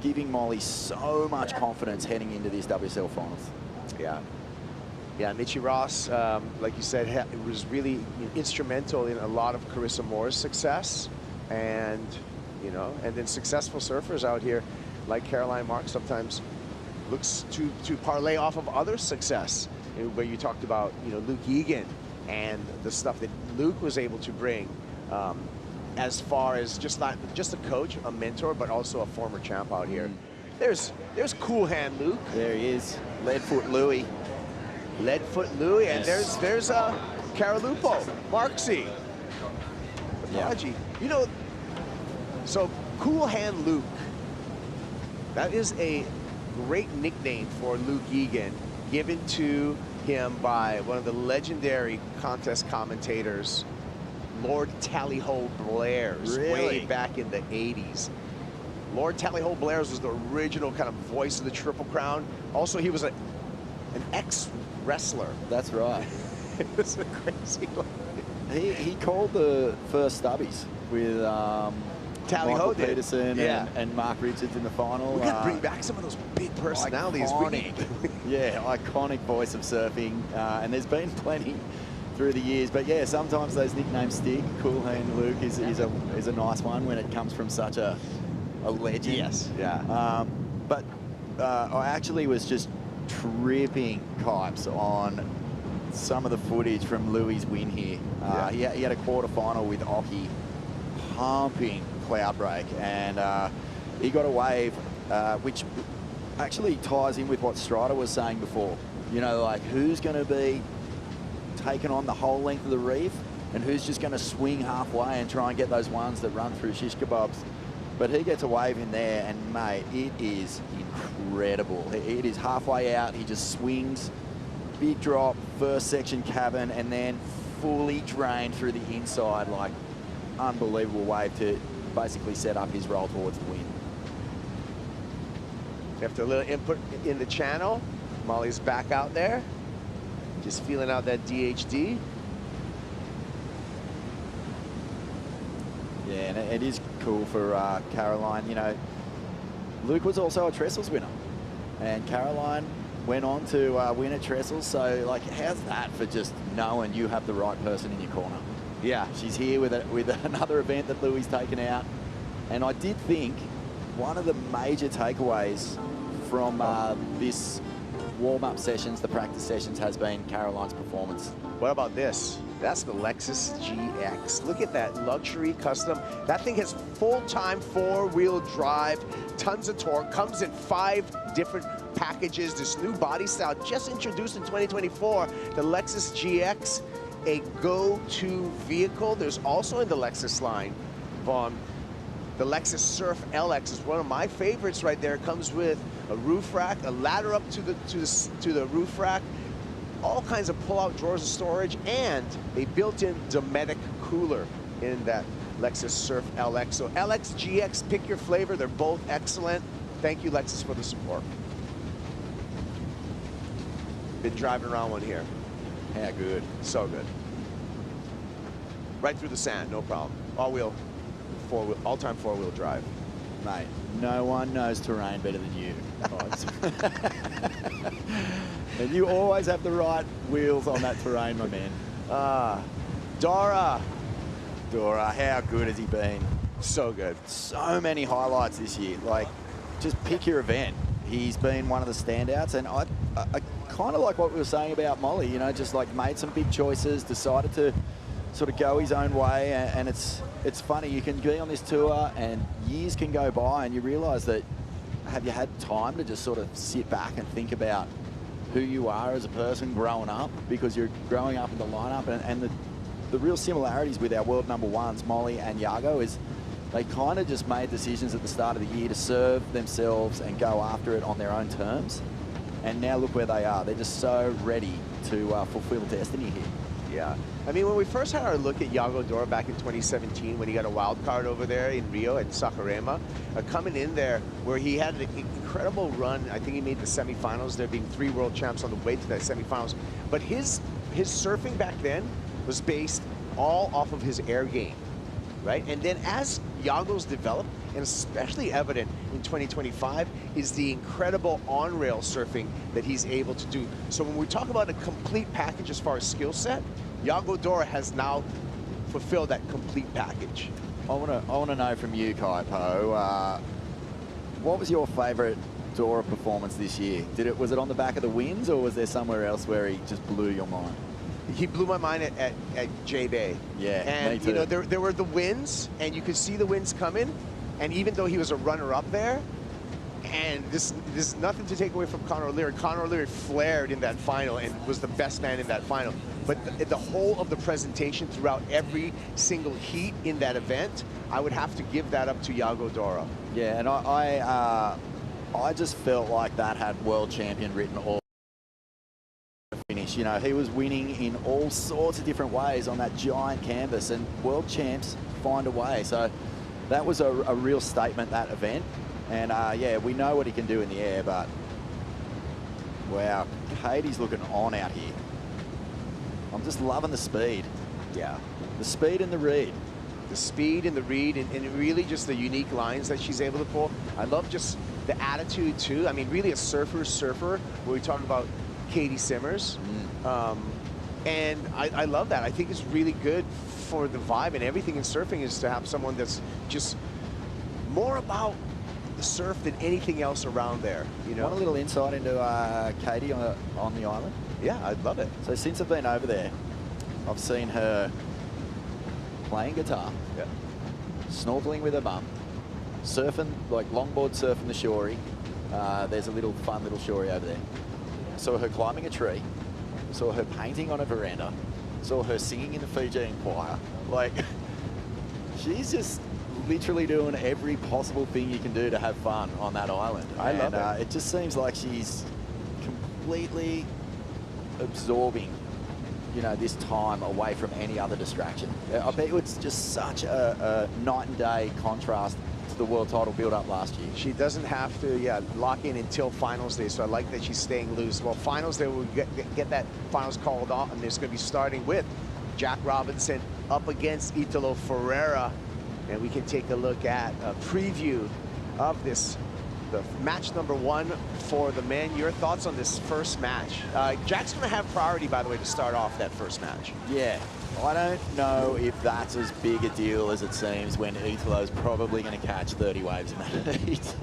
giving Molly so much confidence heading into this WSL Finals. Yeah. Yeah, Mitchie Ross, like you said, was really instrumental in a lot of Carissa Moore's success. And, you know, and then successful surfers out here, like Caroline Marks, sometimes looks to parlay off of other success. Where you talked about, you know, Luke Egan and the stuff that Luke was able to bring as far as just a coach, a mentor, but also a former champ out here. There's Cool Hand Luke. There he is, Leadfoot Louie. Leadfoot Louie, and there's Caralupo, Marksy. Papaji. You know, so Cool Hand Luke, that is a great nickname for Luke Egan, given to him by one of the legendary contest commentators, Lord Tallyho Blairs, way back in the 80s. Lord Tallyho Blairs was the original kind of voice of the Triple Crown. Also, he was an ex-wrestler. That's right. It was a crazy one. He called the first stubbies with Michael Peterson and Mark Richards in the final. We got to bring back some of those big personalities. Iconic. Yeah, iconic voice of surfing. And there's been plenty through the years. But yeah, sometimes those nicknames stick. Cool Hand Luke is a nice one when it comes from such a legend. Yes, yeah. But I actually was just tripping Kipes on some of the footage from Louis' win here. He had a quarterfinal with Oki, pumping Cloudbreak, and he got a wave, which actually ties in with what Strider was saying before. You know, like, who's going to be taking on the whole length of the reef and who's just going to swing halfway and try and get those ones that run through shish kebabs. But he gets a wave in there, and mate, it is incredible. It is halfway out. He just swings, big drop, first section cabin, and then fully drained through the inside. Like, unbelievable wave to basically set up his roll towards the wind. After a little input in the channel, Molly's back out there, just feeling out that DHD. Yeah, and it is cool for Caroline. You know, Luke was also a Trestles winner, and Caroline went on to win at Trestles. So, like, how's that for just knowing you have the right person in your corner? Yeah. She's here with another event that Louis taken out. And I did think one of the major takeaways from this warm-up sessions, the practice sessions, has been Caroline's performance. What about this? That's the Lexus GX. Look at that luxury custom. That thing has full-time four-wheel drive, tons of torque, comes in 5 different packages. This new body style just introduced in 2024, the Lexus GX, a go-to vehicle. There's also in the Lexus line, Vaughn, the Lexus Surf LX is one of my favorites right there. Comes with a roof rack, a ladder up to the roof rack, all kinds of pull-out drawers of storage, and a built-in Dometic cooler in that Lexus Surf LX. So LX, GX, pick your flavor. They're both excellent. Thank you, Lexus, for the support. Been driving around one here. Yeah, good. So good. Right through the sand, no problem. All-wheel, all-time four-wheel drive. Mate, no one knows terrain better than you. And you always have the right wheels on that terrain, my man. Dora, how good has he been? So good. So many highlights this year. Like, just pick your event. He's been one of the standouts, and I kind of like what we were saying about Molly, you know, just like made some big choices, decided to sort of go his own way, and it's funny, you can be on this tour and years can go by and you realise that, have you had time to just sort of sit back and think about who you are as a person growing up, because you're growing up in the lineup, and the real similarities with our world number ones, Molly and Iago, is they kind of just made decisions at the start of the year to serve themselves and go after it on their own terms. And now look where they are. They're just so ready to fulfill destiny here. Yeah. I mean, when we first had our look at Iago Dora back in 2017, when he got a wild card over there in Rio at Saquarema, coming in there where he had an incredible run. I think he made the semifinals there, being 3 world champs on the way to that semifinals. But his surfing back then was based all off of his air game, right? And then as Iago's developed, and especially evident in 2025, is the incredible on-rail surfing that he's able to do. So when we talk about a complete package as far as skill set, Iago Dora has now fulfilled that complete package. I want to know from you, Kaipo, what was your favourite Dora performance this year? Was it on the back of the winds, or was there somewhere else where he just blew your mind? He blew my mind at J-Bay. Yeah, and me too. You know, there were the winds, and you could see the winds coming. And even though he was a runner-up there, and this is nothing to take away from Conor O'Leary. Conor O'Leary flared in that final and was the best man in that final. But the whole of the presentation throughout every single heat in that event, I would have to give that up to Iago Dora. Yeah, and I just felt like that had world champion written all finish. You know, he was winning in all sorts of different ways on that giant canvas, and world champs find a way. So that was a real statement, that event. And yeah, we know what he can do in the air, but wow, Katie's looking on out here. I'm just loving the speed. Yeah. The speed and the read. The speed and the read, and really just the unique lines that she's able to pull. I love just the attitude too. I mean, really a surfer, where we talk about Katie Simmers. And I love that. I think it's really good for the vibe, and everything in surfing is to have someone that's just more about the surf than anything else around there. You know, want a little insight into Katie on the island? Yeah, I'd love it. So since I've been over there, I've seen her playing guitar, snorkeling with her mum, surfing, like longboard surfing the shorey. There's a fun little shorey over there. Saw her climbing a tree. Saw her painting on a veranda. saw her singing in the Fijian choir. Like, she's just literally doing every possible thing you can do to have fun on that island. I love it. It just seems like she's completely absorbing, you know, this time away from any other distraction. I bet you it's just such a night and day contrast to the world title build-up last year. She doesn't have to, lock in until finals day, so I like that she's staying loose. Well, finals day, we'll get that finals called off, and it's going to be starting with Jack Robinson up against Italo Ferreira, and we can take a look at a preview of this, the match number 1 for the men. Your thoughts on this first match? Jack's going to have priority, by the way, to start off that first match. Yeah, I don't know if that's as big a deal as it seems when Italo's probably going to catch 30 waves in that heat.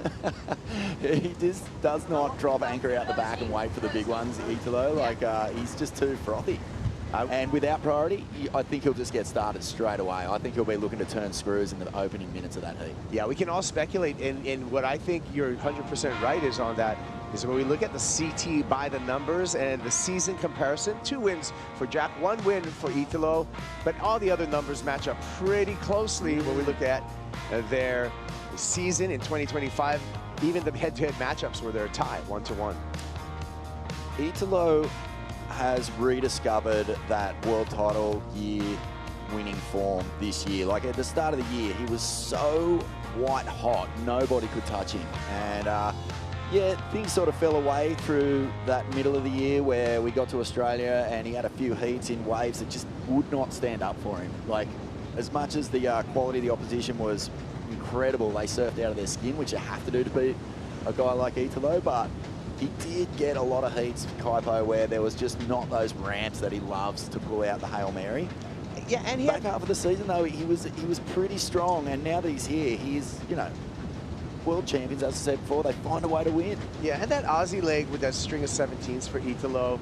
He just does not drop anchor out the back and wait for the big ones, Italo. Like, he's just too frothy. And without priority, I think he'll just get started straight away. I think he'll be looking to turn screws in the opening minutes of that heat. Yeah, we can all speculate, and what I think you're 100% right is on that is when we look at the CT by the numbers and the season comparison, 2 wins for Jack, 1 win for Italo, but all the other numbers match up pretty closely when we look at their season in 2025. Even the head-to-head matchups were their tie, 1-1. Italo has rediscovered that world title year winning form this year. Like at the start of the year, he was so white hot, nobody could touch him. And yeah, things sort of fell away through that middle of the year where we got to Australia and he had a few heats in waves that just would not stand up for him. Like, as much as the quality of the opposition was incredible, they surfed out of their skin, which you have to do to beat a guy like Italo, but he did get a lot of heats, Kaipo, where there was just not those ramps that he loves to pull out the Hail Mary. Yeah, and back half of the season though, he was pretty strong, and now that he's here, he's, you know, world champions, as I said before, they find a way to win. Yeah, and that Aussie leg with that string of 17s for Italo,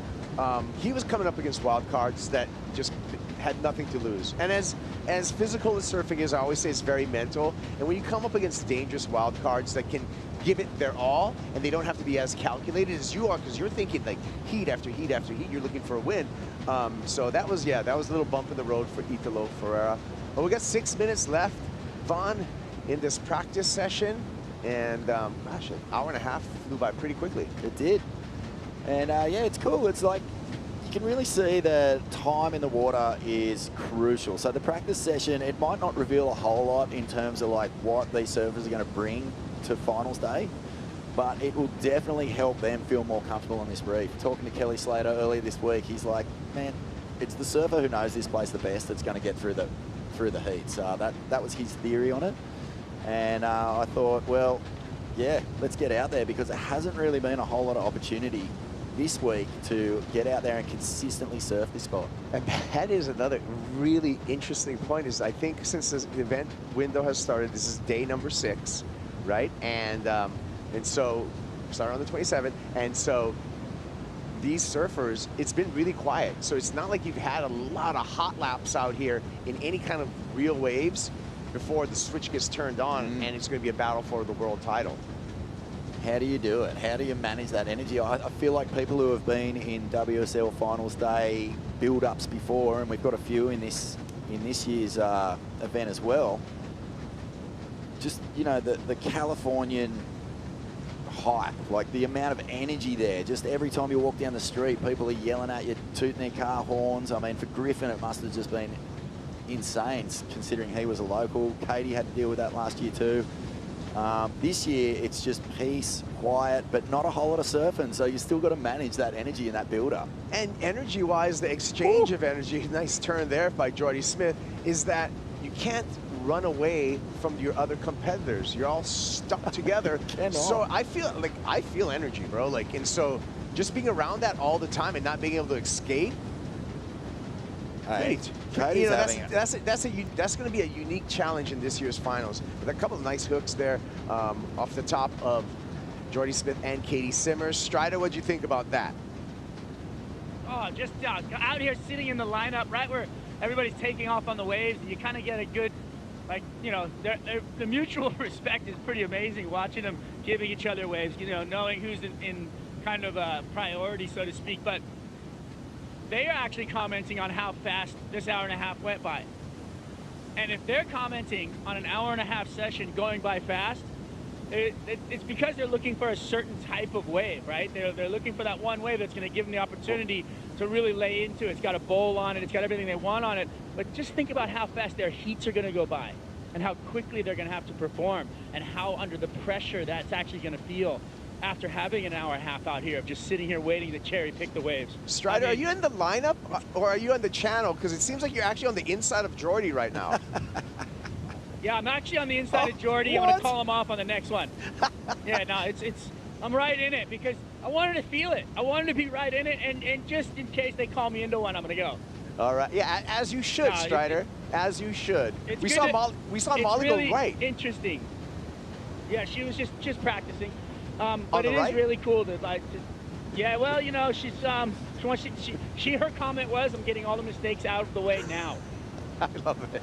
he was coming up against wild cards that just had nothing to lose. And as physical as surfing is, I always say it's very mental. And when you come up against dangerous wild cards that can give it their all, and they don't have to be as calculated as you are, because you're thinking like heat after heat after heat, you're looking for a win. So that was a little bump in the road for Italo Ferreira. But we got 6 minutes left, Vaughn, in this practice session. And gosh, an hour and a half flew by pretty quickly. It did. And yeah, it's cool. It's like, you can really see the time in the water is crucial. So the practice session, it might not reveal a whole lot in terms of like what these surfers are going to bring to finals day, but it will definitely help them feel more comfortable on this reef. Talking to Kelly Slater earlier this week, he's like, man, it's the surfer who knows this place the best that's going to get through the heats. That was his theory on it. And I thought, well, yeah, let's get out there, because it hasn't really been a whole lot of opportunity this week to get out there and consistently surf this spot. And that is another really interesting point, is I think since this event window has started, this is day number 6, right? And so started on the 27th, and so these surfers, it's been really quiet. So it's not like you've had a lot of hot laps out here in any kind of real waves before the switch gets turned on, and it's going to be a battle for the world title. How do you do it? How do you manage that energy? I feel like people who have been in WSL Finals Day build-ups before, and we've got a few in this year's event as well, just, you know, the Californian hype, like the amount of energy there. Just every time you walk down the street, people are yelling at you, tooting their car horns. I mean, for Griffin, it must have just been insane, considering he was a local. Katie had to deal with that last year too. This year, it's just peace, quiet, but not a whole lot of surfing, so you still got to manage that energy in that build-up. And energy-wise, the exchange of energy, nice turn there by Jordy Smith, is that you can't run away from your other competitors. You're all stuck together. So I feel energy, bro. Like, and so just being around that all the time and not being able to escape, great. Katie's you know, having that's going to be a unique challenge in this year's finals. With a couple of nice hooks there off the top of Jordy Smith and Katie Simmers. Strider, what'd you think about that? Oh, just out here sitting in the lineup right where everybody's taking off on the waves, and you kind of get a good, like, you know, the mutual respect is pretty amazing, watching them giving each other waves, you know, knowing who's in kind of a priority, so to speak. But they are actually commenting on how fast this hour and a half went by. And if they're commenting on an hour and a half session going by fast, it's because they're looking for a certain type of wave, right? They're looking for that one wave that's going to give them the opportunity to really lay into it. It's got a bowl on it. It's got everything they want on it. But just think about how fast their heats are going to go by and how quickly they're going to have to perform and how under the pressure that's actually going to feel after having an hour and a half out here of just sitting here waiting to cherry pick the waves. Strider, are you in the lineup or are you on the channel? Because it seems like you're actually on the inside of Jordy right now. Yeah, I'm actually on the inside of Jordy. I'm going to call him off on the next one. Yeah, no, I'm right in it because I wanted to feel it. I wanted to be right in it, and just in case they call me into one, I'm going to go. All right. Yeah, as you should, Strider. As you should. We saw Molly really go right. Interesting. Yeah, she was just practicing. But it right? is really cool to yeah, well, you know, she's her comment was, I'm getting all the mistakes out of the way now. I love it.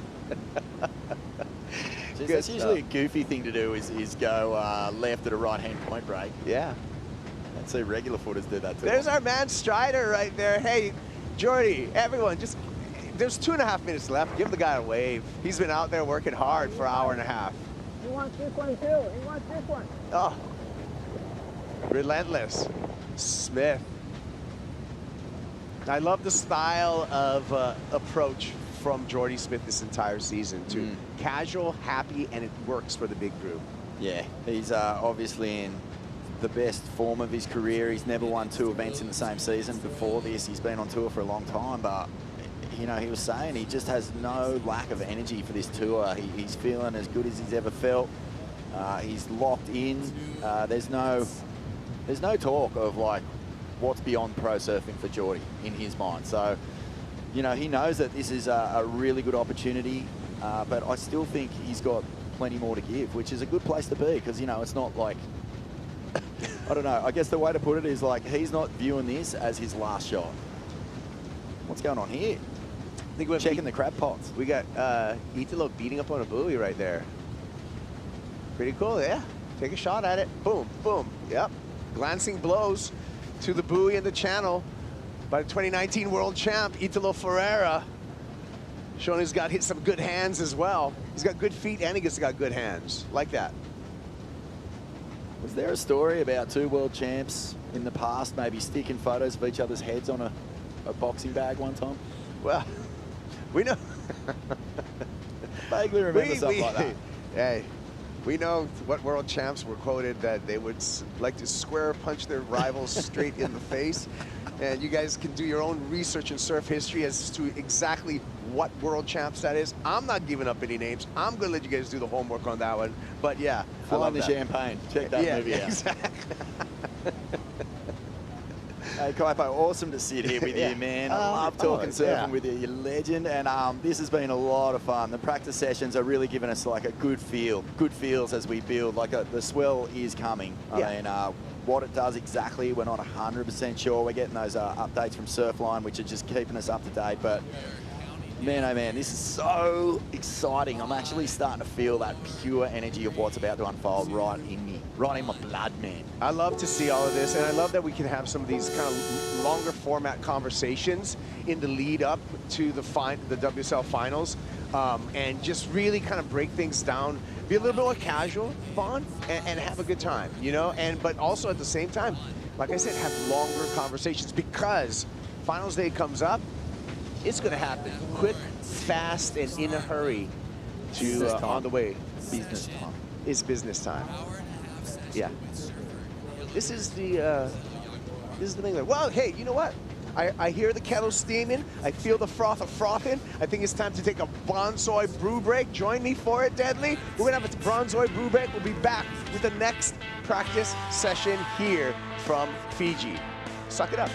That's usually a goofy thing to do is go left at a right-hand point break. Yeah. I'd see regular footers do that too. There's our man Strider right there. Hey, Jordy, everyone, there's 2.5 minutes left. Give the guy a wave. He's been out there working hard for an hour and a half. He wants this one too. He wants this one. Oh. Relentless. Smith. I love the style of approach from Jordy Smith this entire season to casual, happy, and it works for the big group. Yeah, he's obviously in the best form of his career. He's never won 2 events in the same season before this. He's been on tour for a long time, but you know, he was saying he just has no lack of energy for this tour. He's feeling as good as he's ever felt. He's locked in. There's no talk of like what's beyond pro surfing for Jordy in his mind. So, you know, he knows that this is a really good opportunity, but I still think he's got plenty more to give, which is a good place to be because, you know, it's not like, I don't know, I guess the way to put it is like he's not viewing this as his last shot. What's going on here? I think we're checking the crab pots. We got Italo beating up on a buoy right there. Pretty cool, yeah. Take a shot at it. Boom, boom. Yep. Glancing blows to the buoy in the channel by the 2019 world champ, Italo Ferreira. Showing he's got some good hands as well. He's got good feet and he's got good hands. Like that. Was there a story about 2 world champs in the past maybe sticking photos of each other's heads on a boxing bag one time? Well, we know. Vaguely remember something like that. Hey, we know what world champs were quoted that they would like to square punch their rivals straight in the face. And you guys can do your own research in surf history as to exactly what world champs that is. I'm not giving up any names. I'm going to let you guys do the homework on that one. But yeah, Flying the Champagne. Check that movie out. Exactly. Hey, Kaipo, awesome to sit here with you, man. I love talking surfing with you. You're a legend. And this has been a lot of fun. The practice sessions are really giving us like a good feels as we build. Like the swell is coming. I mean, what it does exactly, we're not 100% sure. We're getting those updates from Surfline, which are just keeping us up to date. But man, oh man, this is so exciting. I'm actually starting to feel that pure energy of what's about to unfold right in me, right in my blood, man. I love to see all of this, and I love that we can have some of these kind of longer format conversations in the lead up to the WSL Finals, and just really kind of break things down, be a little bit more casual, fun, and have a good time, you know? But also at the same time, like I said, have longer conversations because Finals Day comes up. It's going to happen quick, fast, and in a hurry on the way. Business time. It's business time. Yeah. This is the thing. Well, hey, you know what? I hear the kettle steaming. I feel the froth of frothing. I think it's time to take a Bronzoi brew break. Join me for it, Deadly. We're going to have a Bronzoi brew break. We'll be back with the next practice session here from Fiji. Suck it up.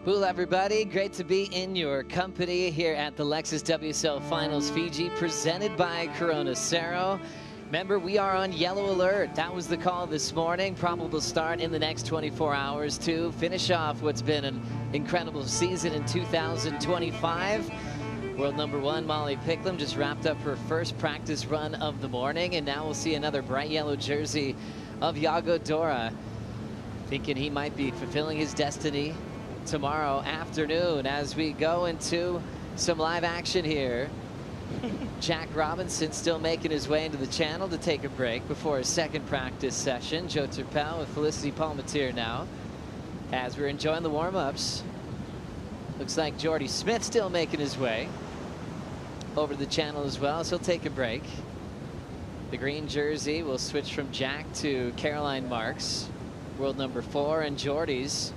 Well, everybody, great to be in your company here at the Lexus WSL Finals Fiji, presented by Cero. Remember, we are on yellow alert. That was the call this morning. Probable start in the next 24 hours to finish off what's been an incredible season in 2025. World number 1, Molly Picklum, just wrapped up her first practice run of the morning, and now we'll see another bright yellow jersey of Yago Dora, thinking he might be fulfilling his destiny tomorrow afternoon as we go into some live action here. Jack Robinson still making his way into the channel to take a break before his second practice session. Joe Turpel with Felicity Palmatier now as we're enjoying the warm-ups. Looks like Jordy Smith still making his way over to the channel as well, so he'll take a break. The green jersey will switch from Jack to Caroline Marks, world number 4, and Jordy's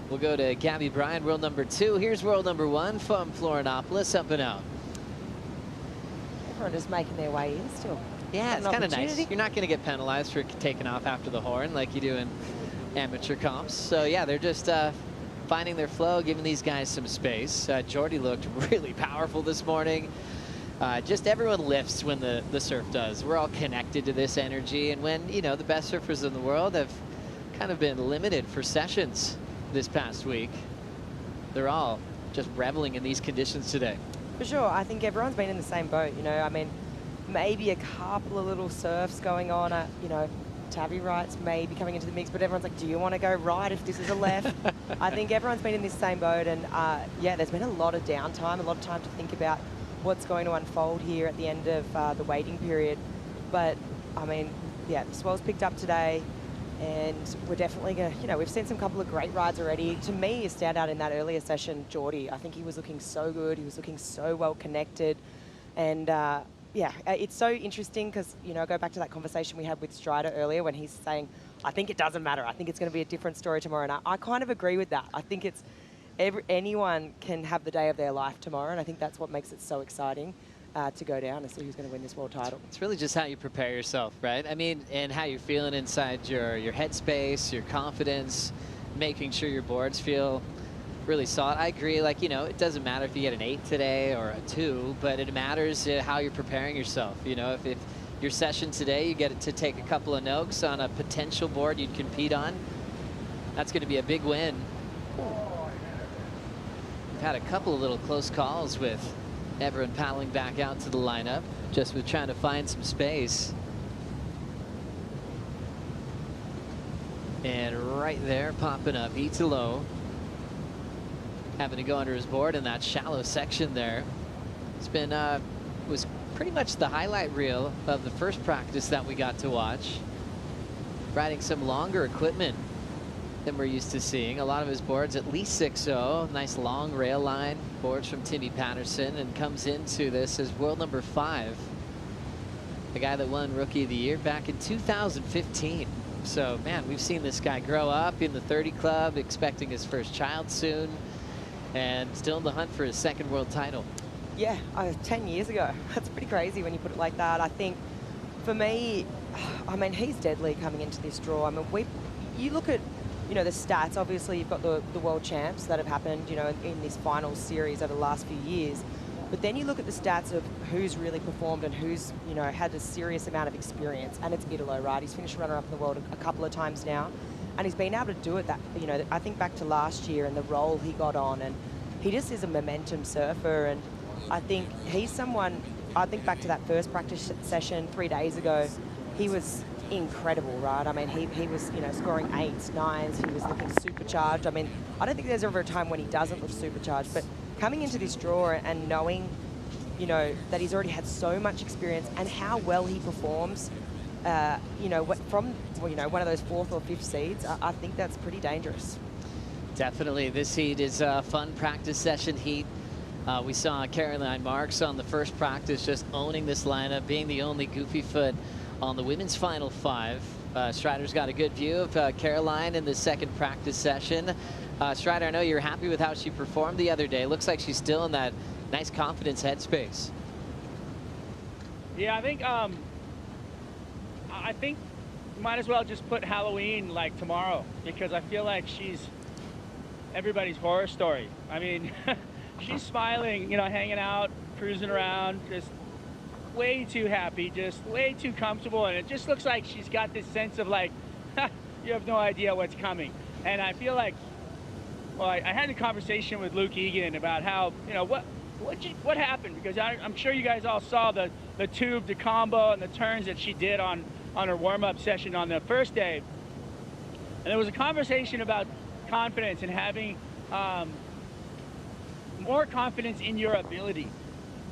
we'll go to Gabby Bryan, world number 2. Here's world number 1 from Florianopolis, up and out. Everyone just making their way in still. Yeah, it's kind of nice. You're not going to get penalized for taking off after the horn like you do in amateur comps. So yeah, they're just finding their flow, giving these guys some space. Jordy looked really powerful this morning. Just everyone lifts when the surf does. We're all connected to this energy, and when, you know, the best surfers in the world have kind of been limited for sessions this past week, they're all just reveling in these conditions today. For sure, I think everyone's been in the same boat, you know. I mean, maybe a couple of little surfs going on at, you know, Tabby rights maybe coming into the mix, but everyone's like, do you want to go right if this is a left? I think everyone's been in this same boat, and yeah, there's been a lot of downtime, a lot of time to think about what's going to unfold here at the end of the waiting period. But I mean, yeah, the Swell's picked up today, and we're definitely going to, you know, we've seen some couple of great rides already. To me, a standout in that earlier session, Jordy. I think he was looking so good. He was looking so well connected. And yeah, it's so interesting because, you know, go back to that conversation we had with Strider earlier when he's saying, I think it doesn't matter. I think it's going to be a different story tomorrow. And I kind of agree with that. I think it's anyone can have the day of their life tomorrow. And I think that's what makes it so exciting. To go down and see who's going to win this world title. It's really just how you prepare yourself, right? I mean, and how you're feeling inside your headspace, your confidence, making sure your boards feel really solid. I agree, like, you know, it doesn't matter if you get an 8 today or a 2, but it matters how you're preparing yourself. You know, if your session today, you get to take a couple of notes on a potential board you'd compete on, that's going to be a big win. We've had a couple of little close calls with everyone paddling back out to the lineup, just with trying to find some space. And right there, popping up, Italo having to go under his board in that shallow section there. It's been, was pretty much the highlight reel of the first practice that we got to watch. Riding some longer equipment than we're used to seeing. A lot of his boards at least 6.0. Nice long rail line boards from Timmy Patterson, and comes into this as world number 5. The guy that won Rookie of the Year back in 2015. So, man, we've seen this guy grow up in the 30 club, expecting his first child soon, and still in the hunt for his second world title. Yeah, 10 years ago. That's pretty crazy when you put it like that. I think, for me, I mean, he's deadly coming into this draw. I mean, you look at, you know, the stats. Obviously, you've got the world champs that have happened, you know, in this finals series over the last few years. But then you look at the stats of who's really performed and who's, you know, had a serious amount of experience. And it's Italo, right? He's finished runner-up in the world a couple of times now. And he's been able to do it, that, you know, I think back to last year and the role he got on. And he just is a momentum surfer. And I think he's someone, I think back to that first practice session 3 days ago, he was incredible, right? I mean, he was, you know, scoring 8s, 9s. He was looking supercharged. I mean, I don't think there's ever a time when he doesn't look supercharged, but coming into this draw and knowing, you know, that he's already had so much experience and how well he performs, you know, from, you know, one of those 4th or 5th seeds, I think that's pretty dangerous. Definitely. This heat is a fun practice session heat. We saw Caroline Marks on the first practice just owning this lineup, being the only goofy foot on the women's final 5. Strider's got a good view of Caroline in the second practice session. Strider, I know you're happy with how she performed the other day. Looks like she's still in that nice confidence headspace. Yeah, I think you might as well just put Halloween like tomorrow, because I feel like she's everybody's horror story. I mean, she's smiling, you know, hanging out, cruising around, just way too happy, just way too comfortable, and it just looks like she's got this sense of like, you have no idea what's coming. And I feel like, well, I had a conversation with Luke Egan about how, you know, what happened, because I'm sure you guys all saw the tube, the combo, and the turns that she did on her warm-up session on the first day. And there was a conversation about confidence and having more confidence in your ability.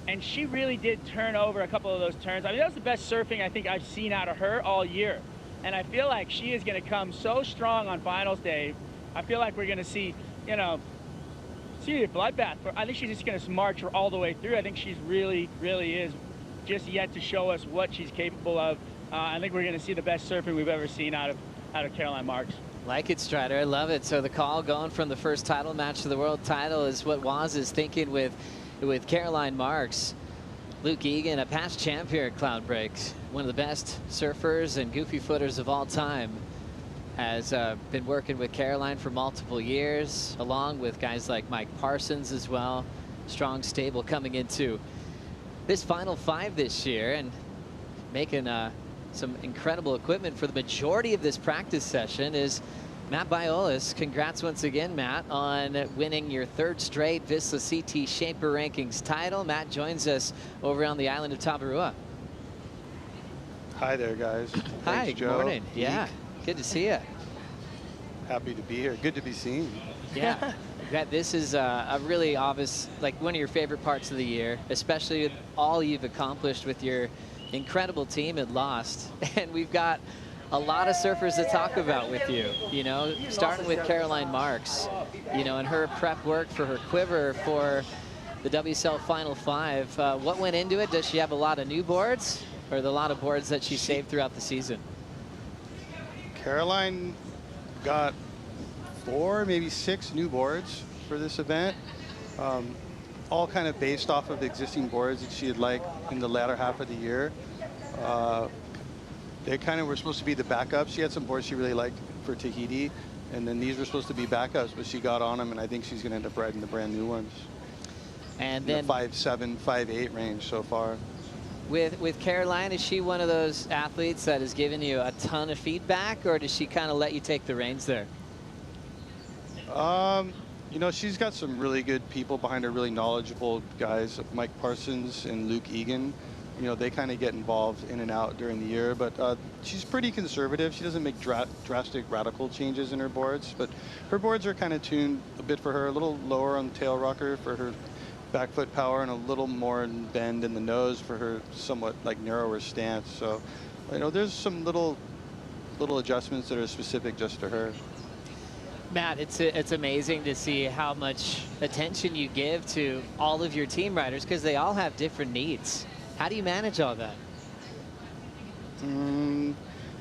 And she really did turn over a couple of those turns. I mean, that was the best surfing I think I've seen out of her all year. And I feel like she is going to come so strong on finals day. I feel like we're going to see, you know, see a bloodbath. I think she's just going to march her all the way through. I think she's really, really is just yet to show us what she's capable of. I think we're going to see the best surfing we've ever seen out of Caroline Marks. Like it, Strider. I love it. So the call going from the first title match to the world title is what Waz is thinking with Caroline Marks. Luke Egan, a past champ here at Cloudbreak, one of the best surfers and goofy footers of all time, has been working with Caroline for multiple years, along with guys like Mike Parsons as well. Strong stable coming into this Final Five this year and making some incredible equipment for the majority of this practice session is Matt Biolis. Congrats once again, Matt, on winning your third straight Vissla CT Shaper Rankings title. Matt joins us over on the island of Tavarua. Hi there, guys. Hi, Thanks, good Joe. morning. Yeah, good to see you. Happy to be here. Good to be seen. Yeah, this is a really obvious, like one of your favorite parts of the year, especially with all you've accomplished with your incredible team at Lost. And we've got a lot of surfers to talk about with you, you know, starting with Caroline Marks, you know, and her prep work for her quiver for the WSL Final 5. What went into it? Does she have a lot of new boards, or are there a lot of boards that she saved throughout the season? Caroline got 4, maybe 6 new boards for this event, all kind of based off of existing boards that she had liked in the latter half of the year. They kind of were supposed to be the backups. She had some boards she really liked for Tahiti, and then these were supposed to be backups, but she got on them, and I think she's going to end up riding the brand new ones. And in then the 5.7, 5.8 range so far. With Caroline, is she one of those athletes that has given you a ton of feedback, or does she kind of let you take the reins there? You know, she's got some really good people behind her, really knowledgeable guys, Mike Parsons and Luke Egan. You know, they kind of get involved in and out during the year, but she's pretty conservative. She doesn't make drastic, radical changes in her boards, but her boards are kind of tuned a bit for her, a little lower on the tail rocker for her back foot power, and a little more bend in the nose for her somewhat like narrower stance. So, you know, there's some little adjustments that are specific just to her. Matt, it's amazing to see how much attention you give to all of your team riders, because they all have different needs. How do you manage all that?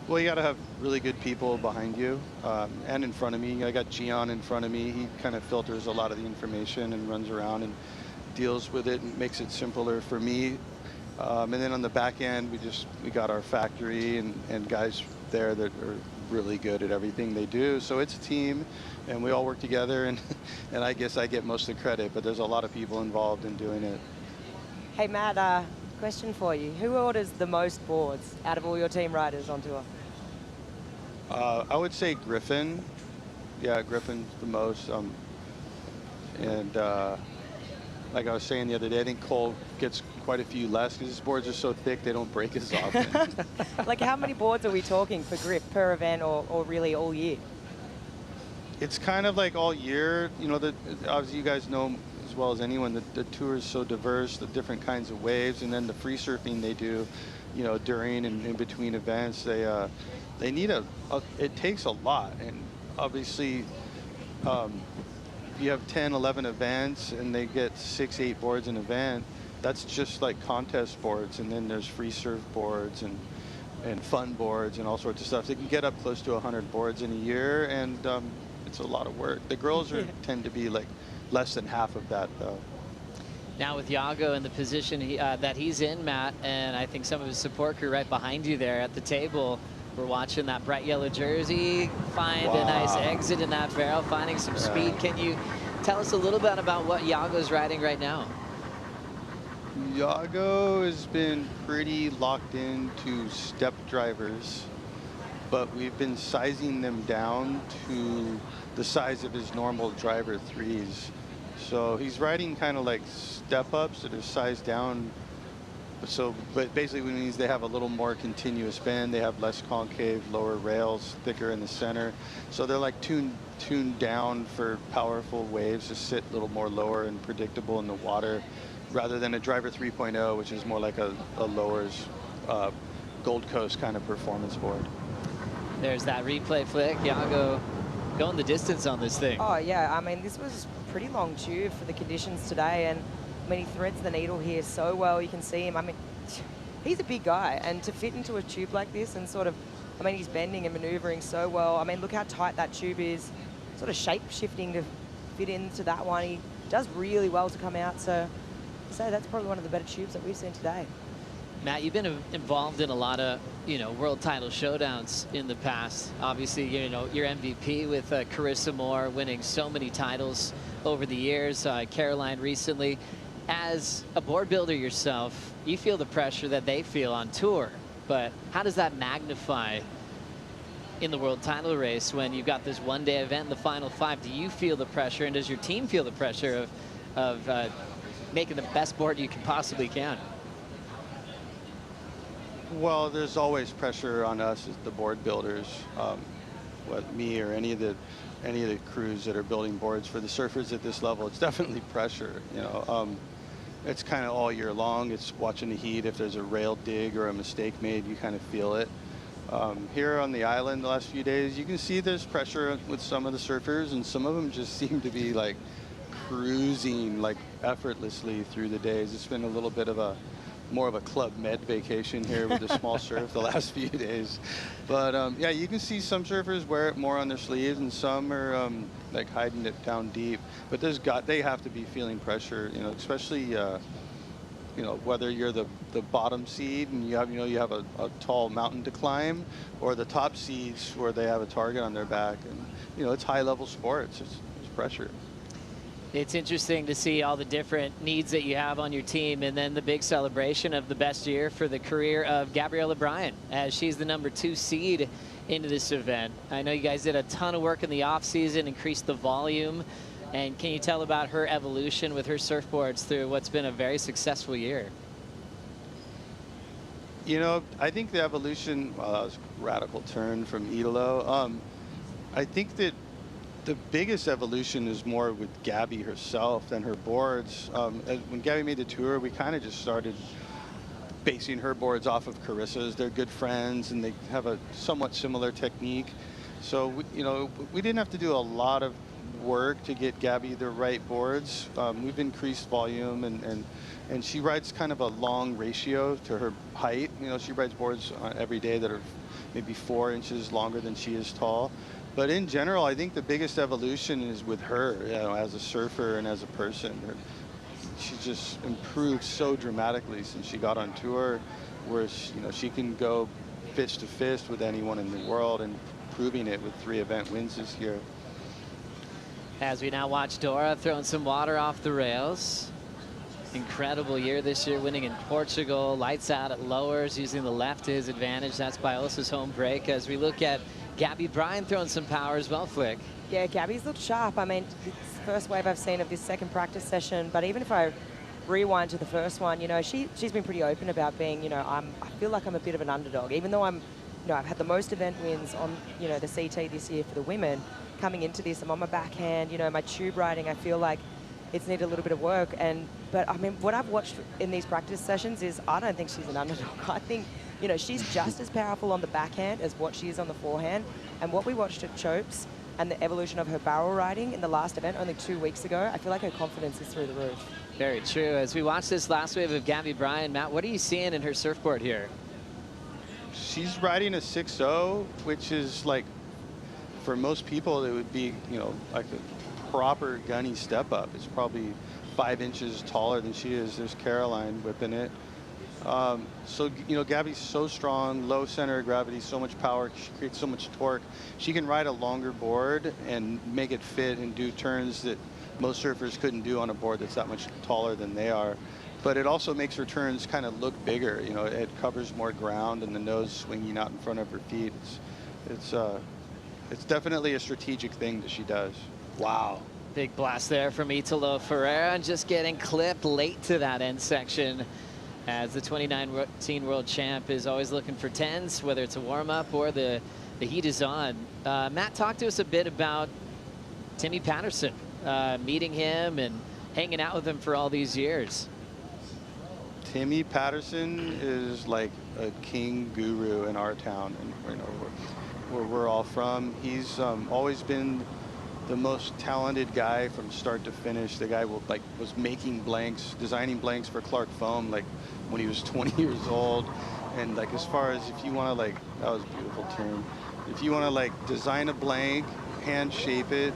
Well, you got to have really good people behind you and in front of me. I got Gian in front of me. He kind of filters a lot of the information and runs around and deals with it and makes it simpler for me. And then on the back end, we got our factory and guys there that are really good at everything they do. So it's a team, and we all work together, and I guess I get most of the credit, but there's a lot of people involved in doing it. Hey, Matt, question for you. Who orders the most boards out of all your team riders on tour? I would say Griffin. Yeah, Griffin's the most. Like I was saying the other day, I think Cole gets quite a few less because his boards are so thick they don't break as often. Like, how many boards are we talking for Griff per event, or really all year? It's kind of like all year. You know, obviously you guys know as well as anyone that the tour is so diverse, the different kinds of waves, and then the free surfing they do, you know, during and in between events. They need it takes a lot, and obviously you have 10, 11 events, and they get 6, 8 boards an event. That's just like contest boards, and then there's free surf boards and fun boards and all sorts of stuff. They can get up close to 100 boards in a year, and it's a lot of work. The girls tend to be like less than half of that, though. Now with Iago in the position that he's in, Matt, and I think some of his support crew right behind you there at the table, We're watching that bright yellow jersey find a nice exit in that barrel, finding some speed. Can you tell us a little bit about what Iago's riding right now? Iago has been pretty locked into step drivers, but we've been sizing them down to the size of his normal driver 3s. So he's riding kind of like step ups that are sized down. So, but basically it means they have a little more continuous bend. They have less concave, lower rails, thicker in the center. So they're like tuned down for powerful waves to sit a little more lower and predictable in the water, rather than a driver 3.0, which is more like a lowers Gold Coast kind of performance board. There's that replay flick. Iago going the distance on this thing. Oh, yeah. I mean, this was pretty long tube for the conditions today. And I mean, he threads the needle here so well. You can see him. I mean, he's a big guy. And to fit into a tube like this and sort of, I mean, he's bending and maneuvering so well. I mean, look how tight that tube is. Sort of shape shifting to fit into that one. He does really well to come out. So that's probably one of the better tubes that we've seen today. Matt, you've been involved in a lot of, world title showdowns in the past. Obviously, you're MVP with Carissa Moore winning so many titles over the years. Caroline recently. As a board builder yourself, you feel the pressure that they feel on tour, but how does that magnify in the world title race when you've got this one-day event in the final 5? Do you feel the pressure, and does your team feel the pressure of making the best board you can possibly can? Well, there's always pressure on us as the board builders, me or any of the crews that are building boards for the surfers at this level. It's definitely pressure. It's kind of all year long. It's watching the heat. If there's a rail dig or a mistake made, you kind of feel it. Here on the island the last few days, you can see there's pressure with some of the surfers, and some of them just seem to be like cruising like effortlessly through the days. It's been a little bit of more of a Club Med vacation here with the small surf the last few days. But yeah, you can see some surfers wear it more on their sleeves, and some are like hiding it down deep. But they have to be feeling pressure, especially whether you're the bottom seed and you have a tall mountain to climb, or the top seeds where they have a target on their back, and it's high level sports. It's pressure. It's interesting to see all the different needs that you have on your team, and then the big celebration of the best year for the career of Gabriella Bryan, as she's the #2 seed into this event. I know you guys did a ton of work in the off season, increased the volume, and can you tell about her evolution with her surfboards through what's been a very successful year? I think the evolution, well, that was a radical turn from Italo. I think that the biggest evolution is more with Gabby herself than her boards. When Gabby made the tour, we kind of just started basing her boards off of Carissa's. They're good friends, and they have a somewhat similar technique. So, we didn't have to do a lot of work to get Gabby the right boards. We've increased volume, and she rides kind of a long ratio to her height. She rides boards every day that are maybe 4 inches longer than she is tall. But in general, I think the biggest evolution is with her, as a surfer and as a person. She's just improved so dramatically since she got on tour, where she can go fist to fist with anyone in the world, and proving it with 3 event wins this year. As we now watch Dora throwing some water off the rails. Incredible year this year, winning in Portugal, lights out at lowers, using the left to his advantage. That's Biola's home break. As we look at Gabby Bryan throwing some power as well, Flick. Yeah, Gabby's looked sharp. I mean, it's the first wave I've seen of this second practice session, but even if I rewind to the first one, she's been pretty open about being, I feel like I'm a bit of an underdog, even though I've had the most event wins on, the CT this year for the women. Coming into this, I'm on my backhand, my tube riding, I feel like it's needed a little bit of work. But I mean, what I've watched in these practice sessions is I don't think she's an underdog. I think, she's just as powerful on the backhand as what she is on the forehand. And what we watched at Chopes and the evolution of her barrel riding in the last event only 2 weeks ago, I feel like her confidence is through the roof. Very true. As we watch this last wave of Gabby Bryan, Matt, what are you seeing in her surfboard here? She's riding a 6.0, which is like, for most people, it would be, like a proper gunny step up. It's probably 5 inches taller than she is. There's Caroline whipping it. So, you know, Gabby's so strong, low center of gravity, so much power, she creates so much torque. She can ride a longer board and make it fit and do turns that most surfers couldn't do on a board that's that much taller than they are. But it also makes her turns kind of look bigger. You know, it covers more ground and the nose swinging out in front of her feet. It's definitely a strategic thing that she does. Wow. Big blast there from Italo Ferreira, and just getting clipped late to that end section, as the 2019 world champ is always looking for 10s, whether it's a warm-up or the heat is on. Matt, talk to us a bit about Timmy Patterson, meeting him and hanging out with him for all these years. Timmy Patterson is like a king guru in our town, and you know, where we're all from. He's always been the most talented guy from start to finish. The guy was making blanks, designing blanks for Clark Foam like when he was 20 years old. And like, as far as if you want to, like, that was a beautiful term. If you want to like design a blank, hand shape it,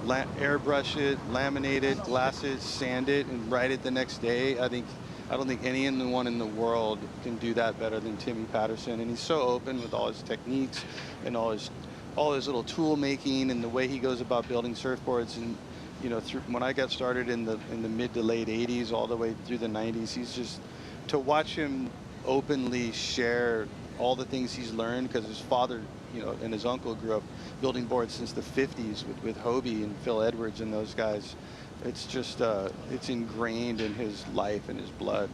airbrush it, laminate it, glass it, sand it, and write it the next day, I don't think anyone in the world can do that better than Timmy Patterson. And he's so open with all his techniques and all his little tool making and the way he goes about building surfboards. And you know, when I got started in the mid to late 80s all the way through the 90s, he's just, to watch him openly share all the things he's learned, because his father, you know, and his uncle grew up building boards since the 50s with Hobie and Phil Edwards and those guys. It's just, it's ingrained in his life and his blood.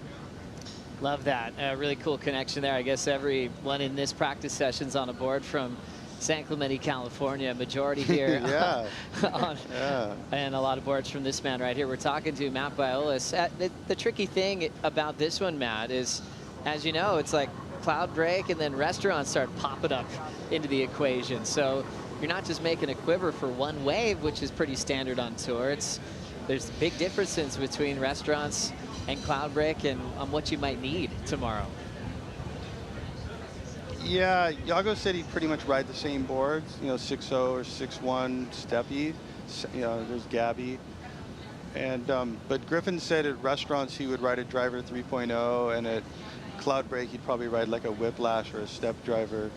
Love that. A really cool connection there. I guess everyone in this practice session's on a board from San Clemente, California. Majority here. Yeah. And a lot of boards from this man right here we're talking to, Matt Biolis. The tricky thing about this one, Matt, is, as you know, it's like Cloudbreak and then restaurants start popping up into the equation. So you're not just making a quiver for one wave, which is pretty standard on tour. There's big differences between restaurants and Cloudbreak and on what you might need tomorrow. Yeah, Yago said he'd pretty much ride the same boards, you know, 6.0 or 6.1 Steppy. You know, there's Gabby. And, but Griffin said at restaurants he would ride a driver 3.0, and at Cloudbreak he'd probably ride like a Whiplash or a step driver.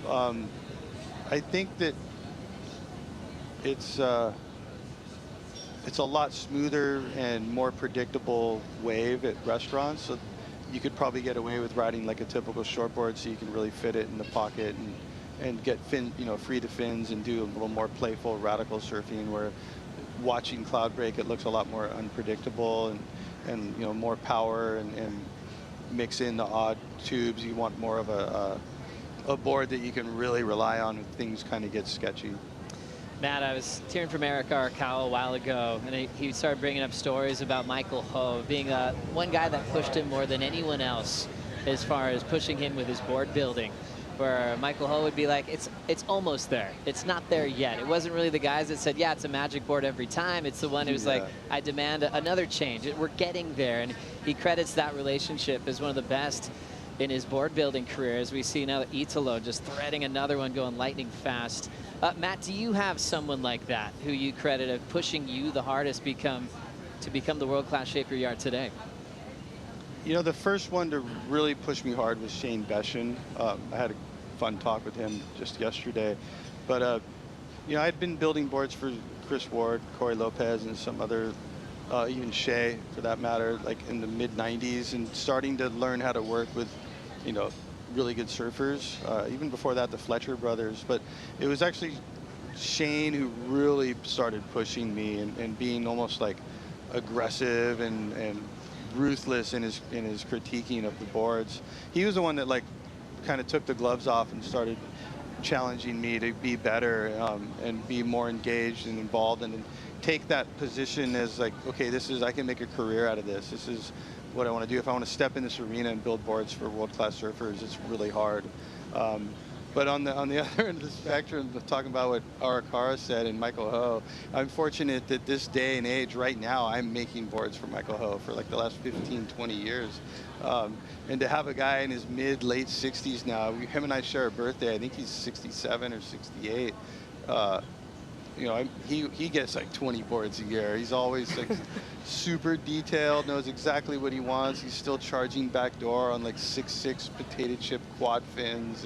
I think that it's a lot smoother and more predictable wave at restaurants. So you could probably get away with riding like a typical shortboard, so you can really fit it in the pocket and get free to fins and do a little more playful, radical surfing, where watching Cloudbreak, it looks a lot more unpredictable and you know, more power and mix in the odd tubes. You want more of a board that you can really rely on if things kind of get sketchy. Matt, I was hearing from Eric Arakawa a while ago, and he started bringing up stories about Michael Ho being one guy that pushed him more than anyone else as far as pushing him with his board building, where Michael Ho would be like, it's almost there. It's not there yet. It wasn't really the guys that said, yeah, it's a magic board every time. It's the one who was like, I demand another change. We're getting there. And he credits that relationship as one of the best in his board building career, as we see now Italo just threading another one going lightning fast. Matt, do you have someone like that who you credit of pushing you the hardest to become the world-class shaper you are today? You know, the first one to really push me hard was Shane Beshin. I had a fun talk with him just yesterday. But, you know, I'd been building boards for Chris Ward, Corey Lopez, and some other, even Shea, for that matter, like in the mid-90s, and starting to learn how to work with, you know, really good surfers. Even before that, the Fletcher brothers. But it was actually Shane who really started pushing me and being almost like aggressive and ruthless in his critiquing of the boards. He was the one that like kind of took the gloves off and started challenging me to be better and be more engaged and involved and take that position as like, okay, I can make a career out of this. This is what I want to do. If I want to step in this arena and build boards for world-class surfers, it's really hard. But on the other end of the spectrum, talking about what Arakawa said and Michael Ho, I'm fortunate that this day and age, right now, I'm making boards for Michael Ho for like the last 15, 20 years. And to have a guy in his late 60s now, him and I share a birthday. I think he's 67 or 68. you know, he gets like 20 boards a year. He's always like super detailed, knows exactly what he wants. He's still charging backdoor on like 6.6 potato chip quad fins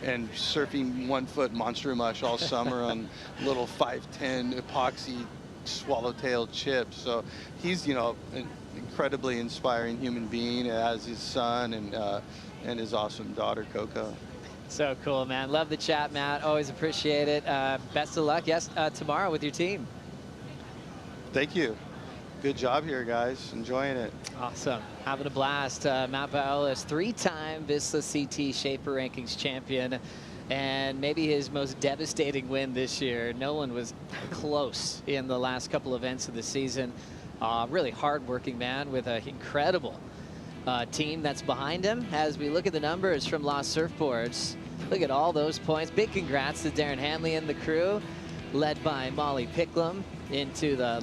and surfing 1 foot monster mush all summer on little 510 epoxy swallowtail chips. So he's, you know, an incredibly inspiring human being, as his son and his awesome daughter Coco. So cool, man. Love the chat, Matt. Always appreciate it. Best of luck, yes, tomorrow with your team. Thank you. Good job here, guys. Enjoying it. Awesome. Having a blast. Matt Baolis, 3-time Vissla CT Shaper Rankings champion, and maybe his most devastating win this year. No one was close in the last couple events of the season. Really hard-working man with an incredible team that's behind him. As we look at the numbers from Lost Surfboards, look at all those points. Big congrats to Darren Hanley and the crew, led by Molly Picklum into the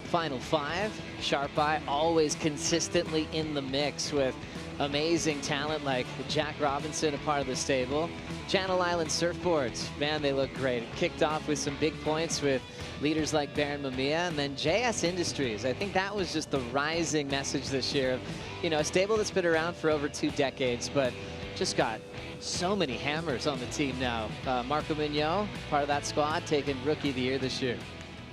Final 5. Sharp Eye always consistently in the mix with amazing talent like Jack Robinson, a part of the stable. Channel Island Surfboards, man, they look great. It kicked off with some big points with leaders like Baron Mamiya, and then JS Industries. I think that was just the rising message this year of, you know, a stable that's been around for over 2 decades, but just got so many hammers on the team now. Marco Mignot, part of that squad, taking Rookie of the Year this year.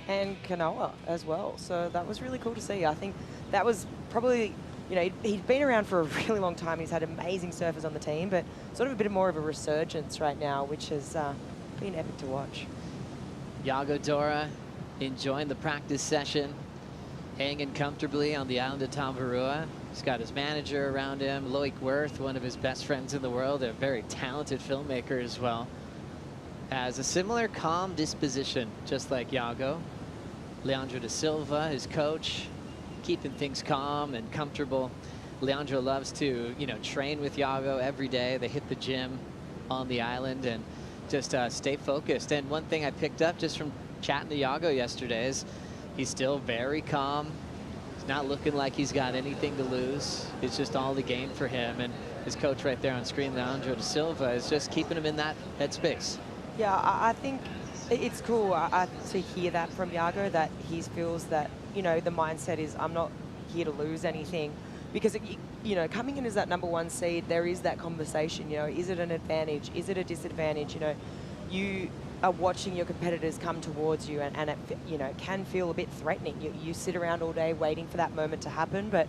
And Kanoa as well. So that was really cool to see. I think that was probably, you know, he'd been around for a really long time. He's had amazing surfers on the team, but sort of a bit more of a resurgence right now, which has been epic to watch. Iago Dora enjoying the practice session, hanging comfortably on the island of Tamvarua. He's got his manager around him, Loic Wirth, one of his best friends in the world, a very talented filmmaker as well. Has a similar calm disposition, just like Iago. Leandro da Silva, his coach, keeping things calm and comfortable. Leandro loves to, you know, train with Iago every day. They hit the gym on the island and just stay focused. And one thing I picked up just from chatting to Iago yesterday is he's still very calm. He's not looking like he's got anything to lose. It's just all the gain for him. And his coach right there on screen, Leandro da Silva, is just keeping him in that headspace. Yeah, I think it's cool to hear that from Iago, that he feels that, you know, the mindset is, I'm not here to lose anything. Because, you know, coming in as that #1 seed, there is that conversation, you know, is it an advantage? Is it a disadvantage? You know, you are watching your competitors come towards you, and it, you know, can feel a bit threatening. You sit around all day waiting for that moment to happen, but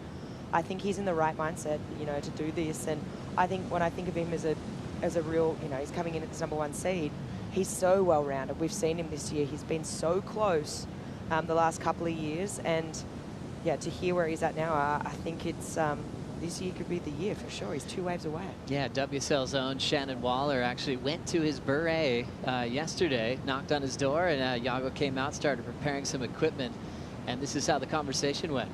I think he's in the right mindset, you know, to do this. And I think when I think of him as a real, you know, he's coming in as #1 seed, he's so well-rounded. We've seen him this year. He's been so close the last couple of years, and yeah, to hear where he's at now, I think it's this year could be the year for sure. He's 2 waves away. Yeah, WSL's own Shannon Waller actually went to his beret yesterday, knocked on his door, and Iago came out, started preparing some equipment, and this is how the conversation went.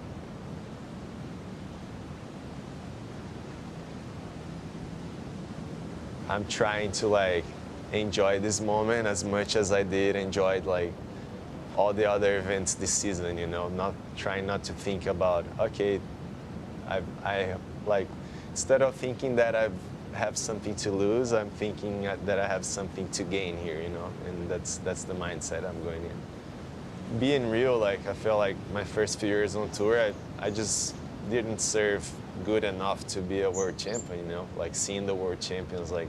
I'm trying to like enjoy this moment as much as I did enjoy like all the other events this season, you know, not trying not to think about, okay, I like, instead of thinking that I have something to lose, I'm thinking that I have something to gain here, you know, and that's the mindset I'm going in. Being real, like, I feel like my first few years on tour, I just didn't serve good enough to be a world champion, you know, like seeing the world champions like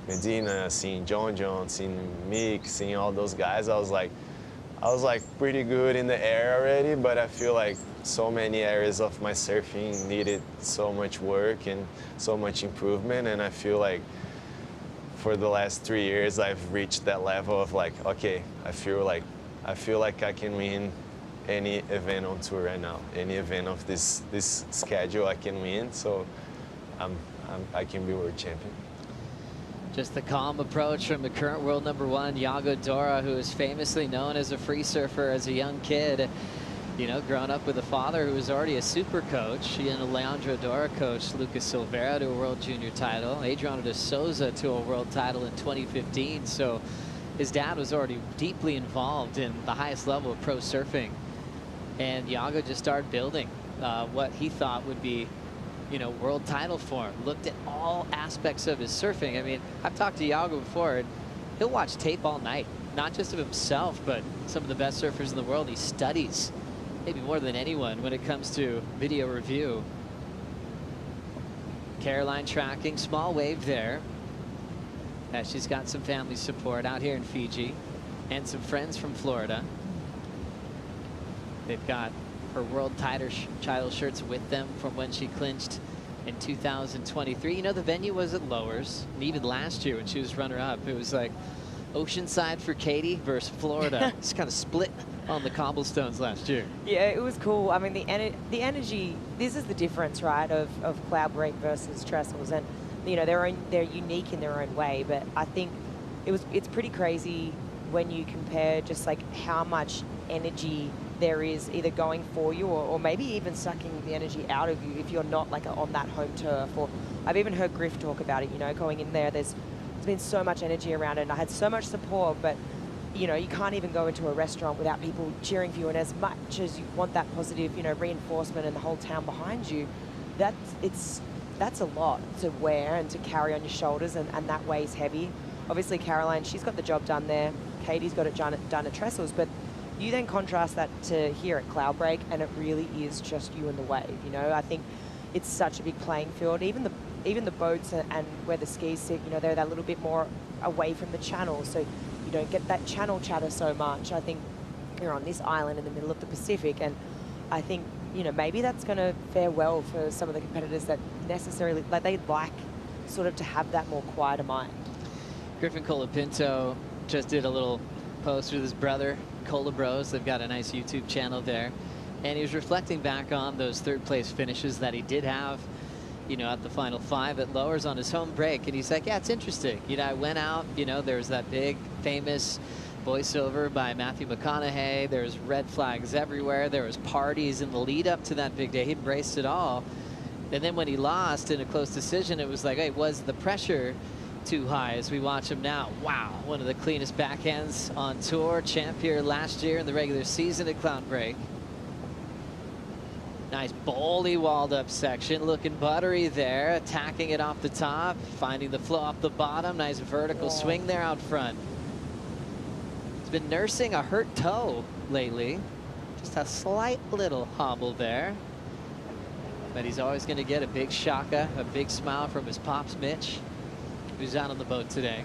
Medina, seeing John Jones, seeing Mick, seeing all those guys, I was like pretty good in the air already, but I feel like so many areas of my surfing needed so much work and so much improvement, and I feel like for the last 3 years I've reached that level of like, okay, I feel like I can win any event on tour right now, any event of this schedule I can win, so I can be world champion. Just the calm approach from the current world #1, Iago Dora, who is famously known as a free surfer as a young kid. You know, growing up with a father who was already a super coach. He and Leandro Dora coached Lucas Silveira to a world junior title, Adriano de Souza to a world title in 2015. So his dad was already deeply involved in the highest level of pro surfing. And Iago just started building what he thought would be, you know, world title form. Looked at all aspects of his surfing. I mean, I've talked to Iago before, and he'll watch tape all night, not just of himself, but some of the best surfers in the world. He studies maybe more than anyone when it comes to video review. Caroline tracking, small wave there. She's got some family support out here in Fiji and some friends from Florida. They've got her world title shirts with them from when she clinched in 2023. You know, the venue was at Lowers, and even last year when she was runner-up, it was like Oceanside for Katie versus Florida. It's kind of split on the cobblestones last year. Yeah, it was cool. I mean, the energy, this is the difference, right, of Cloudbreak versus Trestles. And, you know, they're unique in their own way, but I think it's pretty crazy when you compare just like how much energy there is either going for you or maybe even sucking the energy out of you if you're not like on that home turf. Or I've even heard Griff talk about it, you know, going in there, there's been so much energy around it, and I had so much support, but you know, you can't even go into a restaurant without people cheering for you. And as much as you want that positive, you know, reinforcement and the whole town behind you, that's a lot to wear and to carry on your shoulders, and that weighs heavy. Obviously, Caroline, she's got the job done there. Katie's got it done at Trestles, but you then contrast that to here at Cloudbreak, and it really is just you and the wave. You know, I think it's such a big playing field. Even the boats and where the skis sit, you know, they're that little bit more away from the channel, so you don't get that channel chatter so much. I think you're on this island in the middle of the Pacific, and I think, you know, maybe that's going to fare well for some of the competitors that necessarily, like, they'd like sort of to have that more quieter mind. Griffin Colapinto just did a little post with his brother, Cola Bros. They've got a nice YouTube channel there. And he was reflecting back on those third place finishes that he did have, you know, at the final 5 at Lowers on his home break. And he's like, yeah, it's interesting. You know, I went out, you know, there was that big famous voiceover by Matthew McConaughey. There's red flags everywhere. There was parties in the lead up to that big day. He embraced it all. And then when he lost in a close decision, it was like, hey, was the pressure too high? As we watch him now, wow, one of the cleanest backhands on tour. Champ here last year in the regular season at Cloudbreak. Nice bowly walled up section, looking buttery there, attacking it off the top, finding the flow off the bottom. Nice vertical swing there out front. He's been nursing a hurt toe lately. Just a slight little hobble there. But he's always going to get a big shaka, a big smile from his pops, Mitch, who's out on the boat today.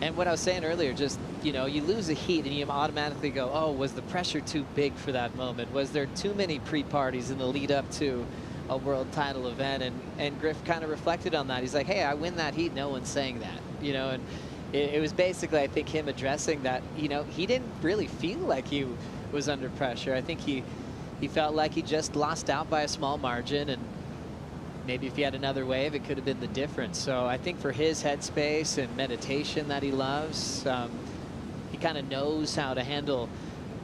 And what I was saying earlier, just, you know, you lose a heat and you automatically go, oh, was the pressure too big for that moment? Was there too many pre-parties in the lead up to a world title event? And Griff kind of reflected on that. He's like, hey, I win that heat. No one's saying that, you know, and it was basically, I think, him addressing that, you know, he didn't really feel like he was under pressure. I think he felt like he just lost out by a small margin, and maybe if he had another wave, it could have been the difference. So I think for his headspace and meditation that he loves, he kind of knows how to handle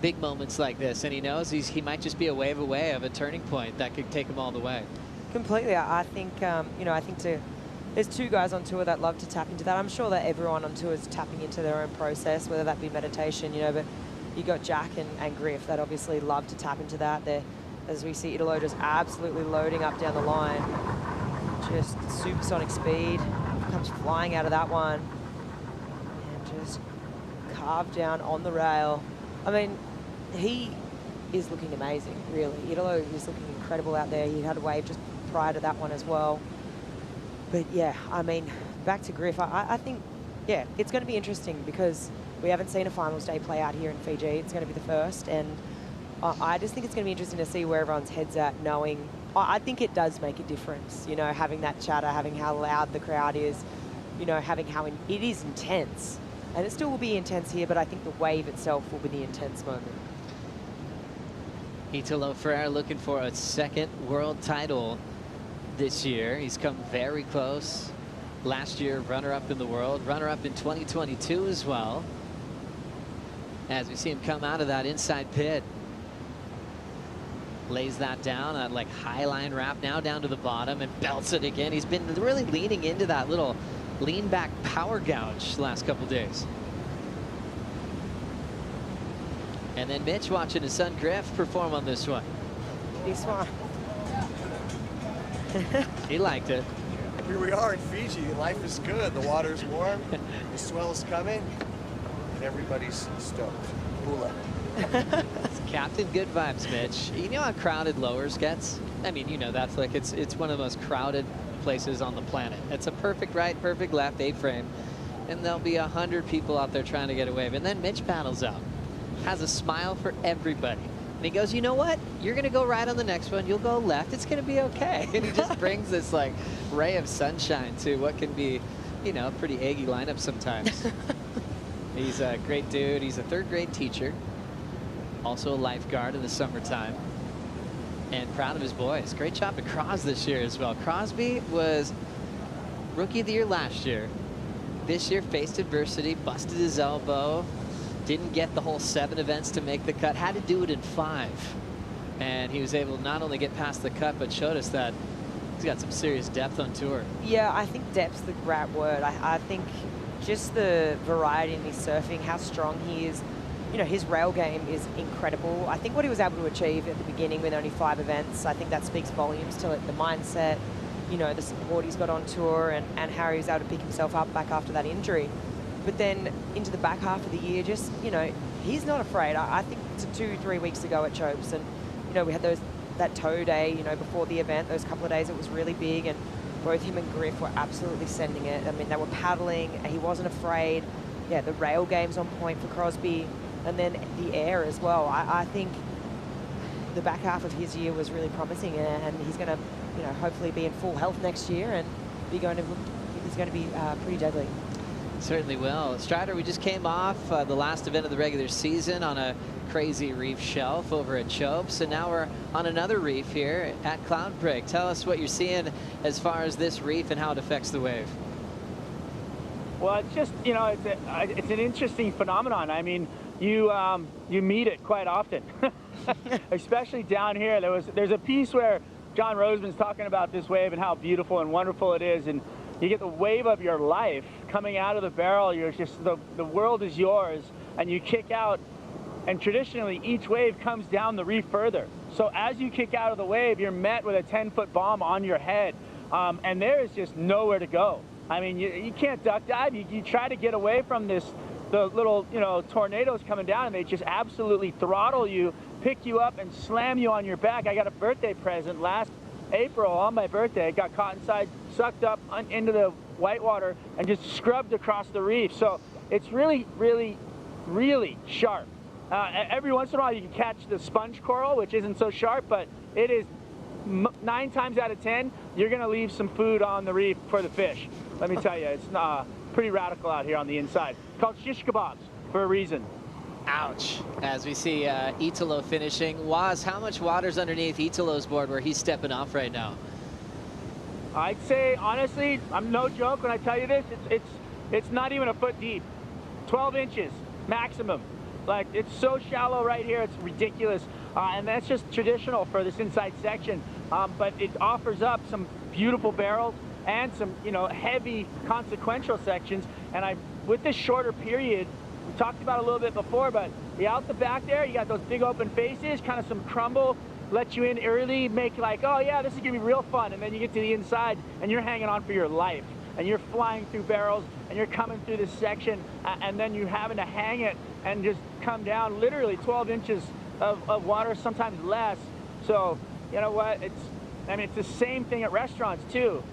big moments like this, and he knows he might just be a wave away of a turning point that could take him all the way. Completely. I think, you know, I think there's 2 guys on tour that love to tap into that. I'm sure that everyone on tour is tapping into their own process, whether that be meditation, you know, but you got Jack and Griff that obviously love to tap into that. They're, as we see Italo just absolutely loading up down the line. Just supersonic speed. Comes flying out of that one. And just carved down on the rail. I mean, he is looking amazing, really. Italo is looking incredible out there. He had a wave just prior to that one as well. But yeah, I mean, back to Griff. I think, yeah, it's going to be interesting because we haven't seen a finals day play out here in Fiji. It's going to be the first. And I just think it's going to be interesting to see where everyone's head's at, knowing, I think it does make a difference, you know, having that chatter, having how loud the crowd is, you know, having how it is intense. And it still will be intense here, but I think the wave itself will be the intense moment. Italo Ferreira looking for a 2nd world title this year. He's come very close. Last year, runner-up in the world, runner-up in 2022 as well. As we see him come out of that inside pit. Lays that down, that like high line wrap now down to the bottom and belts it again. He's been really leaning into that little lean back power gouge the last couple days. And then Mitch watching his son Griff perform on this one. This one. He liked it. Here we are in Fiji. Life is good. The water's warm. The swell's coming. everybody's stoked. Hula. Captain Good Vibes, Mitch. You know how crowded Lowers gets? I mean, you know, that's like, it's one of the most crowded places on the planet. It's a perfect right, perfect left A-frame. And there'll be 100 people out there trying to get a wave. And then Mitch paddles out, has a smile for everybody. And he goes, you know what? You're going to go right on the next one. You'll go left. It's going to be okay. And he just brings this like ray of sunshine to what can be, you know, a pretty eggy lineup sometimes. He's a great dude. He's a third grade teacher. Also a lifeguard in the summertime. And proud of his boys. Great job to Cros this year as well. Crosby was Rookie of the Year last year. This year faced adversity, busted his elbow, didn't get the whole 7 events to make the cut, had to do it in 5. And he was able to not only get past the cut, but showed us that he's got some serious depth on tour. Yeah, I think depth's the right word. I think just the variety in his surfing, how strong he is. You know, his rail game is incredible. I think what he was able to achieve at the beginning with only 5 events, I think that speaks volumes to it, the mindset, you know, the support he's got on tour and how he was able to pick himself up back after that injury. But then into the back half of the year, just, you know, he's not afraid. I think it's 2-3 weeks ago at Chopes, and, you know, we had that tow day, you know, before the event, those couple of days, it was really big, and both him and Griff were absolutely sending it. I mean, they were paddling, he wasn't afraid. Yeah, the rail game's on point for Crosby, and then the air as well. I think the back half of his year was really promising, and he's going to, you know, hopefully be in full health next year and he's going to be pretty deadly. Certainly will. Strider, we just came off the last event of the regular season on a crazy reef shelf over at Chopes, and now we're on another reef here at Cloudbreak. Tell us what you're seeing as far as this reef and how it affects the wave. Well, it's just, you know, it's an interesting phenomenon. I mean, you meet it quite often, especially down here. There's a piece where John Roseman's talking about this wave and how beautiful and wonderful it is, and you get the wave of your life coming out of the barrel. You're just, the world is yours, and you kick out, and traditionally each wave comes down the reef further. So as you kick out of the wave, you're met with a 10-foot bomb on your head, and there is just nowhere to go. I mean, you can't duck dive. You try to get away from the little, you know, tornadoes coming down, and they just absolutely throttle you, pick you up, and slam you on your back. I got a birthday present last April on my birthday. It got caught inside, sucked up into the whitewater, and just scrubbed across the reef. So it's really, really, really sharp. Every once in a while, you can catch the sponge coral, which isn't so sharp, but it is 9 times out of 10, you're going to leave some food on the reef for the fish. Let me tell you, it's pretty radical out here on the inside. It's called shish kebabs for a reason. Ouch. As we see Italo finishing. Waz, how much water's underneath Italo's board where he's stepping off right now? I'd say, honestly, I'm no joke when I tell you this, it's not even a foot deep. 12 inches maximum. Like, it's so shallow right here, it's ridiculous. And that's just traditional for this inside section. But it offers up some beautiful barrels and some, you know, heavy consequential sections. And with this shorter period, we talked about it a little bit before, but out the back there, you got those big open faces, kind of some crumble, let you in early, make like, oh yeah, this is gonna be real fun. And then you get to the inside and you're hanging on for your life. And you're flying through barrels and you're coming through this section, and then you're having to hang it and just come down literally 12 inches of water, sometimes less. So, you know what, it's the same thing at restaurants too.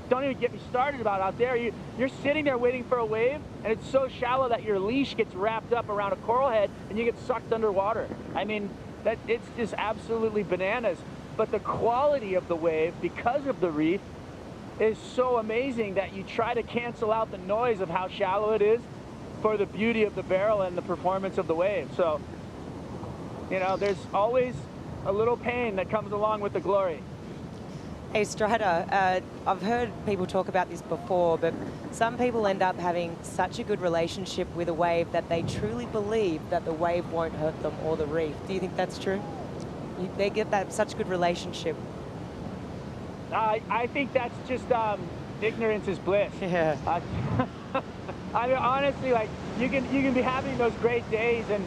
Don't even get me started about out there. You're sitting there waiting for a wave, and it's so shallow that your leash gets wrapped up around a coral head and you get sucked underwater. I mean, it's just absolutely bananas. But the quality of the wave, because of the reef, is so amazing that you try to cancel out the noise of how shallow it is for the beauty of the barrel and the performance of the wave. So, you know, there's always a little pain that comes along with the glory. Hey Strider, I've heard people talk about this before, but some people end up having such a good relationship with a wave that they truly believe that the wave won't hurt them or the reef. Do you think that's true? They get that such good relationship. I think that's just ignorance is bliss. Yeah. I mean, honestly, like you can be having those great days, and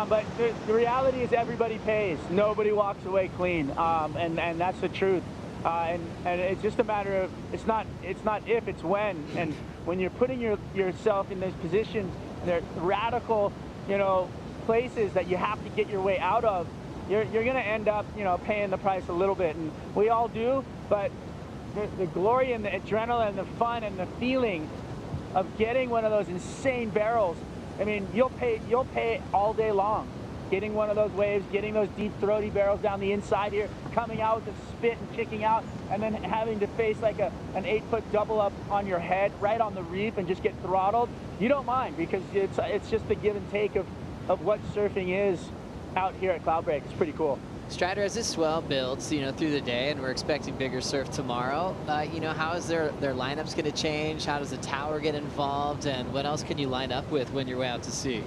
but the reality is everybody pays. Nobody walks away clean, and that's the truth. And it's just a matter of it's not if, it's when. And when you're putting yourself in those positions they're radical, you know, places that you have to get your way out of, you're going to end up, you know, paying the price a little bit. And we all do, but the glory and the adrenaline, the fun and the feeling of getting one of those insane barrels, I mean, you'll pay all day long. Getting one of those waves, getting those deep throaty barrels down the inside here, coming out with the spit and kicking out, and then having to face like an 8-foot double up on your head right on the reef and just get throttled. You don't mind, because it's just the give and take of what surfing is out here at Cloudbreak. It's pretty cool. Strider, as this swell builds, you know, through the day, and we're expecting bigger surf tomorrow, you know, how is their lineups going to change? How does the tower get involved, and what else can you line up with when you're way out to sea?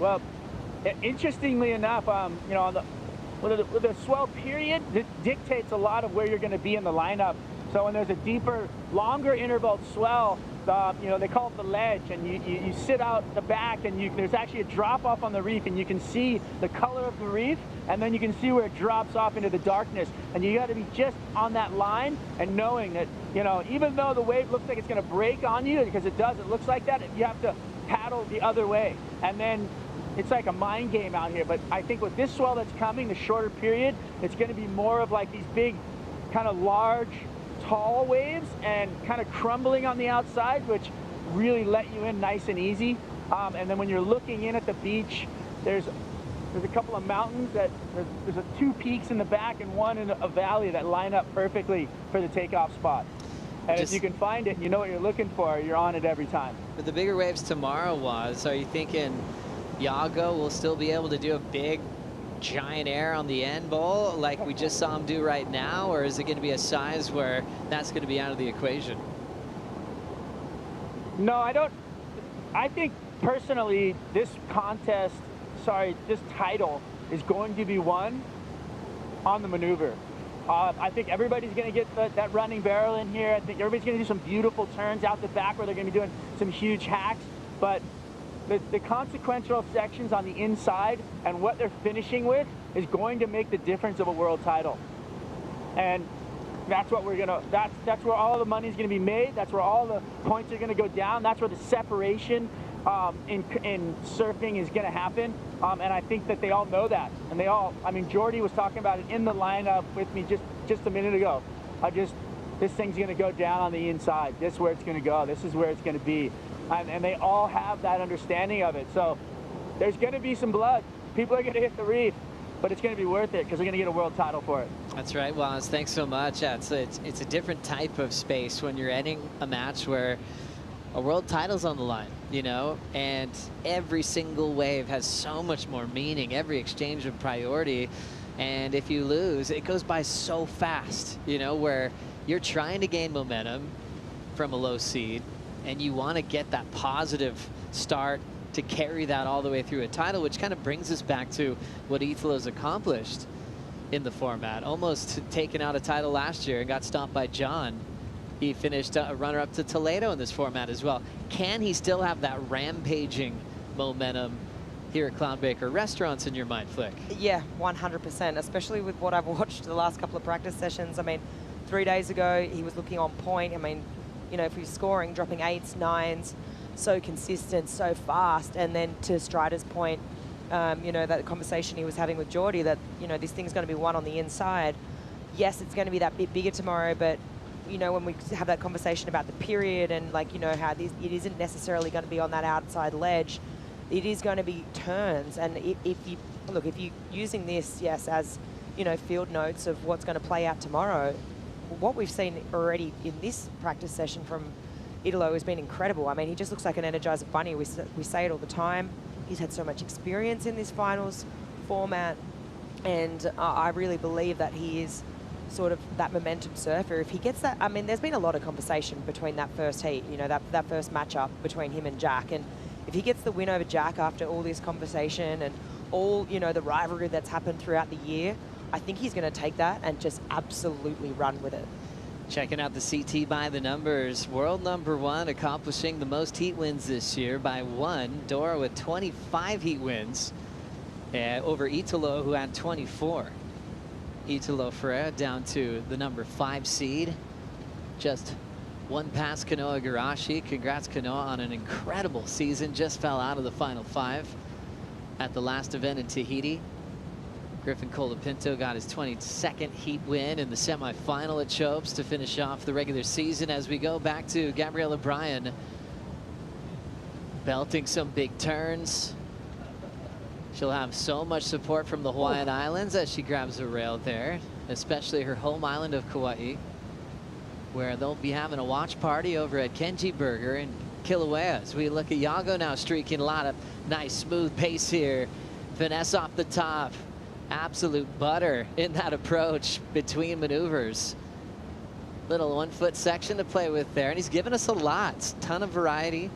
Well, interestingly enough, you know, with the swell period, it dictates a lot of where you're going to be in the lineup. So when there's a deeper, longer interval swell, you know, they call it the ledge, and you sit out the back, and there's actually a drop off on the reef, and you can see the color of the reef, and then you can see where it drops off into the darkness. And you got to be just on that line and knowing that, you know, even though the wave looks like it's going to break on you, because it does, it looks like that, you have to paddle the other way. And then it's like a mind game out here. But I think with this swell that's coming, the shorter period, it's going to be more of like these big, kind of large, tall waves and kind of crumbling on the outside, which really let you in nice and easy. And then when you're looking in at the beach, there's a couple of mountains that there's 2 peaks in the back and one in a valley that line up perfectly for the takeoff spot. And if you can find it and you know what you're looking for, you're on it every time. But the bigger waves tomorrow are you thinking Yago will still be able to do a big giant air on the end bowl like we just saw him do right now, or is it going to be a size where that's going to be out of the equation? No, I don't. I think personally this title is going to be won on the maneuver. I think everybody's going to get that running barrel in here. I think everybody's going to do some beautiful turns out the back where they're going to be doing some huge hacks, but the consequential sections on the inside and what they're finishing with is going to make the difference of a world title. And that's what we're gonna, that's where all the money's gonna be made. That's where all the points are gonna go down. That's where the separation in surfing is gonna happen. And I think that they all know that. And they all, I mean, Jordy was talking about it in the lineup with me just a minute ago. This thing's gonna go down on the inside. This is where it's gonna go. This is where it's gonna be. And they all have that understanding of it. So there's going to be some blood. People are going to hit the reef, but it's going to be worth it because they're going to get a world title for it. That's right, Waz. Thanks so much. It's a different type of space when you're ending a match where a world title's on the line, you know, and every single wave has so much more meaning, every exchange of priority. And if you lose, it goes by so fast, you know, where you're trying to gain momentum from a low seed, and you want to get that positive start to carry that all the way through a title, which kind of brings us back to what Italo's accomplished in the format. Almost taken out a title last year and got stopped by John. He finished a runner-up to Toledo in this format as well. Can he still have that rampaging momentum here at Cloudbreak Restaurants in your mind, Flick? Yeah, 100%, especially with what I've watched the last couple of practice sessions. I mean, 3 days ago, he was looking on point. I mean, you know, if he's scoring, dropping 8s, 9s, so consistent, so fast. And then to Strider's point, you know, that conversation he was having with Jordy that, you know, this thing's going to be won on the inside. Yes, it's going to be that bit bigger tomorrow, but, you know, when we have that conversation about the period and, like, you know, how it isn't necessarily going to be on that outside ledge, it is going to be turns. And if you're using this, yes, as, you know, field notes of what's going to play out tomorrow, what we've seen already in this practice session from Italo has been incredible. I mean, he just looks like an Energizer bunny. We say it all the time. He's had so much experience in this finals format, and I really believe that he is sort of that momentum surfer. If he gets that, I mean, there's been a lot of conversation between that first heat, you know, that first matchup between him and Jack, and if he gets the win over Jack after all this conversation and all, you know, the rivalry that's happened throughout the year, I think he's going to take that and just absolutely run with it. Checking out the CT by the numbers. World #1 accomplishing the most heat wins this year by 1. Dora with 25 heat wins over Italo, who had 24. Italo Ferreira down to the #5 seed. Just One past Kanoa Igarashi. Congrats, Kanoa, on an incredible season. Just fell out of the final 5 at the last event in Tahiti. Griffin Colapinto got his 22nd heat win in the semifinal at Chopes to finish off the regular season. As we go back to Gabriella Bryan, belting some big turns. She'll have so much support from the Hawaiian Islands as she grabs a rail there, especially her home island of Kauai, where they'll be having a watch party over at Kenji Burger in Kilauea. As we look at Iago now streaking a lot of nice smooth pace here. Finesse off the top. Absolute butter in that approach between maneuvers. Little 1-foot section to play with there, and he's given us a lot. Ton of variety,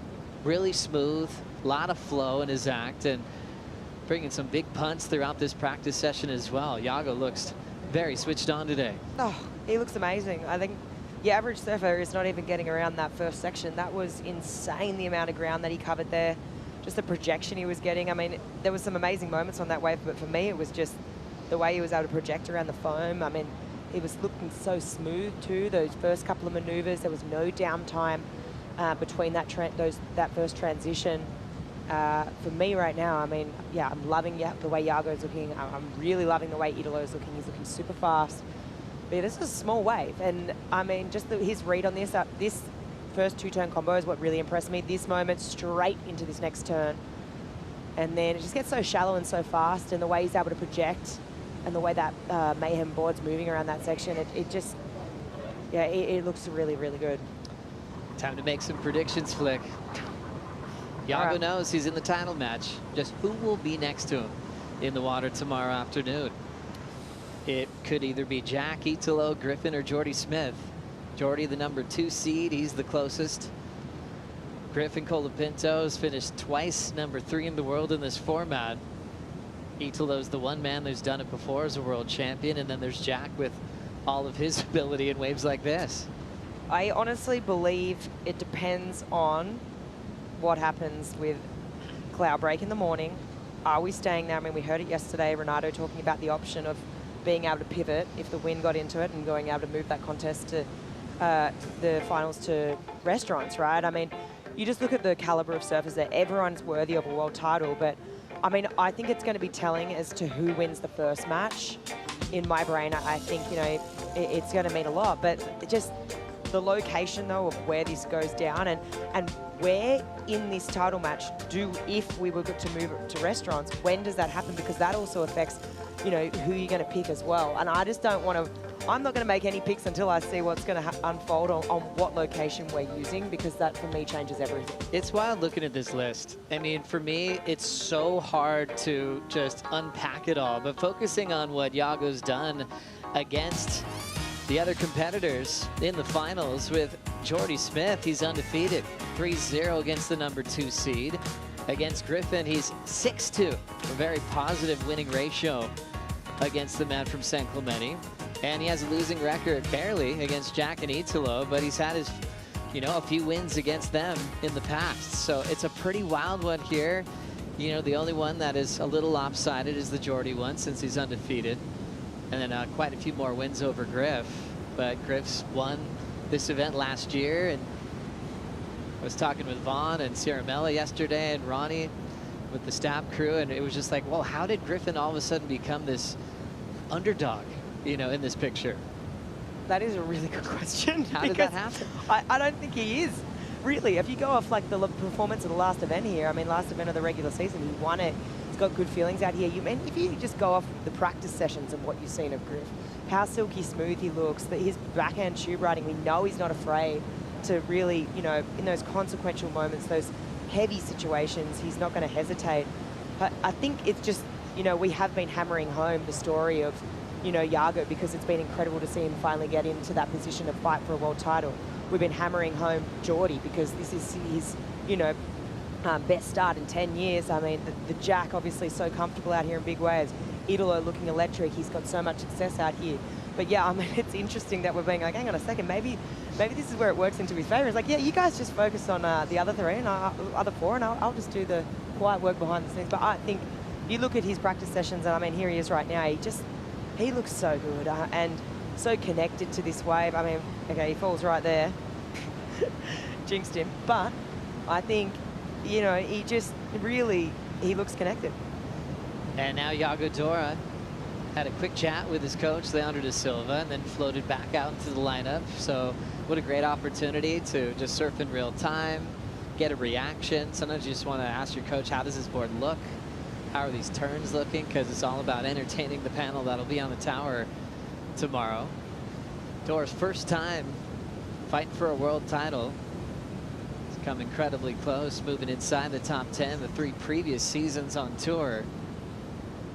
really smooth, a lot of flow in his act, and bringing some big punts throughout this practice session as well. Iago looks very switched on today. Oh, he looks amazing. I think the average surfer is not even getting around that first section. That was insane, the amount of ground that he covered there. Just the projection he was getting. I mean, there was some amazing moments on that wave, but for me, it was just the way he was able to project around the foam. I mean, it was looking so smooth too. Those first couple of maneuvers, there was no downtime between that first transition. For me right now, I mean, yeah, I'm loving the way Iago's looking. I'm really loving the way Italo's looking. He's looking super fast. But this is a small wave, and I mean, just his read on this, this first 2-turn combo is what really impressed me. This moment straight into this next turn, and then it just gets so shallow and so fast, and the way he's able to project, and the way that Mayhem board's moving around that section, it just, yeah, it looks really, really good. Time to make some predictions, Flick. Iago knows he's in the title match. Just who will be next to him in the water tomorrow afternoon? It could either be Jack, Italo, Griffin, or Jordy Smith. Jordy, the number 2 seed, he's the closest. Griffin Colapinto has finished twice number 3 in the world in this format. Italo's the one man who's done it before as a world champion, and then there's Jack with all of his ability in waves like this. I honestly believe it depends on what happens with Cloudbreak in the morning. Are we staying there? I mean, we heard it yesterday, Renato talking about the option of being able to pivot if the wind got into it and going able to move that contest to the finals to restaurants, right? I mean, you just look at the caliber of surfers there. Everyone's worthy of a world title, but I mean, I think it's going to be telling as to who wins the first match. In my brain, I think, you know, it's going to mean a lot, but just the location, though, of where this goes down and where in this title match if we were to move it to restaurants, when does that happen? Because that also affects, you know, who you're going to pick as well. And I just don't want to, I'm not going to make any picks until I see what's going to unfold on what location we're using, because that, for me, changes everything. It's wild looking at this list. I mean, for me, it's so hard to just unpack it all, but focusing on what Iago's done against the other competitors in the finals with Jordy Smith, he's undefeated, 3-0 against the number 2 seed. Against Griffin, he's 6-2, a very positive winning ratio against the man from San Clemente. And he has a losing record, barely, against Jack and Italo, but he's had his, you know, a few wins against them in the past. So it's a pretty wild one here. You know, the only one that is a little lopsided is the Jordy one, since he's undefeated. And then quite a few more wins over Griff. But Griff's won this event last year, and I was talking with Vaughn and Ciaramella yesterday and Ronnie with the staff crew, and it was just like, well, how did Griffin all of a sudden become this underdog, you know, in this picture? That is a really good question. How did that happen? I don't think he is. Really, if you go off like the performance of the last event here, I mean, last event of the regular season, he won it. He's got good feelings out here. If you just go off the practice sessions and what you've seen of Griff, how silky smooth he looks, that his backhand tube riding, we know he's not afraid to really, you know, in those consequential moments, those heavy situations, he's not going to hesitate. But I think it's just, you know, we have been hammering home the story of, you know, Iago, because it's been incredible to see him finally get into that position of fight for a world title. We've been hammering home Jordy because this is his, you know, best start in 10 years. I mean, the Jack obviously so comfortable out here in big waves. Italo looking electric. He's got so much success out here. But yeah, I mean, it's interesting that we're being like, hang on a second, maybe this is where it works into his favor. It's like, yeah, you guys just focus on the other 3 and other 4, and I'll just do the quiet work behind the scenes. But I think you look at his practice sessions, and I mean, here he is right now. He looks so good and so connected to this wave. I mean, okay, he falls right there. Jinxed him. But I think, you know, he just really, he looks connected. And now Iago Dora had a quick chat with his coach, Leandro da Silva, and then floated back out into the lineup. So what a great opportunity to just surf in real time, get a reaction. Sometimes you just want to ask your coach, how does this board look? How are these turns looking? Because it's all about entertaining the panel that'll be on the tower tomorrow. Dora's first time fighting for a world title. It's come incredibly close, moving inside the top 10 the 3 previous seasons on tour.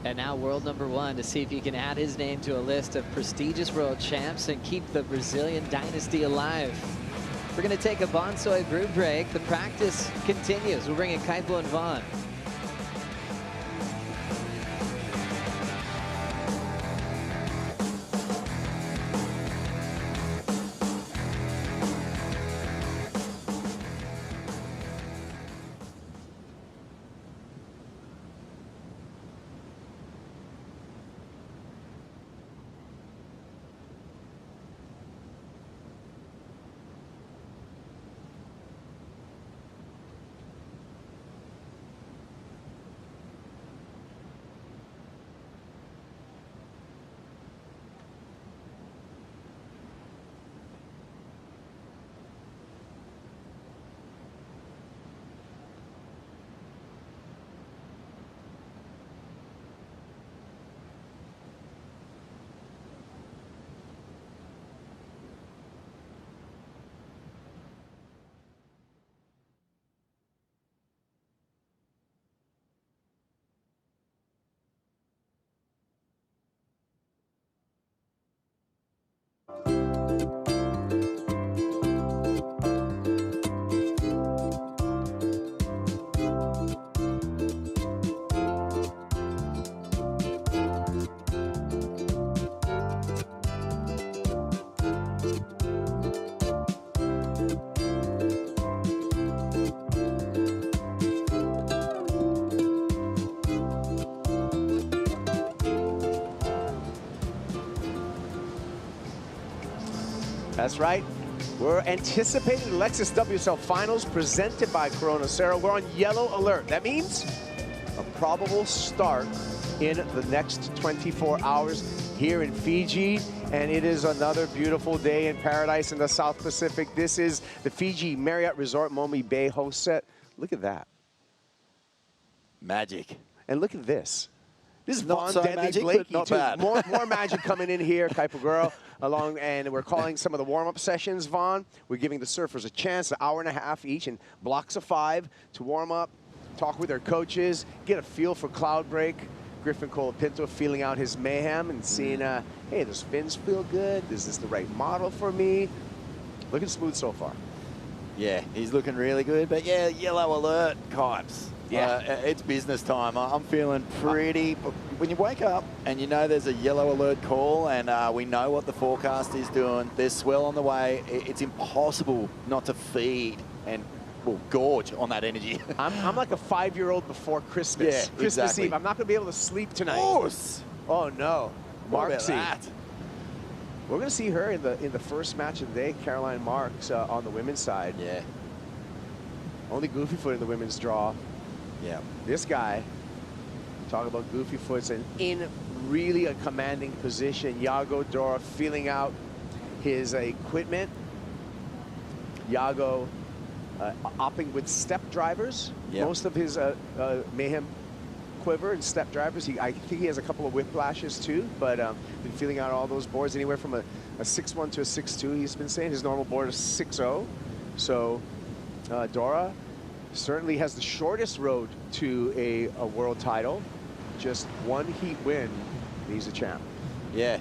And now world #1 to see if he can add his name to a list of prestigious world champs and keep the Brazilian dynasty alive. We're going to take a Bonsoy brew break. The practice continues. We'll bring in Kaipo and Vaughn. That's right. We're anticipating the Lexus WSL Finals presented by Cero. We're on yellow alert. That means a probable start in the next 24 hours here in Fiji. And it is another beautiful day in paradise in the South Pacific. This is the Fiji Marriott Resort Momi Bay host set. Look at that. Magic. And look at this. This is not Vaughn so Deadly magic, Blakey, but not too. bad. More magic coming in here, Kaipo Girl, along, and we're calling some of the warm-up sessions, Vaughn. We're giving the surfers a chance, an hour and a half each in blocks of 5 to warm up, talk with their coaches, get a feel for Cloudbreak. Griffin Colapinto feeling out his mayhem and seeing, hey, does fins feel good? Is this the right model for me? Looking smooth so far. Yeah, he's looking really good. But yeah, yellow alert, Kipes. Yeah. It's business time. I'm feeling pretty. When you wake up and you know there's a yellow alert call and we know what the forecast is doing, there's swell on the way, it's impossible not to feed and gorge on that energy. I'm like a 5-year-old before Christmas. Yeah, Christmas exactly. Eve. I'm not going to be able to sleep tonight. Of course. Oh, no. What about Marksy. that? We're going to see her in the first match of the day, Caroline Marks, on the women's side. Yeah. Only Goofy Foot in the women's draw. Yeah. This guy, talk about Goofy Foots, and in really a commanding position. Iago Dora feeling out his equipment. Iago opting with step drivers. Yep. Most of his Mayhem quiver and step drivers. I think he has a couple of whiplashes too, but been feeling out all those boards anywhere from a 6-1 to a 6-2. He's been saying his normal board is 6-0. So Dora certainly has the shortest road to a world title. Just one heat win, and he's a champ. Yeah,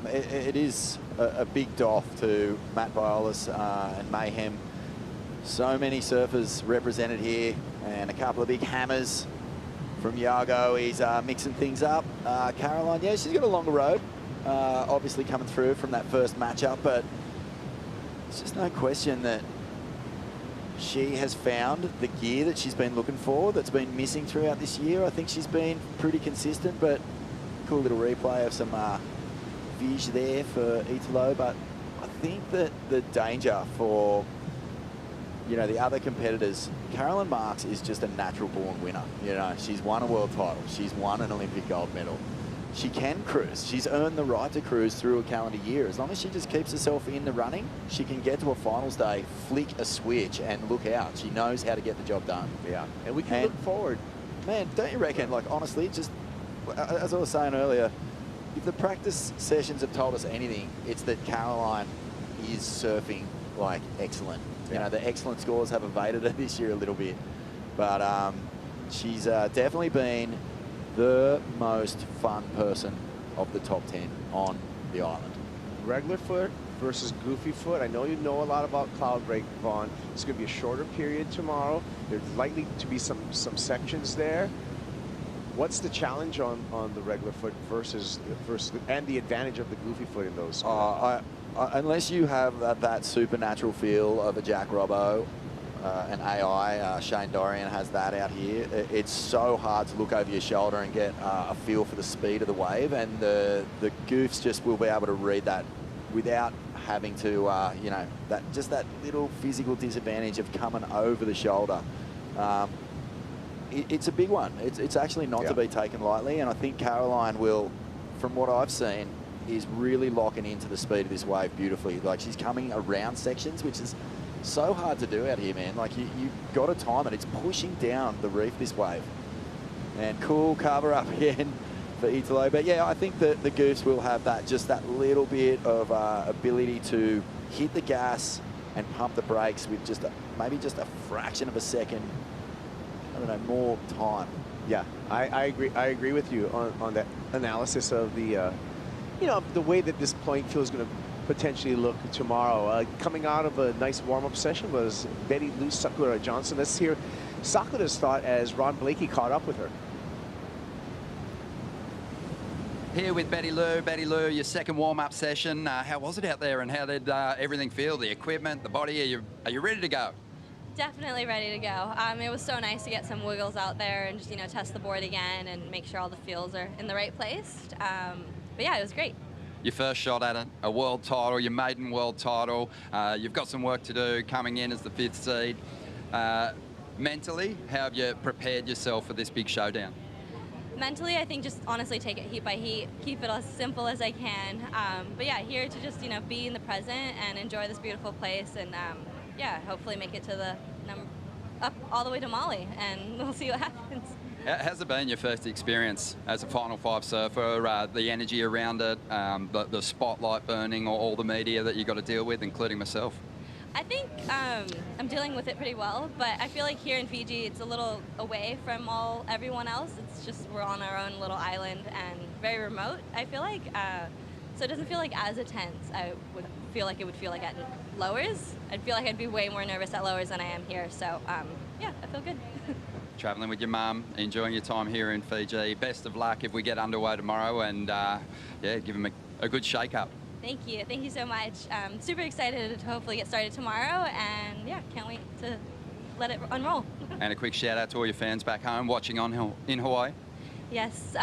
it is a big doff to Matt Biolis and Mayhem. So many surfers represented here, and a couple of big hammers from Iago. He's mixing things up. Caroline, yeah, she's got a longer road, obviously coming through from that first matchup, but it's just no question that she has found the gear that she's been looking for, that's been missing throughout this year. I think she's been pretty consistent, but cool little replay of some Fiji there for Italo. But I think that the danger for you know, the other competitors, Caroline Marks is just a natural born winner. You know, she's won a world title. She's won an Olympic gold medal. She can cruise. She's earned the right to cruise through a calendar year. As long as she just keeps herself in the running, she can get to a finals day, flick a switch, and look out. She knows how to get the job done. Yeah, and we can look forward. Man, don't you reckon, like, honestly, just, as I was saying earlier, if the practice sessions have told us anything, it's that Caroline is surfing, like, excellent. You know, the excellent scores have evaded her this year a little bit. But she's definitely been the most fun person of the top 10 on the island. Regular foot versus goofy foot. I know you know a lot about Cloudbreak, Vaughn. It's going to be a shorter period tomorrow. There's likely to be some sections there. What's the challenge on the regular foot versus and the advantage of the goofy foot in those? Unless you have that supernatural feel of a Jack Robbo, an AI, Shane Dorian has that out here. It's so hard to look over your shoulder and get a feel for the speed of the wave, and the goofs just will be able to read that without having to, you know, that little physical disadvantage of coming over the shoulder. It's a big one. It's actually not to be taken lightly, and I think Caroline will, from what I've seen, is really locking into the speed of this wave beautifully. Like, she's coming around sections, which is so hard to do out here, man. Like, you've got to time it. It's pushing down the reef, this wave. And cool cover up again for Italo. But yeah, I think that the goofs will have just that little bit of ability to hit the gas and pump the brakes with maybe just a fraction of a second, I don't know, more time. Yeah, I agree. I agree with you on that analysis of the, you know, the way that this playing field is going to potentially look tomorrow. Coming out of a nice warm-up session was Betty Lou Sakura Johnson. Let's hear Sakura's thought as Ron Blakey caught up with her. Here with Betty Lou. Betty Lou, your second warm-up session. How was it out there, and how did everything feel? The equipment, the body. Are you ready to go? Definitely ready to go. It was so nice to get some wiggles out there and just, you know, test the board again and make sure all the feels are in the right place. But yeah, it was great. Your first shot at a world title, your maiden world title. You've got some work to do coming in as the 5th seed. Mentally, how have you prepared yourself for this big showdown? Mentally, I think just honestly take it heat by heat, keep it as simple as I can. But yeah, here to just, you know, be in the present and enjoy this beautiful place, and yeah, hopefully make it to up all the way to Mali, and we'll see what happens. How's it been your first experience as a Final 5 surfer, the energy around it, the spotlight burning, or all the media that you got to deal with, including myself? I think I'm dealing with it pretty well, but I feel like here in Fiji it's a little away from everyone else. It's just we're on our own little island and very remote, I feel like. So it doesn't feel like as intense. I would feel like it would feel like at lowers. I'd feel like I'd be way more nervous at lowers than I am here. So yeah, I feel good. Traveling with your mum, enjoying your time here in Fiji. Best of luck if we get underway tomorrow, and yeah, give them a good shake-up. Thank you so much. Super excited to hopefully get started tomorrow, and yeah, can't wait to let it unroll. And a quick shout out to all your fans back home watching in Hawaii. Yes,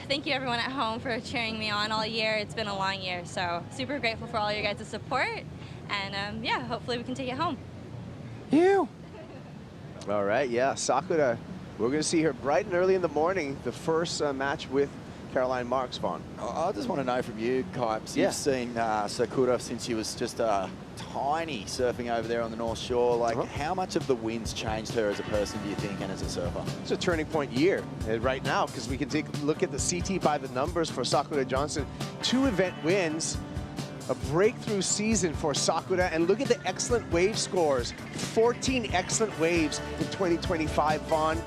thank you everyone at home for cheering me on all year. It's been a long year, so super grateful for all your guys' support, and yeah, hopefully we can take it home. You. All right, yeah, Sakura, we're going to see her bright and early in the morning, the first match with Caroline Marks, Vaughn. I just want to know from you, Kipes, you've seen Sakura since she was just tiny surfing over there on the North Shore. Like, how much of the winds changed her as a person, do you think, and as a surfer? It's a turning point year right now, because we can take a look at the CT by the numbers for Sakura Johnson. 2 event wins, a breakthrough season for Sakura, and look at the excellent wave scores. 14 excellent waves in 2025, Vaughn.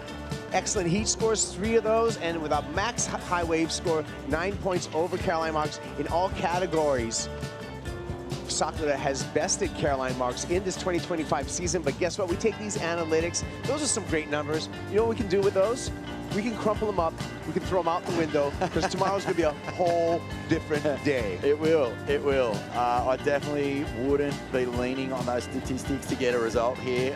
Excellent heat scores, 3 of those, and with a max high wave score, 9 points over Caroline Marks in all categories. Sakura has bested Caroline Marks in this 2025 season, but guess what? We take these analytics. Those are some great numbers. You know what we can do with those? We can crumple them up. We can throw them out the window, because tomorrow's going to be a whole different day. It will. It will. I definitely wouldn't be leaning on those statistics to get a result here.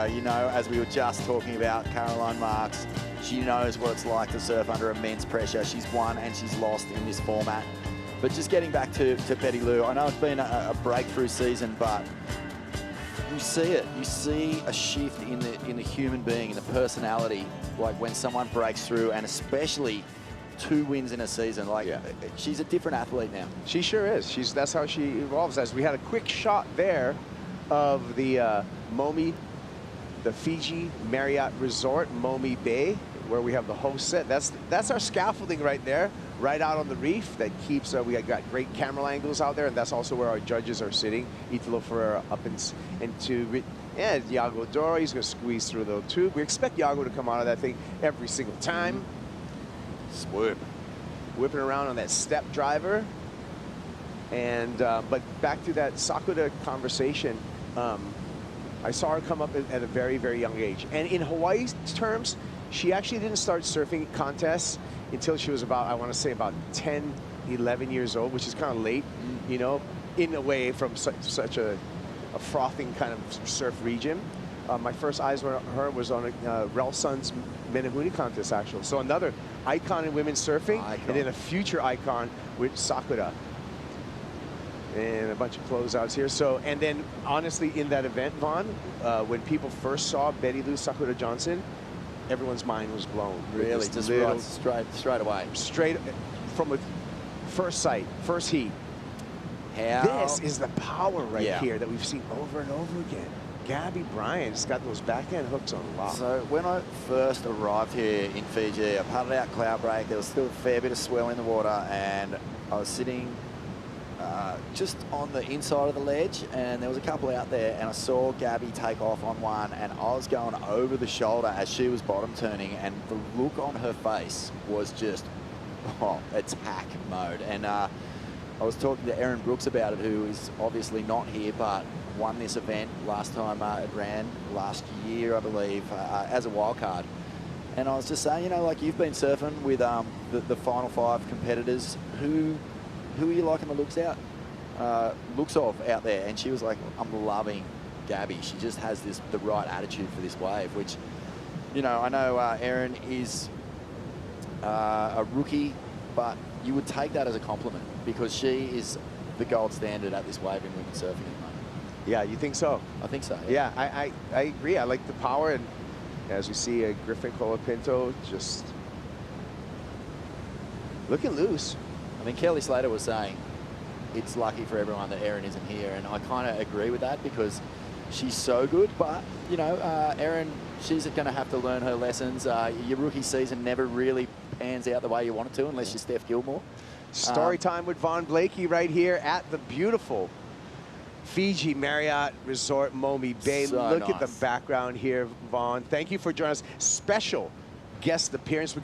You know, as we were just talking about, Caroline Marks, she knows what it's like to surf under immense pressure. She's won and she's lost in this format. But just getting back to Betty Lou, I know it's been a breakthrough season, but you see it. You see a shift in the human being, in the personality, like when someone breaks through, and especially 2 wins in a season. Like, she's a different athlete now. She sure is. That's how she evolves. As we had a quick shot there of the Momi, the Fiji Marriott Resort, Momi Bay, where we have the host set. That's our scaffolding right there, right out on the reef. That keeps, we got great camera angles out there, and that's also where our judges are sitting. Italo Ferreira up into, and Iago Doro, he's going to squeeze through the tube. We expect Iago to come out of that thing every single time. Swoop. Whipping around on that step driver. And, but back to that Sakura conversation, I saw her come up at a very, very young age. And in Hawaii's terms, she actually didn't start surfing contests until she was about, I want to say about 10, 11 years old, which is kind of late, you know, in a way from such a frothing kind of surf region. My first eyes on her was on Relsun's Menehune contest, actually. So another icon in women's surfing, and then a future icon with Sakura. And a bunch of closeouts here. So, and then honestly, in that event, Vaughn, when people first saw Betty Lou Sakura Johnson, everyone's mind was blown. Really, just right, straight away. Straight from a first sight, first heat. This is the power right here that we've seen over and over again. Gabby Bryant's got those backhand hooks on lock. So when I first arrived here in Fiji, I paddled out Cloudbreak. There was still a fair bit of swell in the water, and I was sitting just on the inside of the ledge, and there was a couple out there, and I saw Gabby take off on one, and I was going over the shoulder as she was bottom turning, and the look on her face was just attack mode. And I was talking to Erin Brooks about it, who is obviously not here, but won this event last time it ran last year, I believe, as a wild card. And I was just saying, you know, like, you've been surfing with the Final 5 competitors. Who are you liking the looks of out there? And she was like, I'm loving Gabby. She just has the right attitude for this wave, which, you know, I know Erin is a rookie, but you would take that as a compliment, because she is the gold standard at this wave in women's surfing at the moment. Yeah, you think so? I think so. Yeah, I agree. I like the power, and as we see Griffin Colapinto just looking loose. I mean, Kelly Slater was saying it's lucky for everyone that Erin isn't here, and I kind of agree with that, because she's so good. But, you know, Erin, she's going to have to learn her lessons. Your rookie season never really pans out the way you want it to, unless you're Steph Gilmore. Story time with Vaughn Blakey right here at the beautiful Fiji Marriott Resort, Momi Bay. So Look at nice. the background here, Vaughn. Thank you for joining us. Special guest appearance.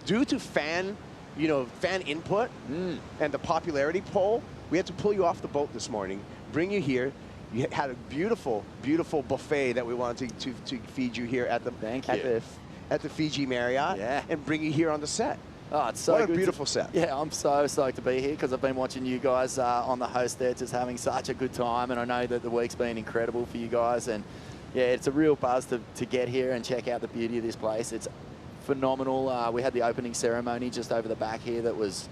Due to fan input and the popularity poll, we had to pull you off the boat this morning, bring you here. You had a beautiful, beautiful buffet that we wanted to feed you here at the Fiji Marriott, and bring you here on the set. Oh, it's so what a good beautiful set. Yeah, I'm so stoked to be here, because I've been watching you guys on the host there, just having such a good time, and I know that the week's been incredible for you guys, and yeah, it's a real buzz to get here and check out the beauty of this place. It's phenomenal. We had the opening ceremony just over the back here that was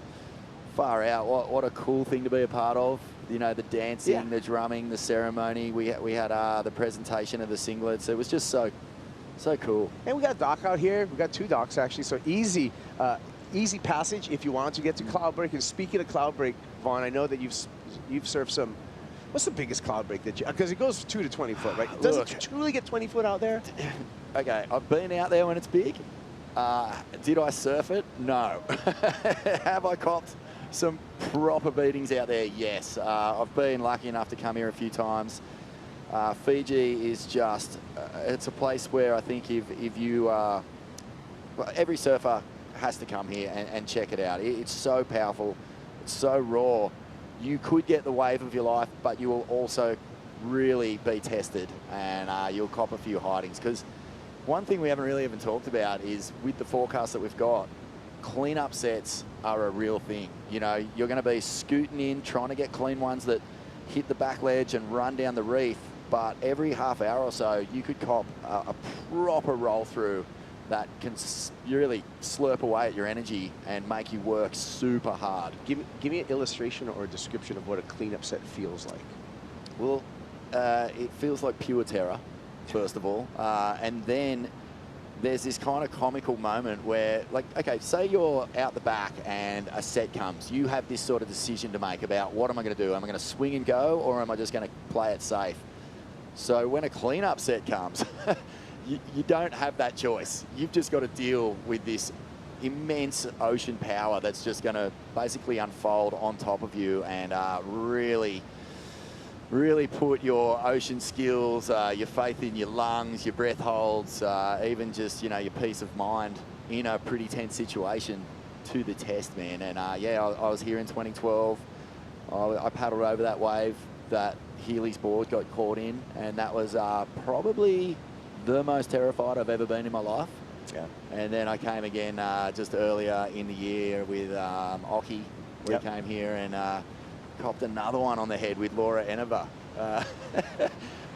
far out. What a cool thing to be a part of. You know, the dancing, the drumming, the ceremony. We had the presentation of the singlets. It was just so cool. And we got a dock out here. We got 2 docks actually, so easy passage if you want to get to Cloudbreak. And speaking of Cloudbreak, Vaughn, I know that you've surfed some. What's the biggest Cloudbreak that you? Because it goes 2 to 20 foot, right? Does it truly get 20 foot out there? Okay, I've been out there when it's big. Did I surf it? No. Have I copped some proper beatings out there? Yes. I've been lucky enough to come here a few times. Fiji is just, it's a place where I think if you, every surfer has to come here and check it out. It's so powerful. It's so raw. You could get the wave of your life, but you will also really be tested, and you'll cop a few hidings. Because one thing we haven't really even talked about is, with the forecast that we've got, clean-up sets are a real thing. You know, you're going to be scooting in, trying to get clean ones that hit the back ledge and run down the reef, but every half hour or so, you could cop a proper roll-through that can really slurp away at your energy and make you work super hard. Give me an illustration or a description of what a cleanup set feels like. Well, it feels like pure terror, first of all. And then there's this kind of comical moment where, like, okay, say you're out the back and a set comes. You have this sort of decision to make about what am I going to do? Am I going to swing and go, or am I just going to play it safe? So when a cleanup set comes, you don't have that choice. You've just got to deal with this immense ocean power that's just going to basically unfold on top of you and really put your ocean skills, your faith in your lungs, your breath holds, even just, you know, your peace of mind in a pretty tense situation to the test, man. And yeah, I was here in 2012. I paddled over that wave that Healy's board got caught in, and that was probably the most terrified I've ever been in my life. Yeah. And then I came again just earlier in the year with Occy. We Yep. came here and copped another one on the head with Laura Eneva.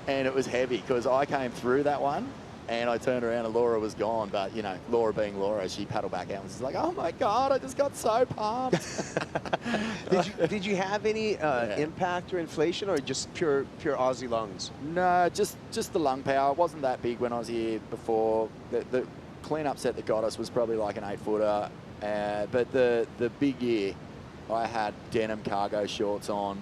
And it was heavy because I came through that one and I turned around and Laura was gone. But, you know, Laura being Laura, she paddled back out and was like, oh my God, I just got so pumped. Did you have any impact or inflation, or just pure Aussie lungs? No, just the lung power. It wasn't that big when I was here before. The cleanup set that got us was probably like an 8-footer. But the big year, I had denim cargo shorts on.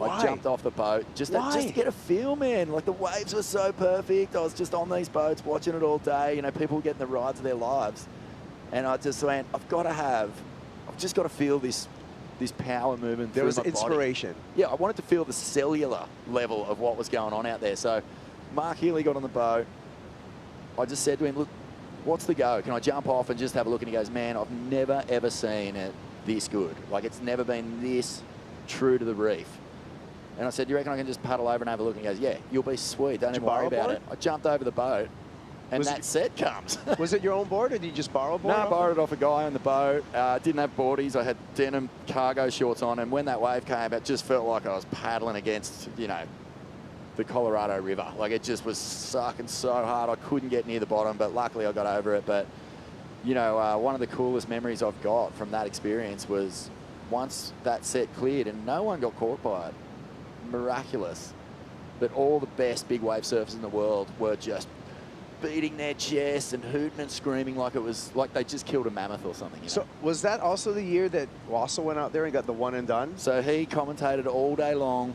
I jumped off the boat just to get a feel, man. Like, the waves were so perfect. I was just on these boats watching it all day. You know, people getting the rides of their lives. And I just went, I've just got to feel this power moving through my body. There was inspiration. Yeah, I wanted to feel the cellular level of what was going on out there. So Mark Healy got on the boat. I just said to him, look, what's the go? Can I jump off and just have a look? And he goes, man, I've never, ever seen it this good. Like, it's never been this true to the reef. And I said, you reckon I can just paddle over and have a look? And he goes, yeah, you'll be sweet. Don't even worry about it. I jumped over the boat, and that set comes. Was it your own board, or did you just borrow a board? No, I borrowed it off a guy on the boat. Didn't have boardies. I had denim cargo shorts on, and when that wave came, it just felt like I was paddling against, you know, the Colorado River. Like, it just was sucking so hard. I couldn't get near the bottom, but luckily I got over it. But, you know, one of the coolest memories I've got from that experience was once that set cleared and no one got caught by it. Miraculous. But all the best big wave surfers in the world were just beating their chests and hooting and screaming like it was like they just killed a mammoth or something. You know? So was that also the year that Wassel went out there and got the one and done? So he commentated all day long.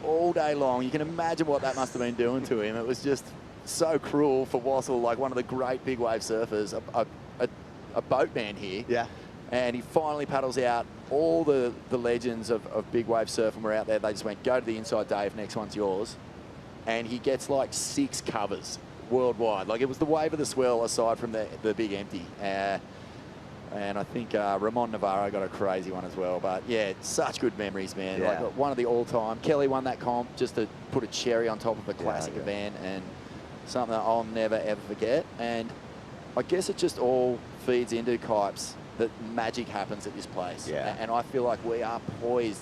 All day long. You can imagine what that must have been doing to him. It was just so cruel for Wassel, like one of the great big wave surfers, a boatman here. Yeah. And he finally paddles out. All the legends of big wave surfing were out there. They just went, go to the inside, Dave, next one's yours. And he gets like 6 covers worldwide. Like, it was the wave of the Swell aside from the big empty. And I think Ramon Navarro got a crazy one as well. But yeah, such good memories, man. Yeah. Like, one of the all-time. Kelly won that comp just to put a cherry on top of a classic event, and something that I'll never, ever forget. And I guess it just all feeds into Kipes that magic happens at this place. Yeah. And I feel like we are poised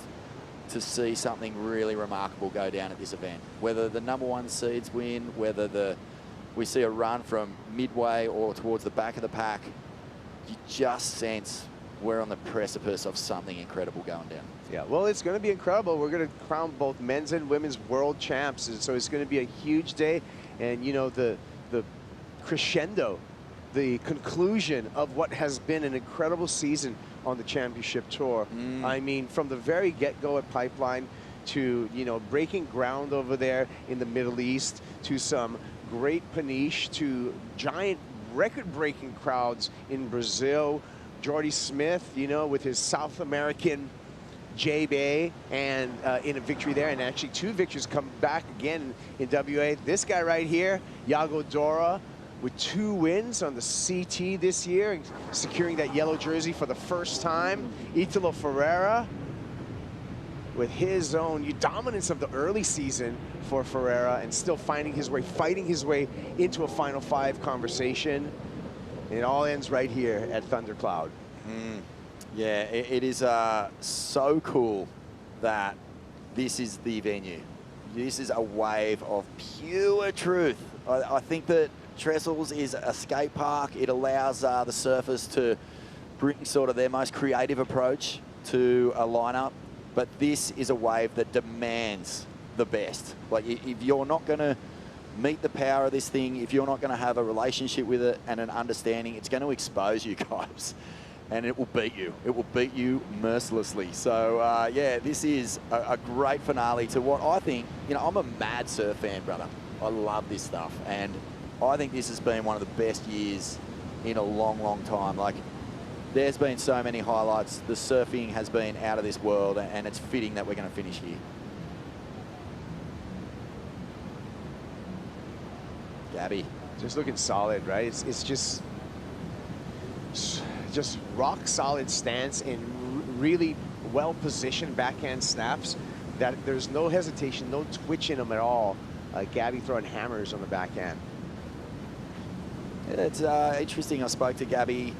to see something really remarkable go down at this event. Whether the #1 seeds win, whether we see a run from midway or towards the back of the pack, you just sense we're on the precipice of something incredible going down. Yeah, well, it's going to be incredible. We're going to crown both men's and women's world champs, and so it's going to be a huge day. And, you know, the crescendo, the conclusion of what has been an incredible season on the championship tour. I mean, from the very get-go at Pipeline to, you know, breaking ground over there in the Middle East, to some great paniche, to giant record-breaking crowds in Brazil. Jordy Smith, you know, with his South American J-Bay, and in a victory there, and actually 2 victories come back again in WA. This guy right here, Iago Dora, with 2 wins on the CT this year, securing that yellow jersey for the first time. Italo Ferreira with his own dominance of the early season for Ferreira, and still fighting his way into a Final 5 conversation. And it all ends right here at Thundercloud. Yeah, it is so cool that this is the venue. This is a wave of pure truth. I think that Trestles is a skate park. It allows the surfers to bring sort of their most creative approach to a lineup. But this is a wave that demands the best. Like, if you're not going to meet the power of this thing, if you're not going to have a relationship with it and an understanding, it's going to expose you guys. And it will beat you. It will beat you mercilessly. So, yeah, this is a great finale to what I think, you know, I'm a mad surf fan, brother. I love this stuff. And I think this has been one of the best years in a long, long time. Like, there's been so many highlights. The surfing has been out of this world, and it's fitting that we're going to finish here. Gabby. Just looking solid, right? It's just rock solid stance and really well positioned backhand snaps that there's no hesitation, no twitch in them at all. Gabby throwing hammers on the backhand. It's interesting. I spoke to Gabby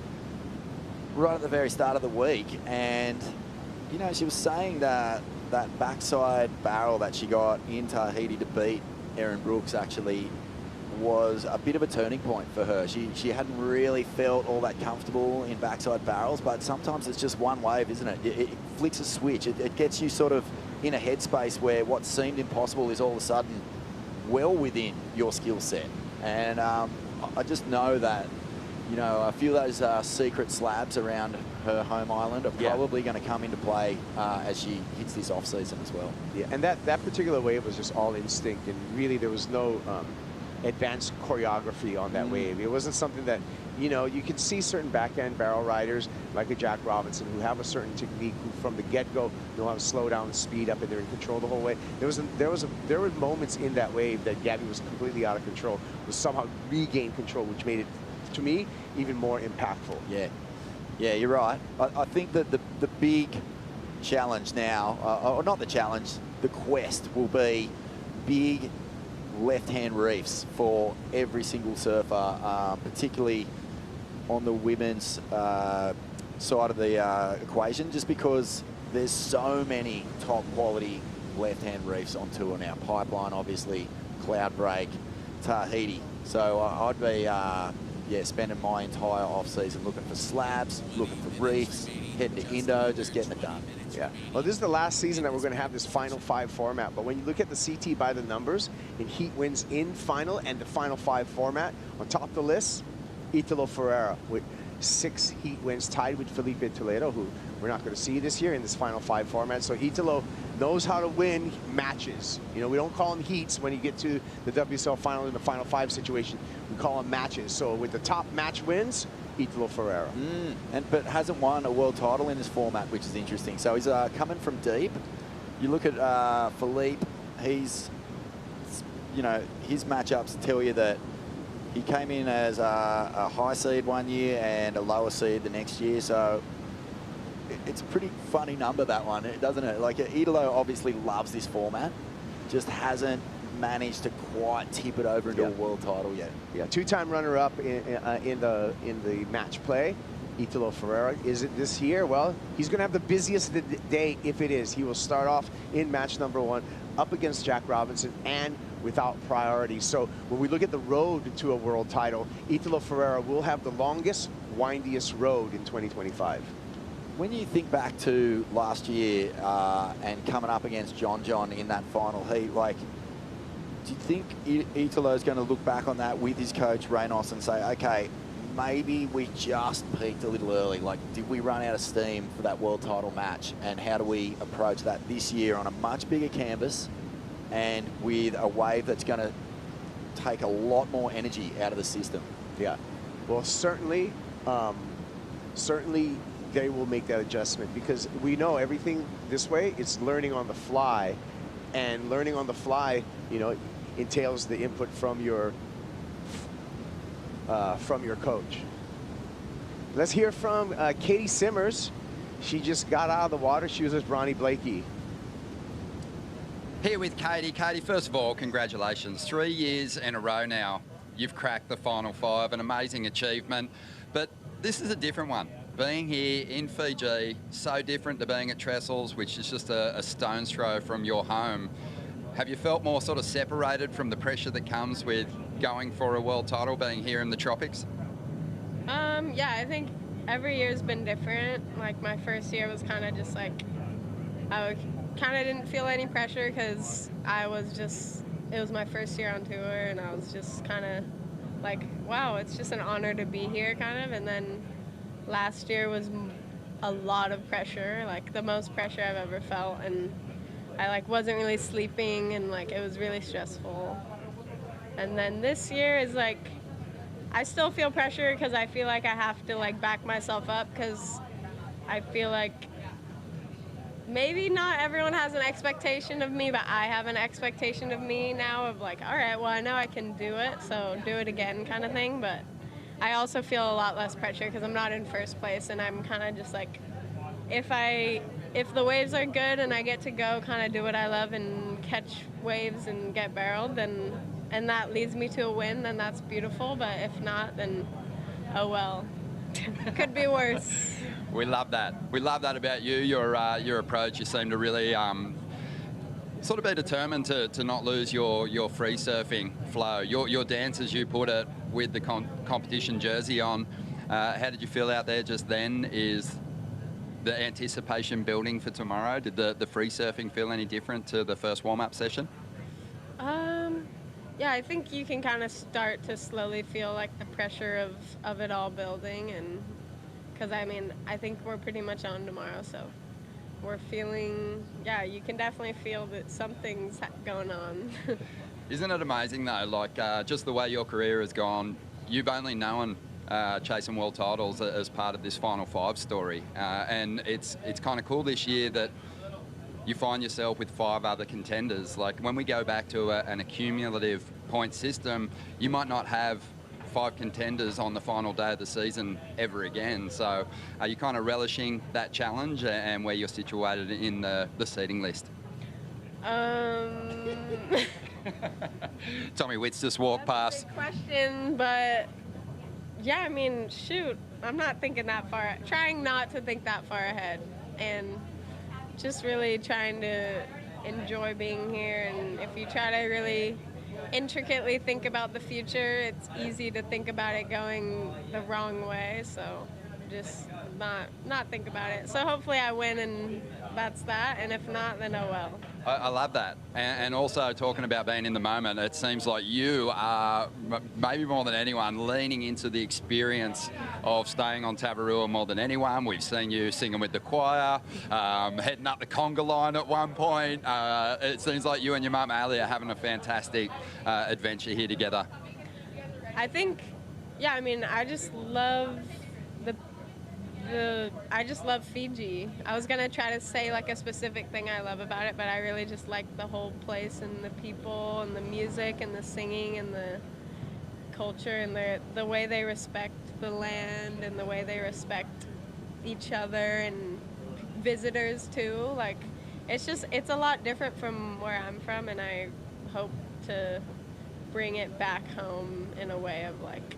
right at the very start of the week, and you know, she was saying that that backside barrel that she got in Tahiti to beat Erin Brooks actually was a bit of a turning point for her. She hadn't really felt all that comfortable in backside barrels, but sometimes it's just one wave, isn't it? It flicks a switch. It gets you sort of in a headspace where what seemed impossible is all of a sudden well within your skill set. And I just know that, you know, a few of those secret slabs around her home island are probably going to come into play as she hits this off season as well. Yeah, and that particular wave was just all instinct, and really there was no advanced choreography on that wave. It wasn't something that, you know, you can see certain backhand barrel riders like a Jack Robinson who have a certain technique, who from the get-go know how to slow down and speed up, and they're in control the whole way. There were moments in that wave that Gabby was completely out of control, was somehow regained control, which made it, to me, even more impactful. Yeah, yeah, you're right. I think that the big challenge now, or not the challenge, the quest will be big left-hand reefs for every single surfer, particularly on the women's side of the equation, just because there's so many top quality left-hand reefs on tour now. Pipeline, obviously, Cloudbreak, Tahiti. So I'd be spending my entire off-season looking for slabs, looking for reefs, heading to Indo, just getting it done. Yeah. Well, this is the last season that we're going to have this Final 5 format. But when you look at the CT by the numbers in heat wins in final and the Final 5 format, on top of the list, Italo Ferreira with 6 heat wins, tied with Felipe Toledo, who we're not going to see this year in this Final 5 format. So Italo knows how to win matches. You know, we don't call them heats when you get to the WSL Final in the Final 5 situation. We call them matches. So with the top match wins, Italo Ferreira. But hasn't won a world title in this format, which is interesting. So he's coming from deep. You look at Philippe, he's, you know, his matchups tell you that he came in as a high seed one year and a lower seed the next year. So it's a pretty funny number, that one, doesn't it? Like, Italo obviously loves this format, just hasn't managed to quite tip it over into a world title yet. Yeah, 2-time runner-up in the match play. Italo Ferreira. Is it this year? Well, he's going to have the busiest day if it is. He will start off in match number 1 up against Jack Robinson and without priority. So when we look at the road to a world title, Italo Ferreira will have the longest, windiest road in 2025. When you think back to last year and coming up against John in that final heat, like, do you think Italo's going to look back on that with his coach, Reynos, and say, okay, maybe we just peaked a little early? Like, did we run out of steam for that world title match? And how do we approach that this year on a much bigger canvas and with a wave that's going to take a lot more energy out of the system? Yeah. Well, certainly they will make that adjustment, because we know everything this way, it's learning on the fly. And learning on the fly, you know, entails the input from your coach. Let's hear from Katie Simmers. She just got out of the water. She was with Ronnie Blakey. Here with Katie. Katie, first of all, congratulations. 3 years in a row now, you've cracked the Final 5, an amazing achievement. But this is a different one. Being here in Fiji, so different to being at Trestles, which is just a stone's throw from your home. Have you felt more sort of separated from the pressure that comes with going for a world title, being here in the tropics? Yeah, I think every year's been different. Like, my first year was kind of just like, I kind of didn't feel any pressure because it was my first year on tour, and I was just kind of like, wow, it's just an honor to be here, kind of. And then last year was a lot of pressure, like the most pressure I've ever felt, and I like wasn't really sleeping, and like it was really stressful. And then this year is like, I still feel pressure because I feel like I have to like back myself up, because I feel like maybe not everyone has an expectation of me, but I have an expectation of me now of like, all right, well, I know I can do it, so do it again kind of thing. But I also feel a lot less pressure because I'm not in first place, and I'm kind of just like, if the waves are good and I get to go kind of do what I love and catch waves and get barreled, then and that leads me to a win, then that's beautiful. But if not, then oh well. Could be worse. We love that. We love that about you, your approach. You seem to really sort of be determined to not lose your free surfing flow. Your dance, as you put it, with the competition jersey on. How did you feel out there just then? Is the anticipation building for tomorrow? Did the free surfing feel any different to the first warm-up session? Yeah, I think you can kind of start to slowly feel like the pressure of it all building, and because I mean, I think we're pretty much on tomorrow, so we're feeling, yeah, you can definitely feel that something's going on. Isn't it amazing though, like just the way your career has gone, you've only known chasing world titles as part of this Final Five story, and it's kind of cool this year that you find yourself with 5 other contenders. Like when we go back to an accumulative point system, you might not have 5 contenders on the final day of the season ever again. So are you kind of relishing that challenge and where you're situated in the seeding list? Tommy Witts just walked past. That's a good question, but yeah, I mean, shoot, I'm not thinking that far, trying not to think that far ahead, and just really trying to enjoy being here. And if you try to really intricately think about the future, it's easy to think about it going the wrong way, so just not think about it. So hopefully I win, and that's that, and if not, then oh well. I love that. And also talking about being in the moment, it seems like you are, maybe more than anyone, leaning into the experience of staying on Tavarua more than anyone. We've seen you singing with the choir, heading up the conga line at one point. It seems like you and your mum, Ali, are having a fantastic adventure here together. I think, yeah, I mean, I just love I just love Fiji. I was gonna try to say like a specific thing I love about it, but I really just like the whole place and the people and the music and the singing and the culture and the way they respect the land and the way they respect each other and visitors too. Like, it's a lot different from where I'm from, and I hope to bring it back home in a way of like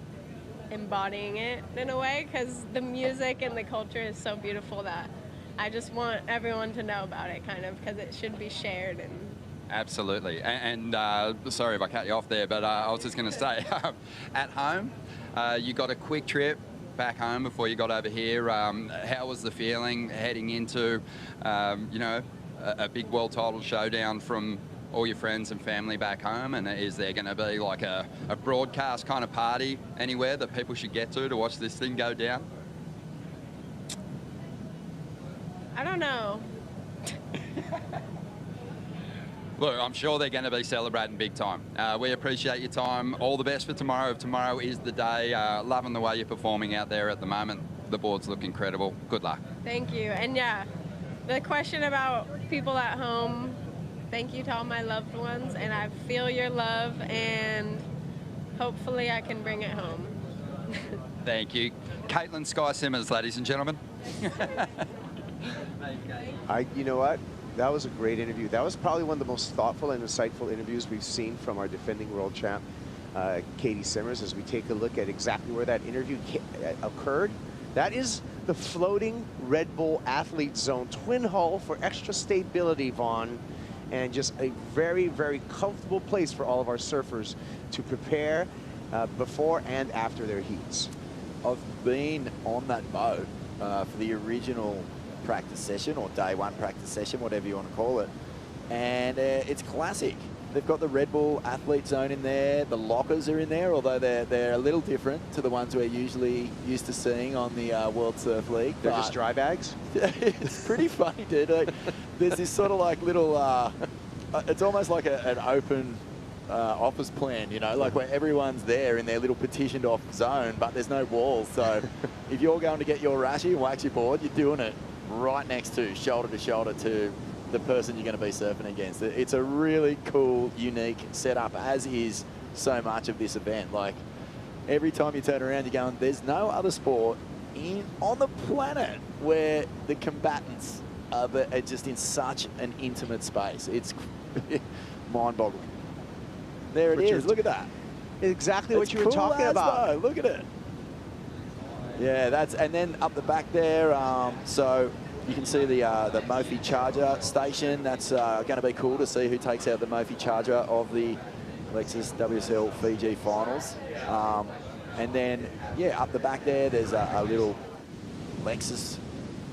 embodying it in a way, because the music and the culture is so beautiful that I just want everyone to know about it, kind of, because it should be shared. And absolutely. And sorry if I cut you off there, but I was just going to say, at home, you got a quick trip back home before you got over here. How was the feeling heading into, you know, a big world title showdown from all your friends and family back home? And is there going to be like a broadcast kind of party anywhere that people should get to watch this thing go down? I don't know. Look, I'm sure they're going to be celebrating big time. We appreciate your time. All the best for tomorrow. Tomorrow is the day. Loving the way you're performing out there at the moment. The boards look incredible. Good luck. Thank you. And yeah, the question about people at home, thank you to all my loved ones, and I feel your love, and hopefully I can bring it home. Thank you. Caitlin Sky Simmons, ladies and gentlemen. You know what? That was a great interview. That was probably one of the most thoughtful and insightful interviews we've seen from our defending world champ, Katie Simmers, as we take a look at exactly where that interview occurred. That is the floating Red Bull athlete zone, twin hull for extra stability, Vaughn, and just a very, very comfortable place for all of our surfers to prepare before and after their heats. I've been on that boat for the original practice session or day one practice session, whatever you want to call it. And it's classic. They've got the Red Bull athlete zone in there. The lockers are in there, although they're a little different to the ones we're usually used to seeing on the World Surf League. They're just dry bags? It's pretty funny, dude. Like, there's this sort of like little, it's almost like an open office plan, you know, like where everyone's there in their little petitioned off zone, but there's no walls. So if you're going to get your rashi and wax your board, you're doing it right next to, shoulder to the person you're going to be surfing against. It's a really cool, unique setup, as is so much of this event. Like, every time you turn around, you're going, there's no other sport on the planet where the combatants are just in such an intimate space. It's mind-boggling. There it is. Look at that. Exactly what you were talking about. Though. Look at it. Yeah, and then up the back there, so you can see the Mophie charger station. That's going to be cool to see who takes out the Mophie charger of the Lexus WSL Fiji Finals. And then, yeah, up the back there, there's a little Lexus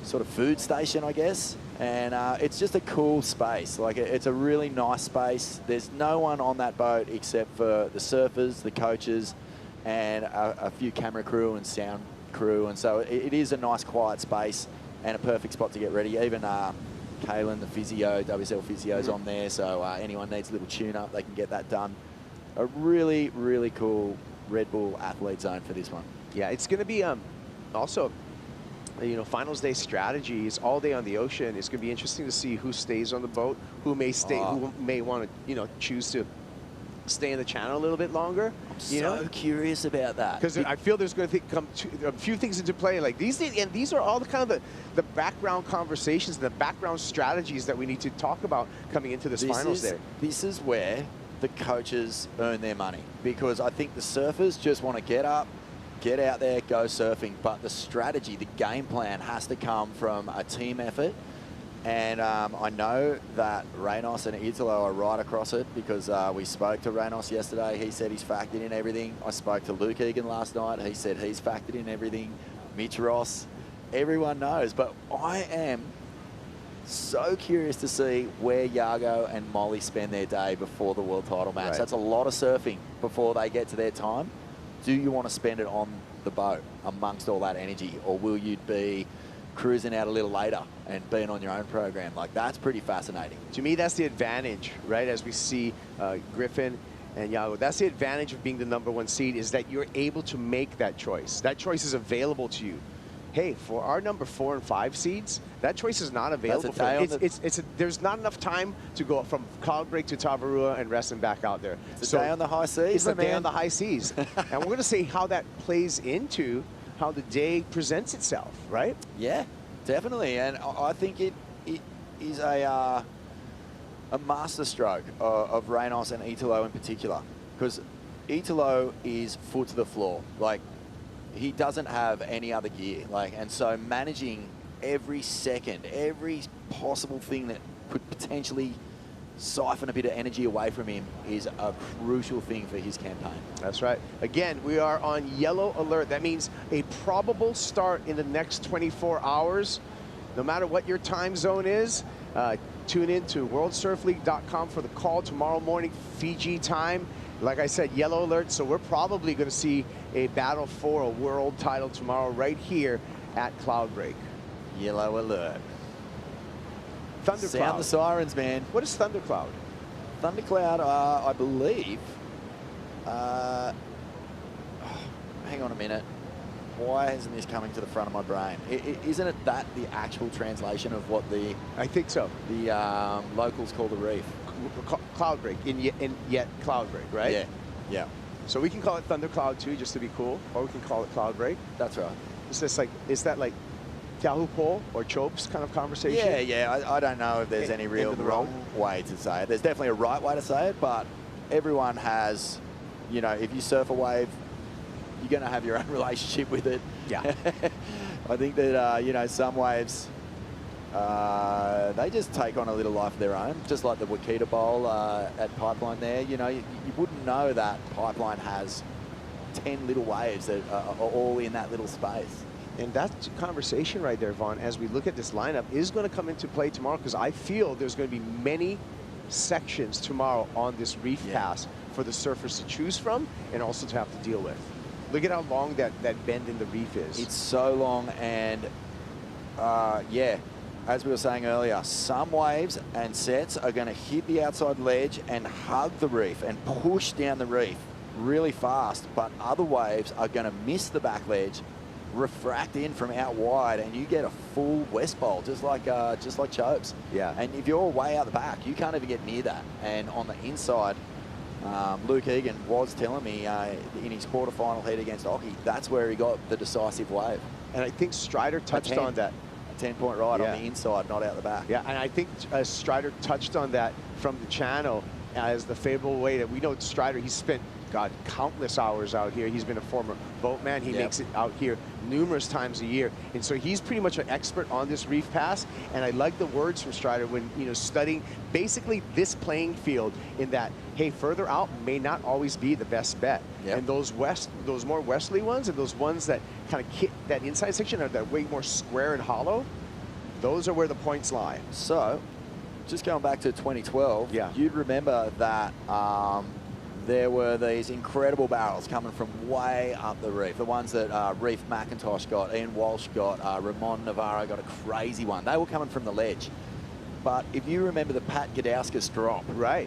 sort of food station, I guess. And it's just a cool space. Like, it's a really nice space. There's no one on that boat except for the surfers, the coaches, and a few camera crew and sound crew. And so it is a nice, quiet space and a perfect spot to get ready. Even Kaylin, the physio, WSL physio's on there. So anyone needs a little tune-up, they can get that done. A really, really cool Red Bull athlete zone for this one. Yeah, it's going to be also, you know, finals day strategies all day on the ocean. It's going to be interesting to see who stays on the boat, who may stay, who may want to, you know, choose to stay in the channel a little bit longer. I'm so curious about that. Because I feel there's going to come a few things into play. Like these are all the kind of the background conversations, the background strategies that we need to talk about coming into this finals day. This is where the coaches earn their money, because I think the surfers just want to get up, get out there, go surfing. But the strategy, the game plan has to come from a team effort. And I know that Reynos and Italo are right across it, because we spoke to Reynos yesterday. He said he's factored in everything. I spoke to Luke Egan last night. He said he's factored in everything. Mitch Ross, everyone knows. But I am so curious to see where Yago and Molly spend their day before the world title match. Right. That's a lot of surfing before they get to their time. Do you want to spend it on the boat amongst all that energy, or will you be cruising out a little later and being on your own program? Like, that's pretty fascinating. To me, that's the advantage, right? As we see Griffin and Yago, that's the advantage of being the #1 seed, is that you're able to make that choice. That choice is available to you. Hey, for our #4 and 5 seeds, that choice is not available. There's not enough time to go from Cloudbreak to Tavarua and rest and back out there. It's a day on the high seas. It's a day on the high seas. And we're going to see how that plays into how the day presents itself, right? Yeah, definitely. And I think it is a masterstroke of Reynos and Italo in particular, because Italo is foot to the floor. Like, he doesn't have any other gear. Like, and so managing every second, every possible thing that could potentially siphon a bit of energy away from him is a crucial thing for his campaign. That's right. Again, we are on yellow alert. That means a probable start in the next 24 hours. No matter what your time zone is, tune in to worldsurfleague.com for the call tomorrow morning, Fiji time. Like I said, yellow alert, so we're probably going to see a battle for a world title tomorrow right here at Cloudbreak. Yellow alert. Thundercloud. Sound the sirens, man. What is Thundercloud? Thundercloud, I believe. Hang on a minute. Why isn't this coming to the front of my brain? Isn't it that the actual translation of what the... I think so. The locals call the reef? Cloudbreak, in yet Cloudbreak, right? Yeah, yeah. So we can call it Thundercloud too, just to be cool, or we can call it Cloudbreak. That's right. Is that like Yahoo Poll or Chopes kind of conversation? Yeah. I don't know if there's any real wrong way to say it. There's definitely a right way to say it, but everyone has, you know, if you surf a wave, you're going to have your own relationship with it. Yeah. I think that, you know, some waves, they just take on a little life of their own, just like the Wakita Bowl at Pipeline there. You know, you wouldn't know that Pipeline has 10 little waves that are all in that little space. And that conversation right there, Vaughn, as we look at this lineup, is going to come into play tomorrow, because I feel there's going to be many sections tomorrow on this reef pass for the surfers to choose from and also to have to deal with. Look at how long that bend in the reef is. It's so long, and yeah, as we were saying earlier, some waves and sets are going to hit the outside ledge and hug the reef and push down the reef really fast, but other waves are going to miss the back ledge, refract in from out wide, and you get a full west bowl, just like Chopes. Yeah. And if you're way out the back, you can't even get near that. And on the inside, Luke Egan was telling me in his quarterfinal heat against Occy, that's where he got the decisive wave. And I think Strider touched on that. A 10-point ride on the inside, not out the back. Yeah, and I think Strider touched on that from the channel as the favorable way that we know Strider, he's spent, God, countless hours out here. He's been a former boatman. He makes it out here numerous times a year. And so he's pretty much an expert on this reef pass. And I like the words from Strider when, you know, studying basically this playing field in that, hey, further out may not always be the best bet. And those more westerly ones and those ones that kind of hit that inside section are that way more square and hollow, those are where the points lie. So, just going back to 2012, you'd remember that there were these incredible barrels coming from way up the reef. The ones that Reef McIntosh got, Ian Walsh got, Ramon Navarro got a crazy one. They were coming from the ledge. But if you remember the Pat Gadauskas drop,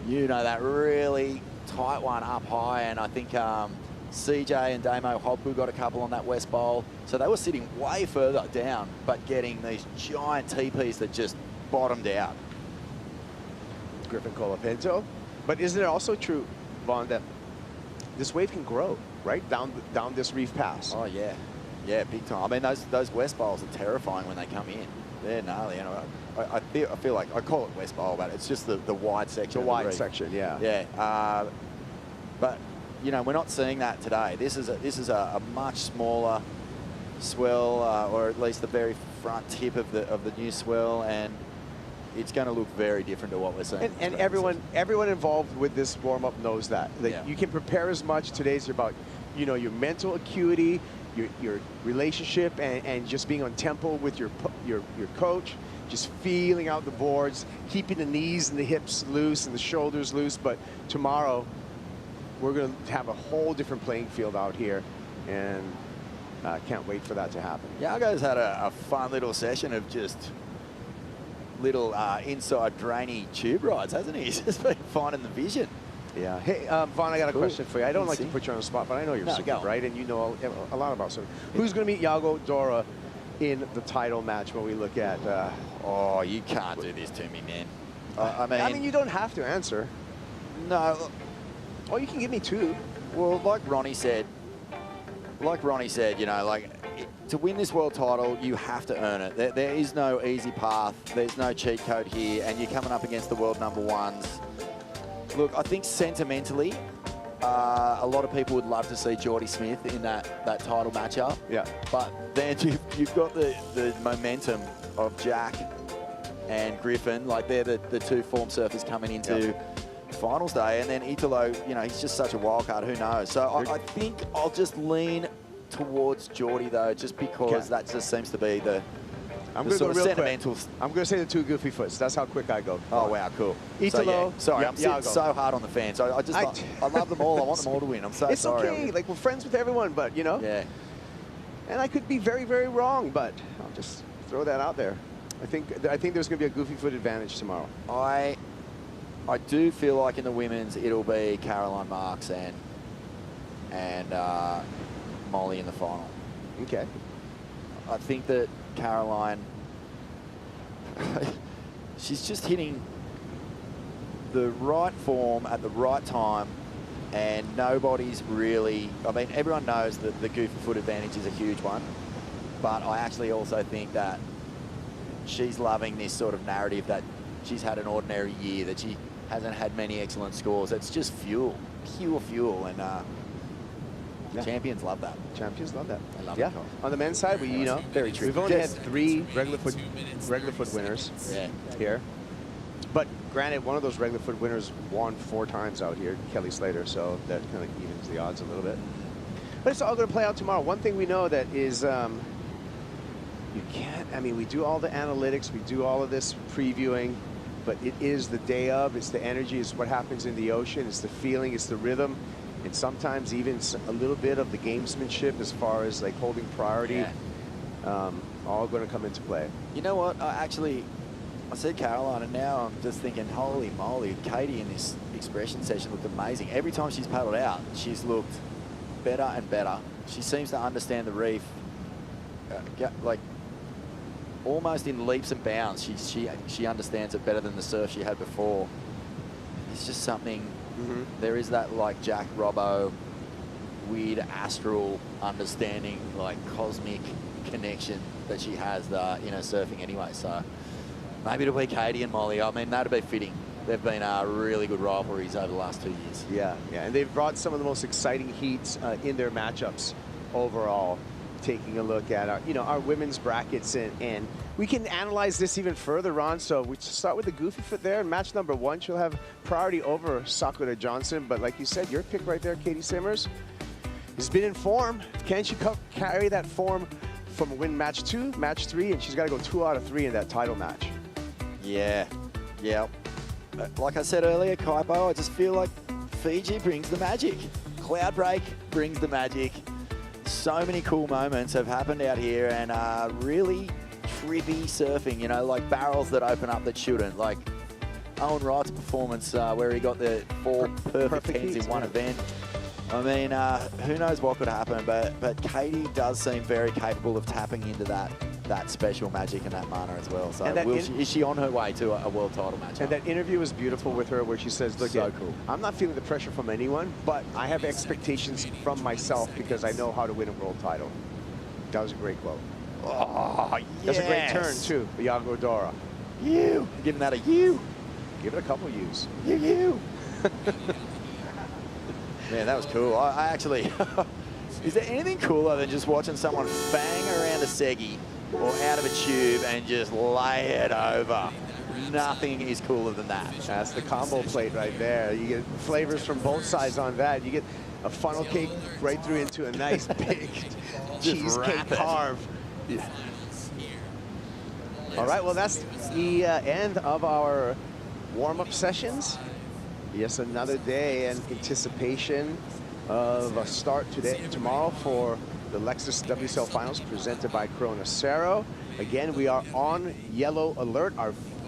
you know, that really tight one up high, and I think CJ and Damo Hobbu got a couple on that west bowl. So they were sitting way further down, but getting these giant TPs that just bottomed out. Griffin Colapinto. But isn't it also true, Vaughn, that this wave can grow, right? Down this reef pass. Oh, yeah. Yeah, big time. I mean, those west bowls are terrifying when they come in. They're gnarly. You know, I feel like, I call it west bowl, but it's just the wide section. The wide section, yeah. Yeah. But, you know, we're not seeing that today. This is a much smaller swell, or at least the very front tip of the new swell, and it's going to look very different to what we're seeing. And everyone involved with this warm-up knows that. Like, you can prepare as much. Today's about, you know, your mental acuity, your relationship, and just being on tempo with your coach, just feeling out the boards, keeping the knees and the hips loose and the shoulders loose. But tomorrow, we're going to have a whole different playing field out here, and can't wait for that to happen. Yago's had a fun little session of just little inside drainy tube rides, hasn't he? He's just been finding the vision. Yeah. Hey, Vaughn, I got a question for you. I don't like to put you on the spot, but I know you're super, right? And you know a lot about surfing. Who's going to meet Yago Dora in the title match when we look at... oh, you can't do this to me, man. I mean, you don't have to answer. No. Oh, you can give me two. Well, like Ronnie said, you know, like, to win this world title, you have to earn it. There is no easy path. There's no cheat code here, and you're coming up against the world #1s. Look, I think sentimentally, a lot of people would love to see Jordy Smith in that title matchup. Yeah. But then you've got the momentum of Jack and Griffin. Like, they're the two form surfers coming into finals day, and then Italo, you know, he's just such a wild card. Who knows? So I think I'll just lean towards Jordy, though, just because that just seems to be the I'm going to go real sentimental. quick. I'm going to say the two goofy foots. That's how quick I go. Oh, wow, cool. Italo. Sorry, I'm sitting so hard on the fans. I love them all. I want them all to win. I'm so sorry. It's okay. Like, we're friends with everyone, but, you know. Yeah. And I could be very, very wrong, but I'll just throw that out there. I think there's going to be a goofy foot advantage tomorrow. I do feel like in the women's it'll be Caroline Marks and Molly in the final. Okay. I think that Caroline, she's just hitting the right form at the right time, and nobody's really, I mean, everyone knows that the goofy foot advantage is a huge one, but I actually also think that she's loving this sort of narrative that she's had an ordinary year, that she hasn't had many excellent scores. It's just fuel, pure fuel, and champions love that. Champions love that. I love it. On the men's side, Very tricky. We've only had 3 regular foot winners here. But granted, one of those regular foot winners won 4 times out here, Kelly Slater, so that kind of evens the odds a little bit. But it's all going to play out tomorrow. One thing we know that is you can't, I mean, we do all the analytics, we do all of this previewing, but it is the day of, it's the energy, it's what happens in the ocean, it's the feeling, it's the rhythm, and sometimes even a little bit of the gamesmanship as far as like holding priority, all going to come into play. You know what? I said Caroline, and now I'm just thinking, holy moly, Katie in this expression session looked amazing. Every time she's paddled out, she's looked better and better. She seems to understand the reef, like almost in leaps and bounds. She understands it better than the surf she had before. It's just something. There is that like Jack Robbo, weird astral understanding, like cosmic connection that she has in her surfing anyway. So maybe it'll be Katie and Molly. I mean, that'd be fitting. They've been really good rivalries over the last 2 years. Yeah, and they've brought some of the most exciting heats in their matchups overall. Taking a look at our, our women's brackets, and we can analyze this even further, Ron. So we start with the goofy foot there. In match number 1, she'll have priority over Sakura Johnson. But like you said, your pick right there, Katie Simmers, has been in form. Can she carry that form from win match 2, match 3, and she's got to go 2 out of 3 in that title match? Yeah. Like I said earlier, Kaipo, I just feel like Fiji brings the magic. Cloudbreak brings the magic. So many cool moments have happened out here, and really trippy surfing, like barrels that open up that shouldn't. Like Owen Wright's performance where he got the 4 perfect tens in one event. I mean, who knows what could happen, but Katie does seem very capable of tapping into that special magic and that mana as well. So is she on her way to a world title match? And that interview was beautiful with her where she says, look, cool. I'm not feeling the pressure from anyone, but I have expectations from myself because I know how to win a world title. That was a great quote. Oh, yes. That's a great turn, too, Iago Dora. You. Giving that a you. Give it a couple U's. You. Man, that was cool. I actually... Is there anything cooler than just watching someone bang around a seggy or out of a tube and just lay it over? Nothing is cooler than that. That's the combo plate right there. You get flavors from both sides on that. You get a funnel cake right through into a nice big cheesecake carve. Yeah. All right, well, that's the end of our warm-up sessions. Yes, another day in anticipation of a start tomorrow for the Lexus WSL Finals presented by Cero. Again, we are on yellow alert.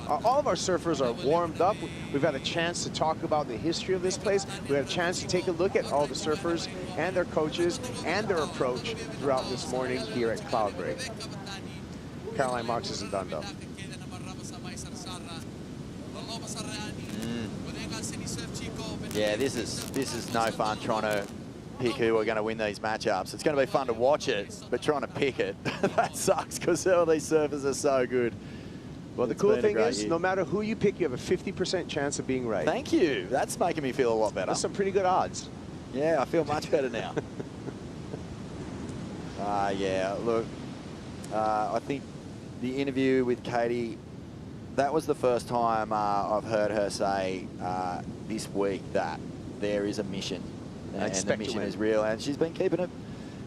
All of our surfers are warmed up. We've had a chance to talk about the history of this place. We had a chance to take a look at all the surfers and their coaches and their approach throughout this morning here at Cloudbreak. Caroline Marks isn't done, though. Yeah, this is no fun trying to pick who are going to win these matchups. It's going to be fun to watch it, but trying to pick it, that sucks because all these surfers are so good. Well, the cool thing is, no matter who you pick, you have a 50% chance of being right. Thank you. That's making me feel a lot better. That's some pretty good odds. Yeah, I feel much better now. Yeah, look, I think the interview with Katie, that was the first time I've heard her say this week that there is a mission. And the mission is real. And she's been keeping it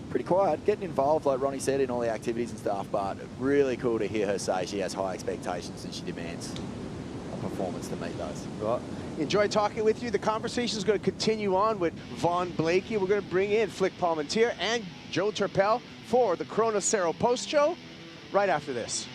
pretty quiet, getting involved, like Ronnie said, in all the activities and stuff. But really cool to hear her say she has high expectations and she demands a performance to meet those. Well, enjoy talking with you. The conversation is going to continue on with Vaughn Blakey. We're going to bring in Flick Palmentier and Joe Turpel for the Cero post show right after this.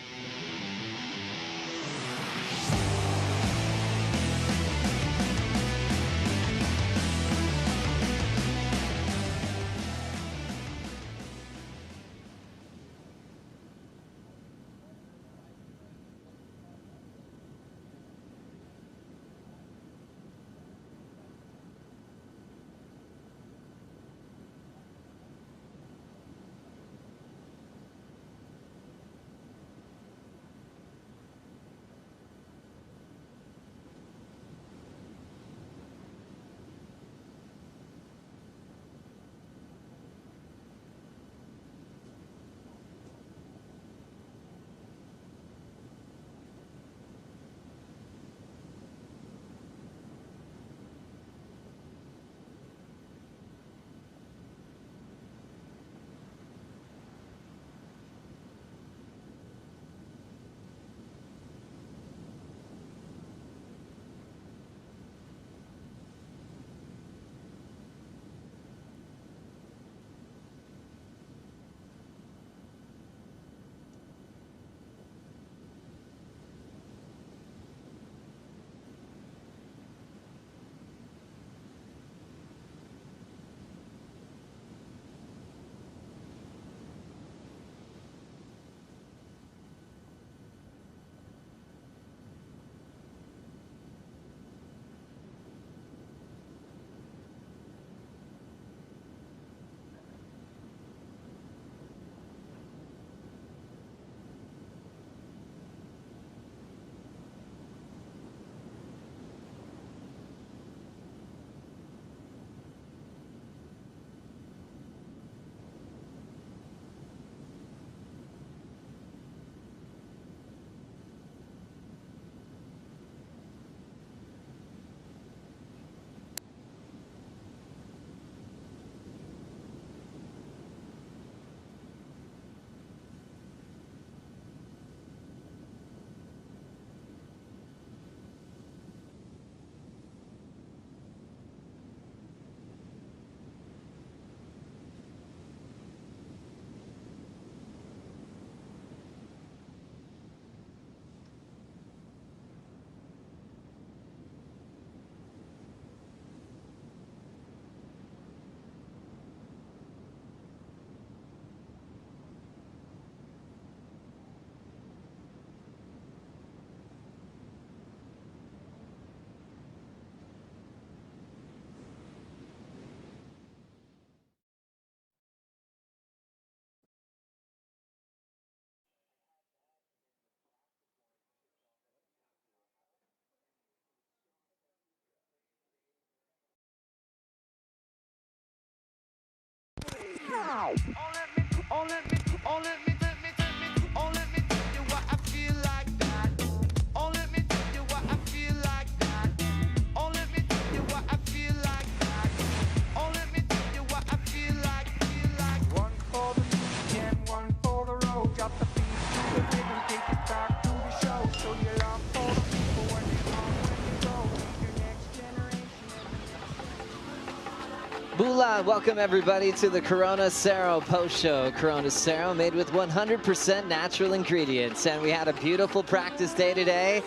Bula, welcome everybody to the Corona Cero post show. Corona Cero made with 100% natural ingredients. And we had a beautiful practice day today.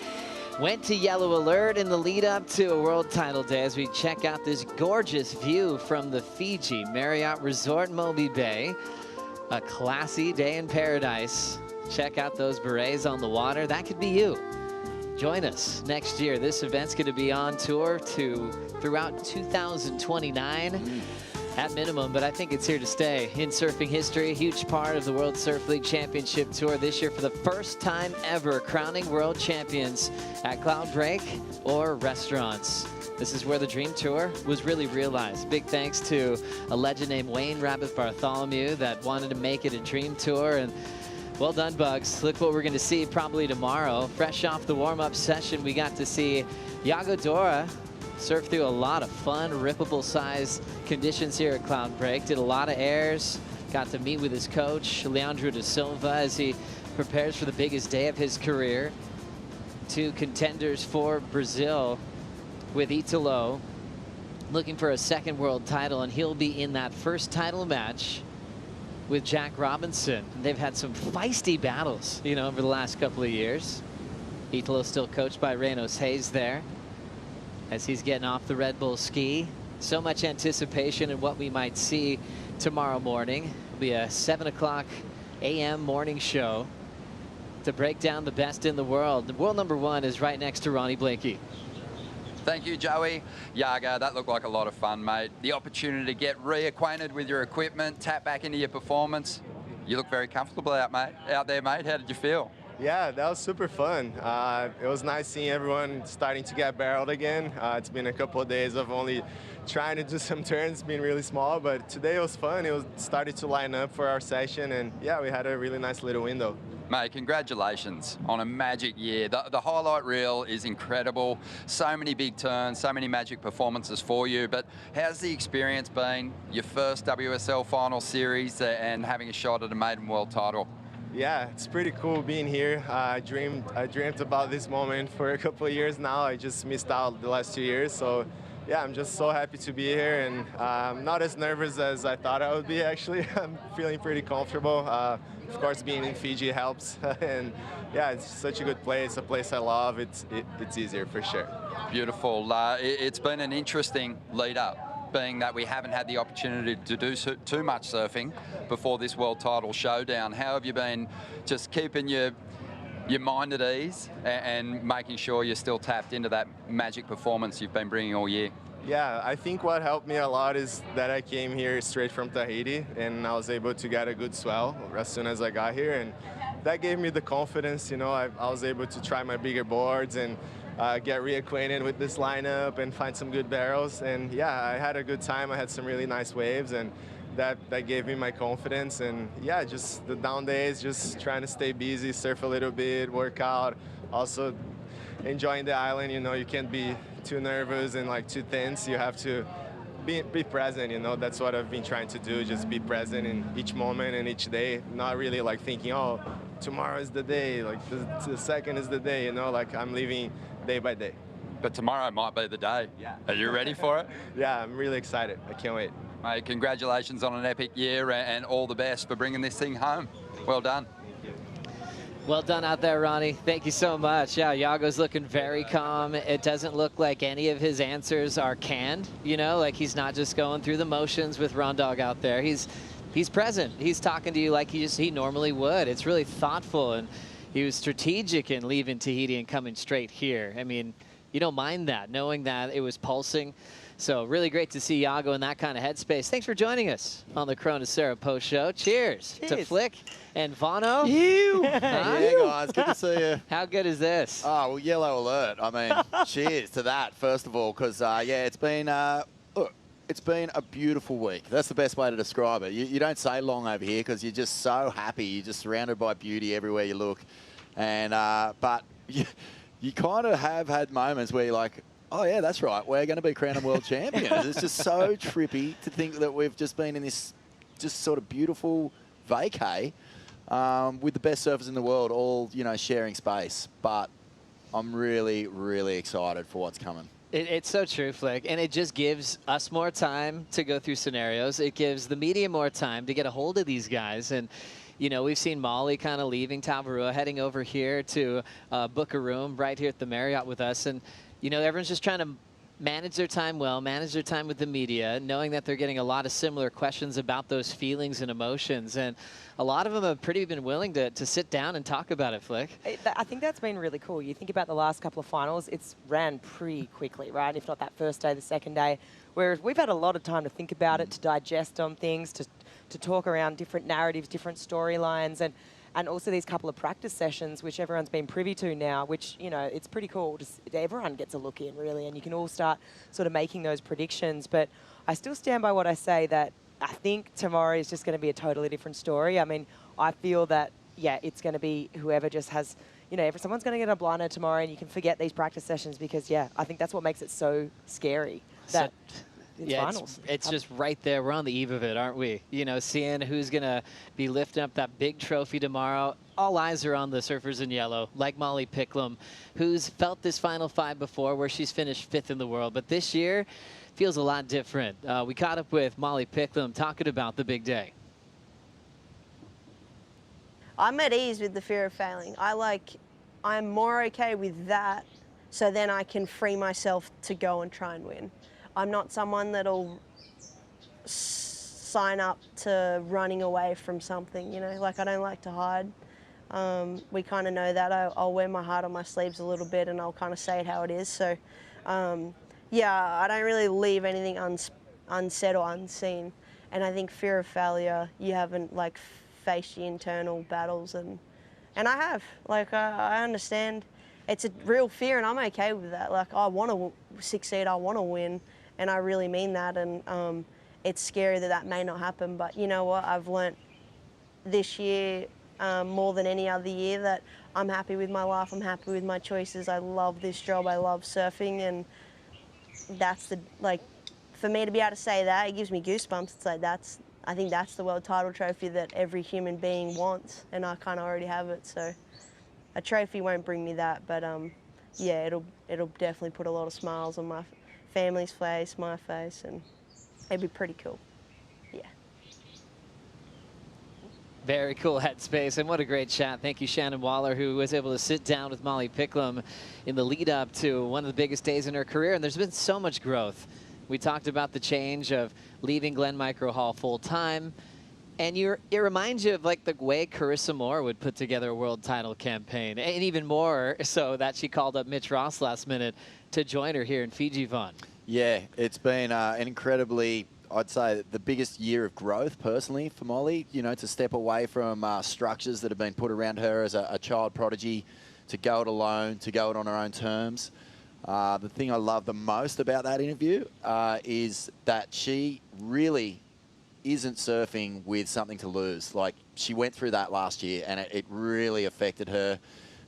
Went to yellow alert in the lead up to a world title day as we check out this gorgeous view from the Fiji Marriott Resort Moby Bay. A classy day in paradise. Check out those berets on the water. That could be you. Join us next year. This event's going to be on tour throughout 2029 at minimum, but I think it's here to stay. In surfing history, a huge part of the World Surf League Championship Tour this year for the first time ever, crowning world champions at Cloudbreak or restaurants. This is where the Dream Tour was really realized. Big thanks to a legend named Wayne Rabbit Bartholomew that wanted to make it a Dream Tour, and well done, Bugs. Look what we're going to see probably tomorrow. Fresh off the warm-up session, we got to see Iago Dora surf through a lot of fun, rippable size conditions here at Cloudbreak. Did a lot of airs. Got to meet with his coach, Leandro da Silva, as he prepares for the biggest day of his career. 2 contenders for Brazil with Italo looking for a second world title, and he'll be in that first title match with Jack Robinson. They've had some feisty battles, you know, over the last couple of years. Italo still coached by Reynolds Hayes there as he's getting off the Red Bull ski. So much anticipation in what we might see tomorrow morning. It'll be a 7 o'clock a.m. morning show to break down the best in the world. The world number 1 is right next to Ronnie Blanky. Thank you, Joey. Iago, that looked like a lot of fun, mate. The opportunity to get reacquainted with your equipment, tap back into your performance. You look very comfortable out there, mate. How did you feel? Yeah, that was super fun. It was nice seeing everyone starting to get barreled again. It's been a couple of days of only trying to do some turns, being really small, but today it was fun. It was started to line up for our session, and yeah, we had a really nice little window. Mate, congratulations on a magic year. The highlight reel is incredible. So many big turns, so many magic performances for you. But how's the experience been? Your first WSL Final series and having a shot at a maiden world title? Yeah, it's pretty cool being here. I dreamed about this moment for a couple of years now. I just missed out the last 2 years. So yeah, I'm just so happy to be here, and I'm not as nervous as I thought I would be, actually. I'm feeling pretty comfortable. Of course, being in Fiji helps, and yeah, it's such a good place, a place I love. It's easier for sure. Beautiful. It's been an interesting lead up, being that we haven't had the opportunity to do too much surfing before this world title showdown. How have you been just keeping your mind at ease and making sure you're still tapped into that magic performance you've been bringing all year? Yeah, I think what helped me a lot is that I came here straight from Tahiti, and I was able to get a good swell as soon as I got here, and that gave me the confidence. You know, I was able to try my bigger boards and get reacquainted with this lineup and find some good barrels, and yeah, I had a good time. I had some really nice waves, and that gave me my confidence. And yeah, just the down days, just trying to stay busy, surf a little bit, work out, also enjoying the island. You know, you can't be too nervous and like too tense. You have to be present, you know. That's what I've been trying to do, just be present in each moment and each day, not really like thinking, oh, tomorrow is the day, like the second is the day, you know, like I'm living day by day. But tomorrow might be the day. Yeah. Are you ready for it? Yeah, I'm really excited. I can't wait. Mate, congratulations on an epic year, and all the best for bringing this thing home. Well done. Well done out there, Ronnie. Thank you so much. Yeah, Iago's looking very calm. It doesn't look like any of his answers are canned, you know, like he's not just going through the motions with Ron Dog out there. He's present. He's talking to you like he normally would. It's really thoughtful, and he was strategic in leaving Tahiti and coming straight here. I mean, you don't mind that, knowing that it was pulsing. So really great to see Iago in that kind of headspace. Thanks for joining us on the Corona Cero post show. Cheers to Flick and Vano. Yeah, guys, good to see you. How good is this? Oh, well, yellow alert. I mean, cheers to that, first of all, because, yeah, it's been it's been a beautiful week. That's the best way to describe it. You don't say long over here because you're just so happy. You're just surrounded by beauty everywhere you look. And but you kind of have had moments where you're like, oh, yeah, that's right. We're going to be crowned world champions. It's just so trippy to think that we've just been in this just sort of beautiful vacay with the best surfers in the world all, you know, sharing space. But I'm really, really excited for what's coming. It's so true, Flick, and it just gives us more time to go through scenarios. It gives the media more time to get a hold of these guys. And, you know, we've seen Molly kind of leaving Tavarua, heading over here to book a room right here at the Marriott with us. And, you know, everyone's just trying to manage their time well, manage their time with the media, knowing that they're getting a lot of similar questions about those feelings and emotions. And a lot of them have pretty been willing to sit down and talk about it, Flick. I think that's been really cool. You think about the last couple of finals, it's ran pretty quickly, right? If not that first day, the second day. Whereas we've had a lot of time to think about it, to digest on things, to talk around different narratives, different storylines, and also these couple of practice sessions, which everyone's been privy to now, which, you know, it's pretty cool. Everyone gets a look in, really, and you can all start sort of making those predictions. But I still stand by what I say, that I think tomorrow is just going to be a totally different story. I mean, I feel that, yeah, it's going to be whoever just has, you know, someone's going to get a blinder tomorrow, and you can forget these practice sessions because, yeah, I think that's what makes it so scary. That finals. It's just right there. We're on the eve of it, aren't we? You know, seeing who's going to be lifting up that big trophy tomorrow. All eyes are on the surfers in yellow, like Molly Picklum, who's felt this Final Five before where she's finished 5th in the world. But this year feels a lot different. We caught up with Molly Picklum talking about the big day. I'm at ease with the fear of failing. I'm more okay with that, so then I can free myself to go and try and win. I'm not someone that'll sign up to running away from something, you know, like I don't like to hide. We kind of know that. I'll wear my heart on my sleeves a little bit and I'll kind of say it how it is. So, yeah, I don't really leave anything unsaid or unseen. And I think fear of failure, you haven't like faced your internal battles, and I have. Like, I understand it's a real fear and I'm okay with that. Like, I want to succeed, I want to win. And I really mean that, and it's scary that may not happen. But you know what? I've learnt this year more than any other year that I'm happy with my life. I'm happy with my choices. I love this job. I love surfing, and that's for me to be able to say that, it gives me goosebumps. It's like I think that's the world title trophy that every human being wants, and I kind of already have it. So a trophy won't bring me that, but yeah, it'll definitely put a lot of smiles on my family's face, my face, and it'd be pretty cool. Yeah. Very cool headspace, and what a great chat. Thank you, Shannon Waller, who was able to sit down with Molly Picklum in the lead up to one of the biggest days in her career, and there's been so much growth. We talked about the change of leaving Glen Micro Hall full time, and it reminds you of like the way Carissa Moore would put together a world title campaign, and even more so that she called up Mitch Ross last minute to join her here in Fiji, Vaughn. Yeah, it's been an incredibly, I'd say, the biggest year of growth personally for Molly, you know, to step away from structures that have been put around her as a child prodigy, to go it alone, to go it on her own terms. The thing I love the most about that interview is that she really isn't surfing with something to lose. Like, she went through that last year and it really affected her.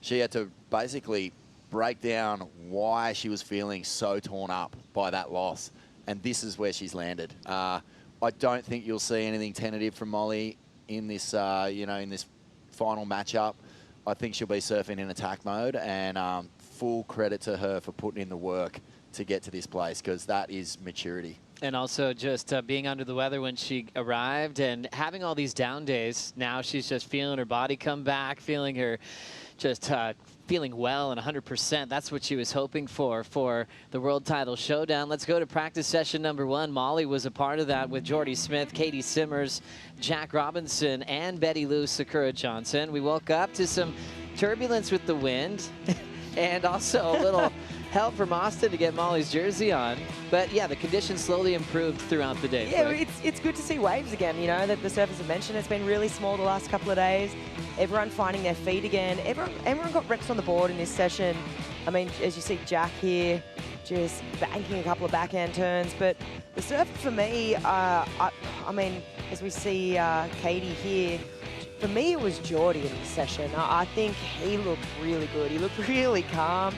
She had to basically break down why she was feeling so torn up by that loss, and this is where she's landed. I don't think you'll see anything tentative from Molly in this, you know, in this final matchup. I think she'll be surfing in attack mode, and full credit to her for putting in the work to get to this place, because that is maturity. And also just being under the weather when she arrived and having all these down days. Now she's just feeling her body come back, feeling her just feeling well and 100%. That's what she was hoping for the World Title Showdown. Let's go to practice session number 1. Molly was a part of that with Jordy Smith, Katie Simmers, Jack Robinson, and Betty Lou Sakura Johnson. We woke up to some turbulence with the wind and also a little help from Austin to get Molly's jersey on. But yeah, the conditions slowly improved throughout the day. Yeah, it's good to see waves again, you know, that the surfers have mentioned. It's been really small the last couple of days. Everyone finding their feet again. Everyone got reps on the board in this session. I mean, as you see Jack here, just banking a couple of backhand turns. But the surf for me, I mean, as we see Katie here, for me it was Geordie in this session. I think he looked really good. He looked really calm.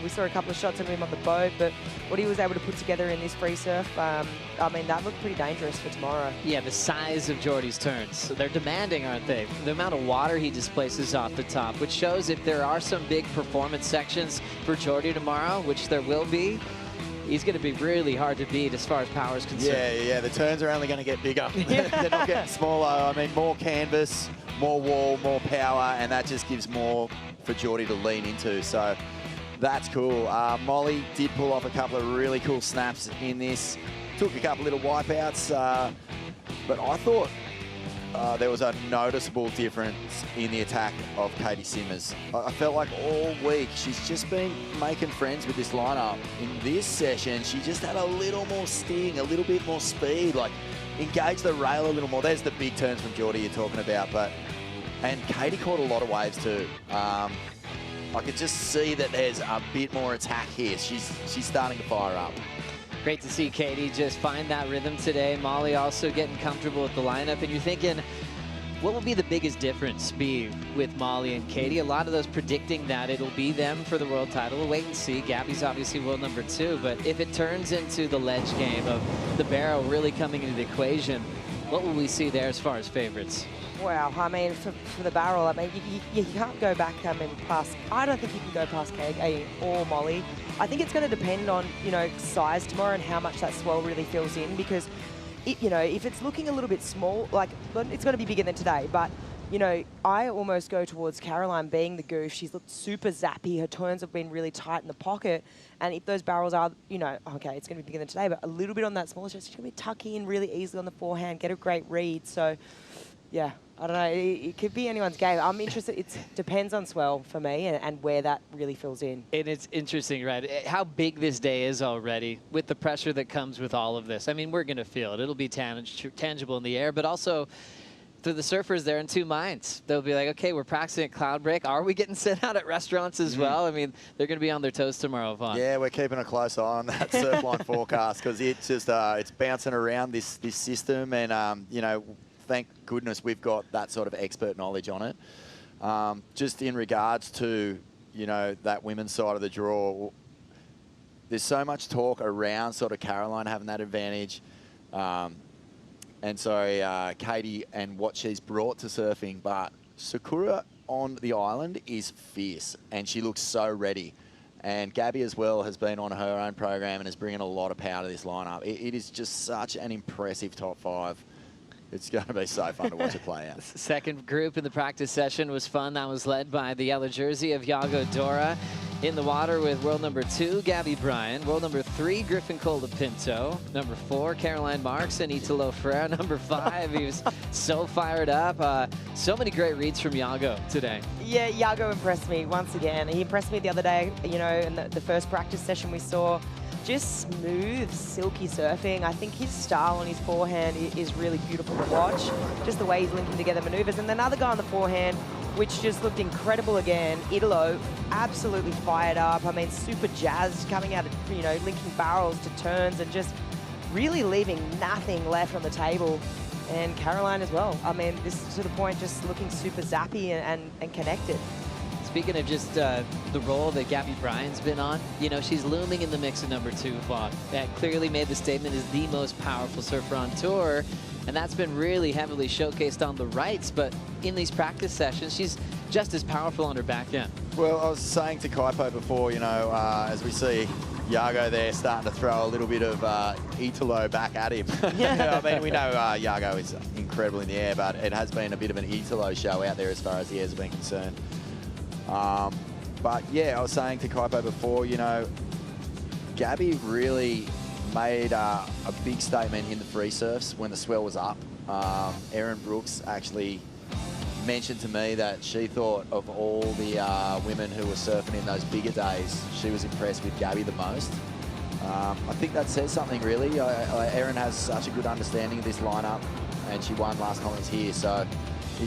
We saw a couple of shots of him on the boat, but what he was able to put together in this free surf, I mean, that looked pretty dangerous for tomorrow. Yeah, the size of Geordie's turns. So they're demanding, aren't they? The amount of water he displaces off the top, which shows if there are some big performance sections for Geordie tomorrow, which there will be, he's going to be really hard to beat as far as power is concerned. Yeah, the turns are only going to get bigger. They're not getting smaller. I mean, more canvas, more wall, more power, and that just gives more for Geordie to lean into. So that's cool. Molly did pull off a couple of really cool snaps in this. Took a couple little wipeouts, but I thought there was a noticeable difference in the attack of Katie Simmers. I felt like all week she's just been making friends with this lineup. In this session, she just had a little more sting, a little bit more speed, like engage the rail a little more. There's the big turns from Geordie you're talking about, and Katie caught a lot of waves too. I could just see that there's a bit more attack here. She's starting to fire up. Great to see Katie just find that rhythm today. Molly also getting comfortable with the lineup. And you're thinking, what will be the biggest difference be with Molly and Katie? A lot of those predicting that it'll be them for the world title. We'll wait and see. Gabby's obviously world number 2. But if it turns into the ledge game of the barrel really coming into the equation, what will we see there as far as favorites? Wow, I mean, for the barrel, I mean, you can't go back, past, I don't think you can go past Katie or Molly. I think it's going to depend on, you know, size tomorrow and how much that swell really fills in, because, you know, if it's looking a little bit small, like, it's going to be bigger than today, but, you know, I almost go towards Caroline being the goof. She's looked super zappy. Her turns have been really tight in the pocket, and if those barrels are, you know, okay, it's going to be bigger than today, but a little bit on that smaller shot, she's going to be tucking in really easily on the forehand, get a great read, so, yeah. I don't know, it could be anyone's game. I'm interested, it depends on swell for me and where that really fills in. And it's interesting, right? How big this day is already with the pressure that comes with all of this. I mean, we're going to feel it. It'll be tangible in the air, but also for the surfers, they're in two minds. They'll be like, okay, we're practicing at Cloudbreak. Are we getting sent out at restaurants as well? I mean, they're going to be on their toes tomorrow, Vaughn. Yeah, we're keeping a close eye on that surfline forecast because it's just it's bouncing around this system, and you know, thank goodness we've got that sort of expert knowledge on it. Just in regards to, you know, that women's side of the draw, there's so much talk around sort of Caroline having that advantage. And so Katie and what she's brought to surfing, but Sakura on the island is fierce and she looks so ready. And Gabby as well has been on her own program and is bringing a lot of power to this lineup. It is just such an impressive top 5. It's going to be so fun to watch it play out. Second group in the practice session was fun. That was led by the yellow jersey of Iago Dora. In the water with world number 2, Gabby Bryan. World number 3, Griffin Colapinto. Number 4, Caroline Marks and Italo Ferreira. Number 5, he was so fired up. So many great reads from Iago today. Yeah, Iago impressed me once again. He impressed me the other day, you know, in the first practice session we saw. Just smooth, silky surfing. I think his style on his forehand is really beautiful to watch. Just the way he's linking together maneuvers. And another guy on the forehand, which just looked incredible again. Italo, absolutely fired up. I mean, super jazzed, coming out of, you know, linking barrels to turns and just really leaving nothing left on the table. And Caroline as well. I mean, this to the point, just looking super zappy and connected. Speaking of just the role that Gabby Bryan's been on, you know, she's looming in the mix of number 2, Vaughn. That clearly made the statement is the most powerful surfer on tour, and that's been really heavily showcased on the rights, but in these practice sessions, she's just as powerful on her back end. Well, I was saying to Kaipo before, you know, as we see Iago there starting to throw a little bit of Italo back at him. I mean, we know Iago is incredible in the air, but it has been a bit of an Italo show out there as far as the air's been concerned. But yeah, I was saying to Kaipo before, you know, Gabby really made a big statement in the free surfs when the swell was up. Erin Brooks actually mentioned to me that she thought of all the women who were surfing in those bigger days, she was impressed with Gabby the most. I think that says something really. Erin has such a good understanding of this lineup and she won last time it was here. So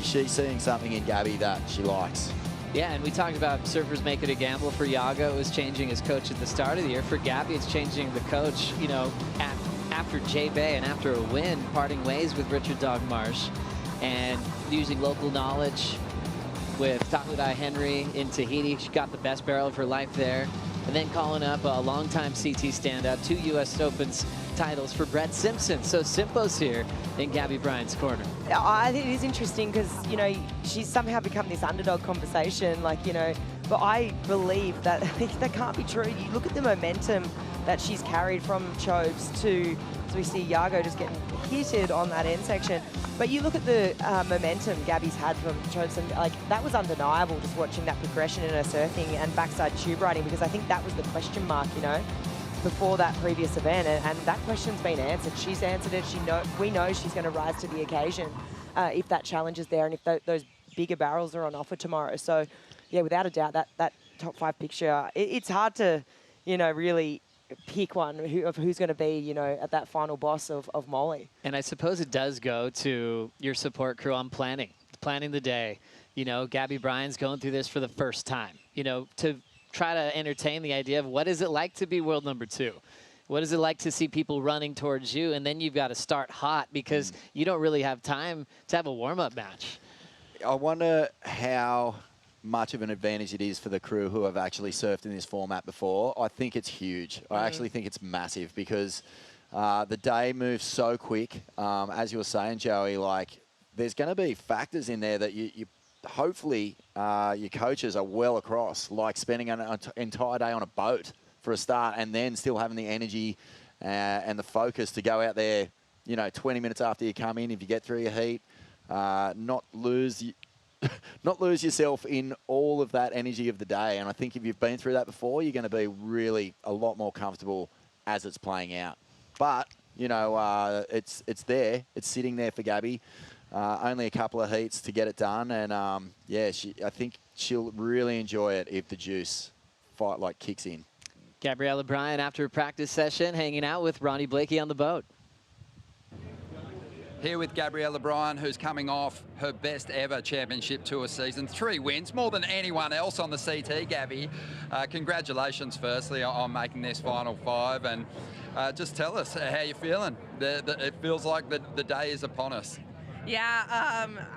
she's seeing something in Gabby that she likes. Yeah, and we talked about surfers make it a gamble. For Yago, it was changing his coach at the start of the year. For Gabby, it's changing the coach, you know, after J-Bay and after a win, parting ways with Richard Dogmarsh and using local knowledge with Tahudai Henry in Tahiti. She got the best barrel of her life there. And then calling up a longtime CT standout, 2 U.S. Open's titles for Brett Simpson. So Simpo's here in Gabby Bryant's corner. I think it is interesting because, you know, she's somehow become this underdog conversation, like, you know, but I believe that that can't be true. You look at the momentum that she's carried from Chobes to, as we see Yago just getting hitted on that end section. But you look at the momentum Gabby's had from Chobes, and like that was undeniable just watching that progression in her surfing and backside tube riding, because I think that was the question mark, you know, before that previous event, and that question's been answered. She's answered it. We know she's going to rise to the occasion if that challenge is there and if those bigger barrels are on offer tomorrow. So, yeah, without a doubt, that top 5 picture, it's hard to, you know, really pick one of who's going to be, you know, at that final boss of Molly. And I suppose it does go to your support crew on planning the day. You know, Gabby Bryant's going through this for the first time, you know, to try to entertain the idea of what is it like to be world number 2? What is it like to see people running towards you? And then you've got to start hot because you don't really have time to have a warm-up match. I wonder how much of an advantage it is for the crew who have actually surfed in this format before. I think it's huge. I actually think it's massive because the day moves so quick. As you were saying, Joey, like there's going to be factors in there that you hopefully your coaches are well across, like spending an entire day on a boat for a start and then still having the energy and the focus to go out there, you know, 20 minutes after you come in, if you get through your heat, not lose yourself in all of that energy of the day. And I think if you've been through that before, you're going to be really a lot more comfortable as it's playing out. But, you know, it's there. It's sitting there for Gabby. Only a couple of heats to get it done. And, yeah, I think she'll really enjoy it if the juice fight like kicks in. Gabriella Bryant after a practice session hanging out with Ronnie Blakey on the boat. Here with Gabriella Bryant, who's coming off her best ever championship tour season. 3 wins, more than anyone else on the CT, Gabby. Congratulations, firstly, on making this final 5. And just tell us how you're feeling. It feels like the day is upon us. Yeah,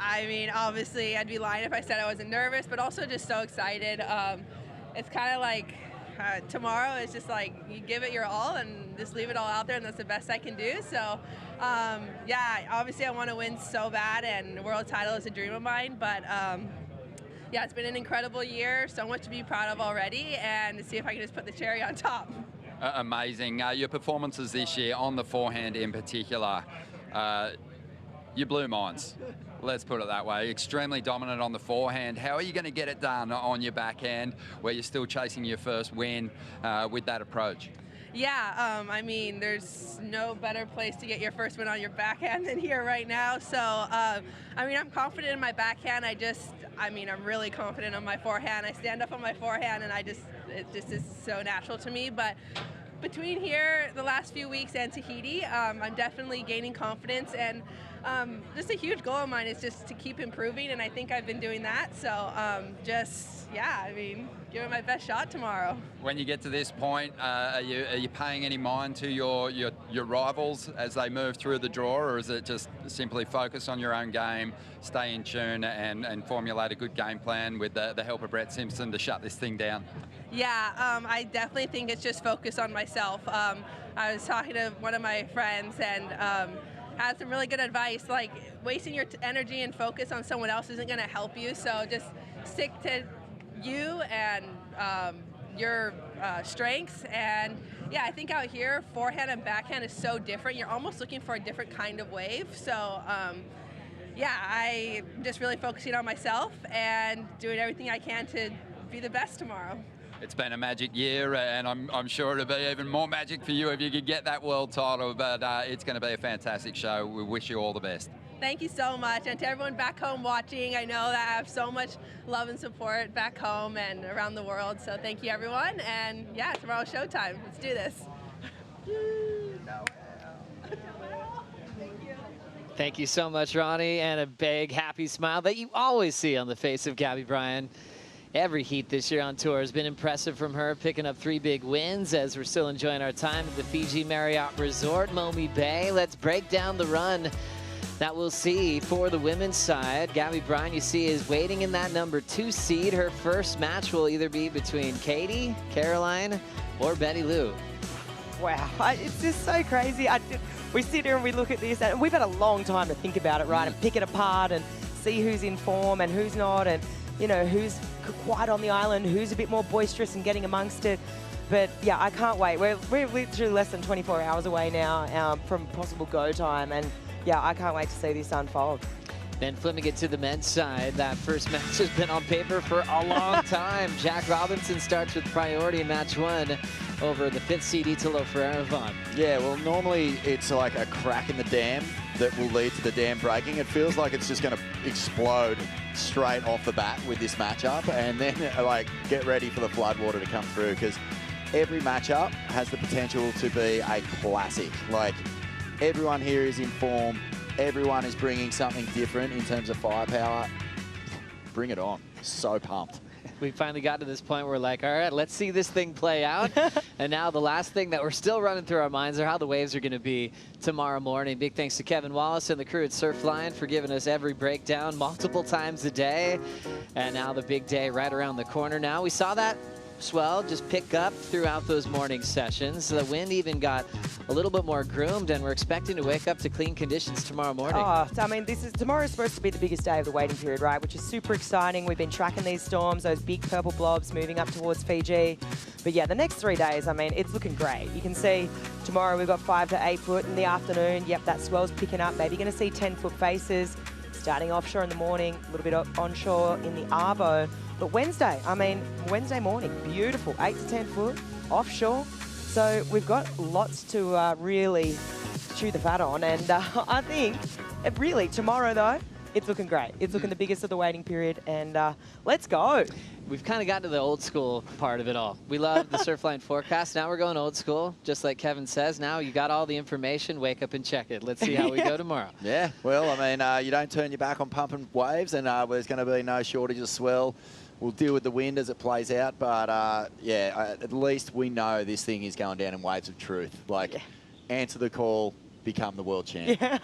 I mean, obviously, I'd be lying if I said I wasn't nervous, but also just so excited. It's kind of like tomorrow is just like you give it your all and just leave it all out there, and that's the best I can do. So, yeah, obviously I want to win so bad, and the world title is a dream of mine. But yeah, it's been an incredible year, so much to be proud of already, and to see if I can just put the cherry on top. Amazing. Your performances this year on the forehand in particular, you blew minds. Let's put it that way. Extremely dominant on the forehand. How are you going to get it done on your backhand where you're still chasing your first win with that approach? Yeah, I mean, there's no better place to get your first win on your backhand than here right now. So, I mean, I'm confident in my backhand. I'm really confident on my forehand. I stand up on my forehand, and it just is so natural to me. But between here, the last few weeks, and Tahiti, I'm definitely gaining confidence. And just a huge goal of mine is just to keep improving, and I think I've been doing that. So give it my best shot tomorrow. When you get to this point, are you paying any mind to your rivals as they move through the draw, or is it just simply focus on your own game, stay in tune, and formulate a good game plan with the help of Brett Simpson to shut this thing down? Yeah, I definitely think it's just focus on myself. I was talking to one of my friends and had some really good advice, like wasting your energy and focus on someone else isn't going to help you, so just stick to you and your strengths. And yeah, I think out here, forehand and backhand is so different. You're almost looking for a different kind of wave. So yeah, I'm just really focusing on myself and doing everything I can to be the best tomorrow. It's been a magic year, and I'm sure it'll be even more magic for you if you could get that world title, but it's going to be a fantastic show. We wish you all the best. Thank you so much, and to everyone back home watching, I know that I have so much love and support back home and around the world, so thank you everyone, and yeah, tomorrow's showtime. Let's do this. Thank you so much, Ronnie, and a big happy smile that you always see on the face of Gabby Bryant Every heat this year on tour has been impressive from her, picking up 3 big wins as we're still enjoying our time at the Fiji Marriott Resort, Momi Bay. Let's break down the run that we'll see for the women's side. Gabby Bryan, you see, is waiting in that number 2 seed. Her first match will either be between Katie, Caroline, or Betty Lou. Wow, it's just so crazy. We sit here and we look at this, and we've had a long time to think about it, right? And pick it apart and see who's in form and who's not, and you know, who's quiet on the island, who's a bit more boisterous and getting amongst it. But yeah, I can't wait. We're literally less than 24 hours away now from possible go time, and yeah, I can't wait to see this unfold. Then flipping it to the men's side, that first match has been on paper for a long time. Jack Robinson starts with priority in match 1 over the 5th seed Italo Ferreira. Yeah, well, normally it's like a crack in the dam that will lead to the dam breaking. It feels like it's just going to explode straight off the bat with this matchup, and then like get ready for the floodwater to come through, because every matchup has the potential to be a classic. Like, everyone here is in form. Everyone is bringing something different in terms of firepower. Bring it on. So pumped. We finally got to this point where we're like, all right, let's see this thing play out. And now the last thing that we're still running through our minds are how the waves are going to be tomorrow morning. Big thanks to Kevin Wallace and the crew at Surfline for giving us every breakdown multiple times a day. And now the big day right around the corner now. We saw that swell just pick up throughout those morning sessions. The wind even got a little bit more groomed, and we're expecting to wake up to clean conditions tomorrow morning. Oh, I mean, tomorrow's supposed to be the biggest day of the waiting period, right? Which is super exciting. We've been tracking these storms, those big purple blobs moving up towards Fiji. But yeah, the next 3 days, I mean, it's looking great. You can see tomorrow we've got 5 to 8 foot in the afternoon. Yep, that swell's picking up. Maybe going to see 10-foot faces. Starting offshore in the morning, a little bit onshore in the Arvo. But Wednesday, I mean, Wednesday morning, beautiful, 8 to 10 foot offshore. So we've got lots to really chew the fat on. And I think, really, tomorrow though, it's looking great. It's looking the biggest of the waiting period, and let's go. We've kind of gotten to the old school part of it all. We love the Surfline forecast. Now we're going old school, just like Kevin says. Now you got all the information, wake up and check it. Let's see how we go tomorrow. Yeah, well, I mean, you don't turn your back on pumping waves, and there's going to be no shortage of swell. We'll deal with the wind as it plays out, but yeah, at least we know this thing is going down in waves of truth. Like, answer the call, become the world champ. Yeah.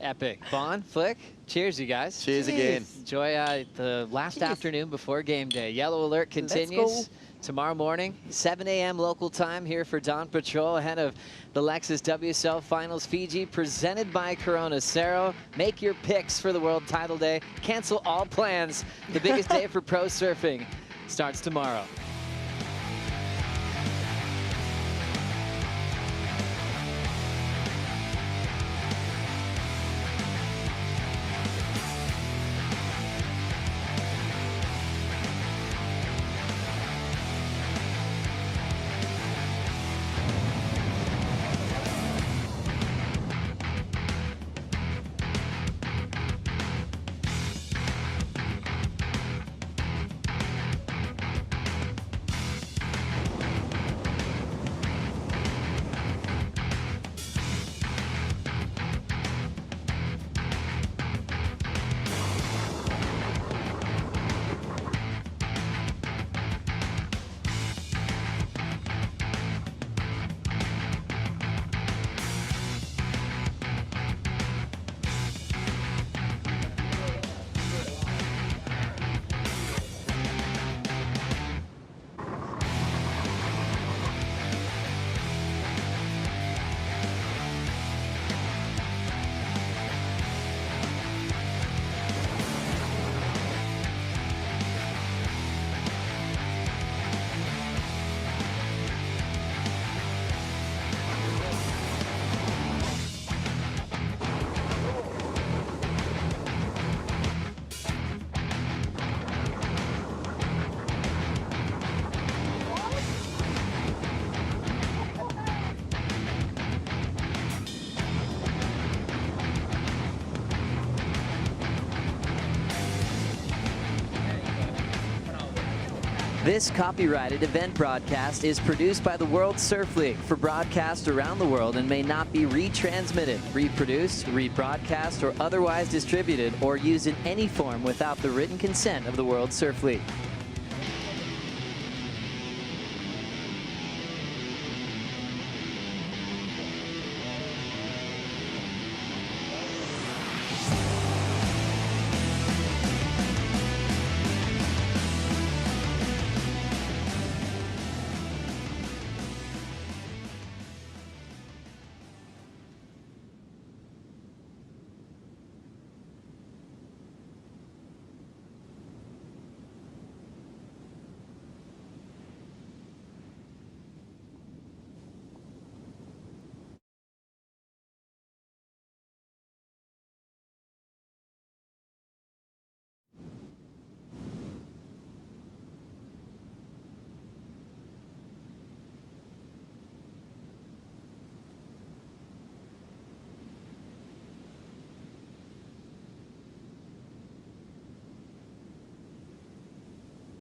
Epic. Bond, Flick, cheers, you guys. Cheers again. Enjoy the last afternoon before game day. Yellow alert continues tomorrow morning, 7 a.m. local time here for Dawn Patrol ahead of the Lexus WSL Finals Fiji, presented by Corona Cero. Make your picks for the World Title Day. Cancel all plans. The biggest day for pro surfing starts tomorrow. This copyrighted event broadcast is produced by the World Surf League for broadcast around the world and may not be retransmitted, reproduced, rebroadcast, or otherwise distributed or used in any form without the written consent of the World Surf League.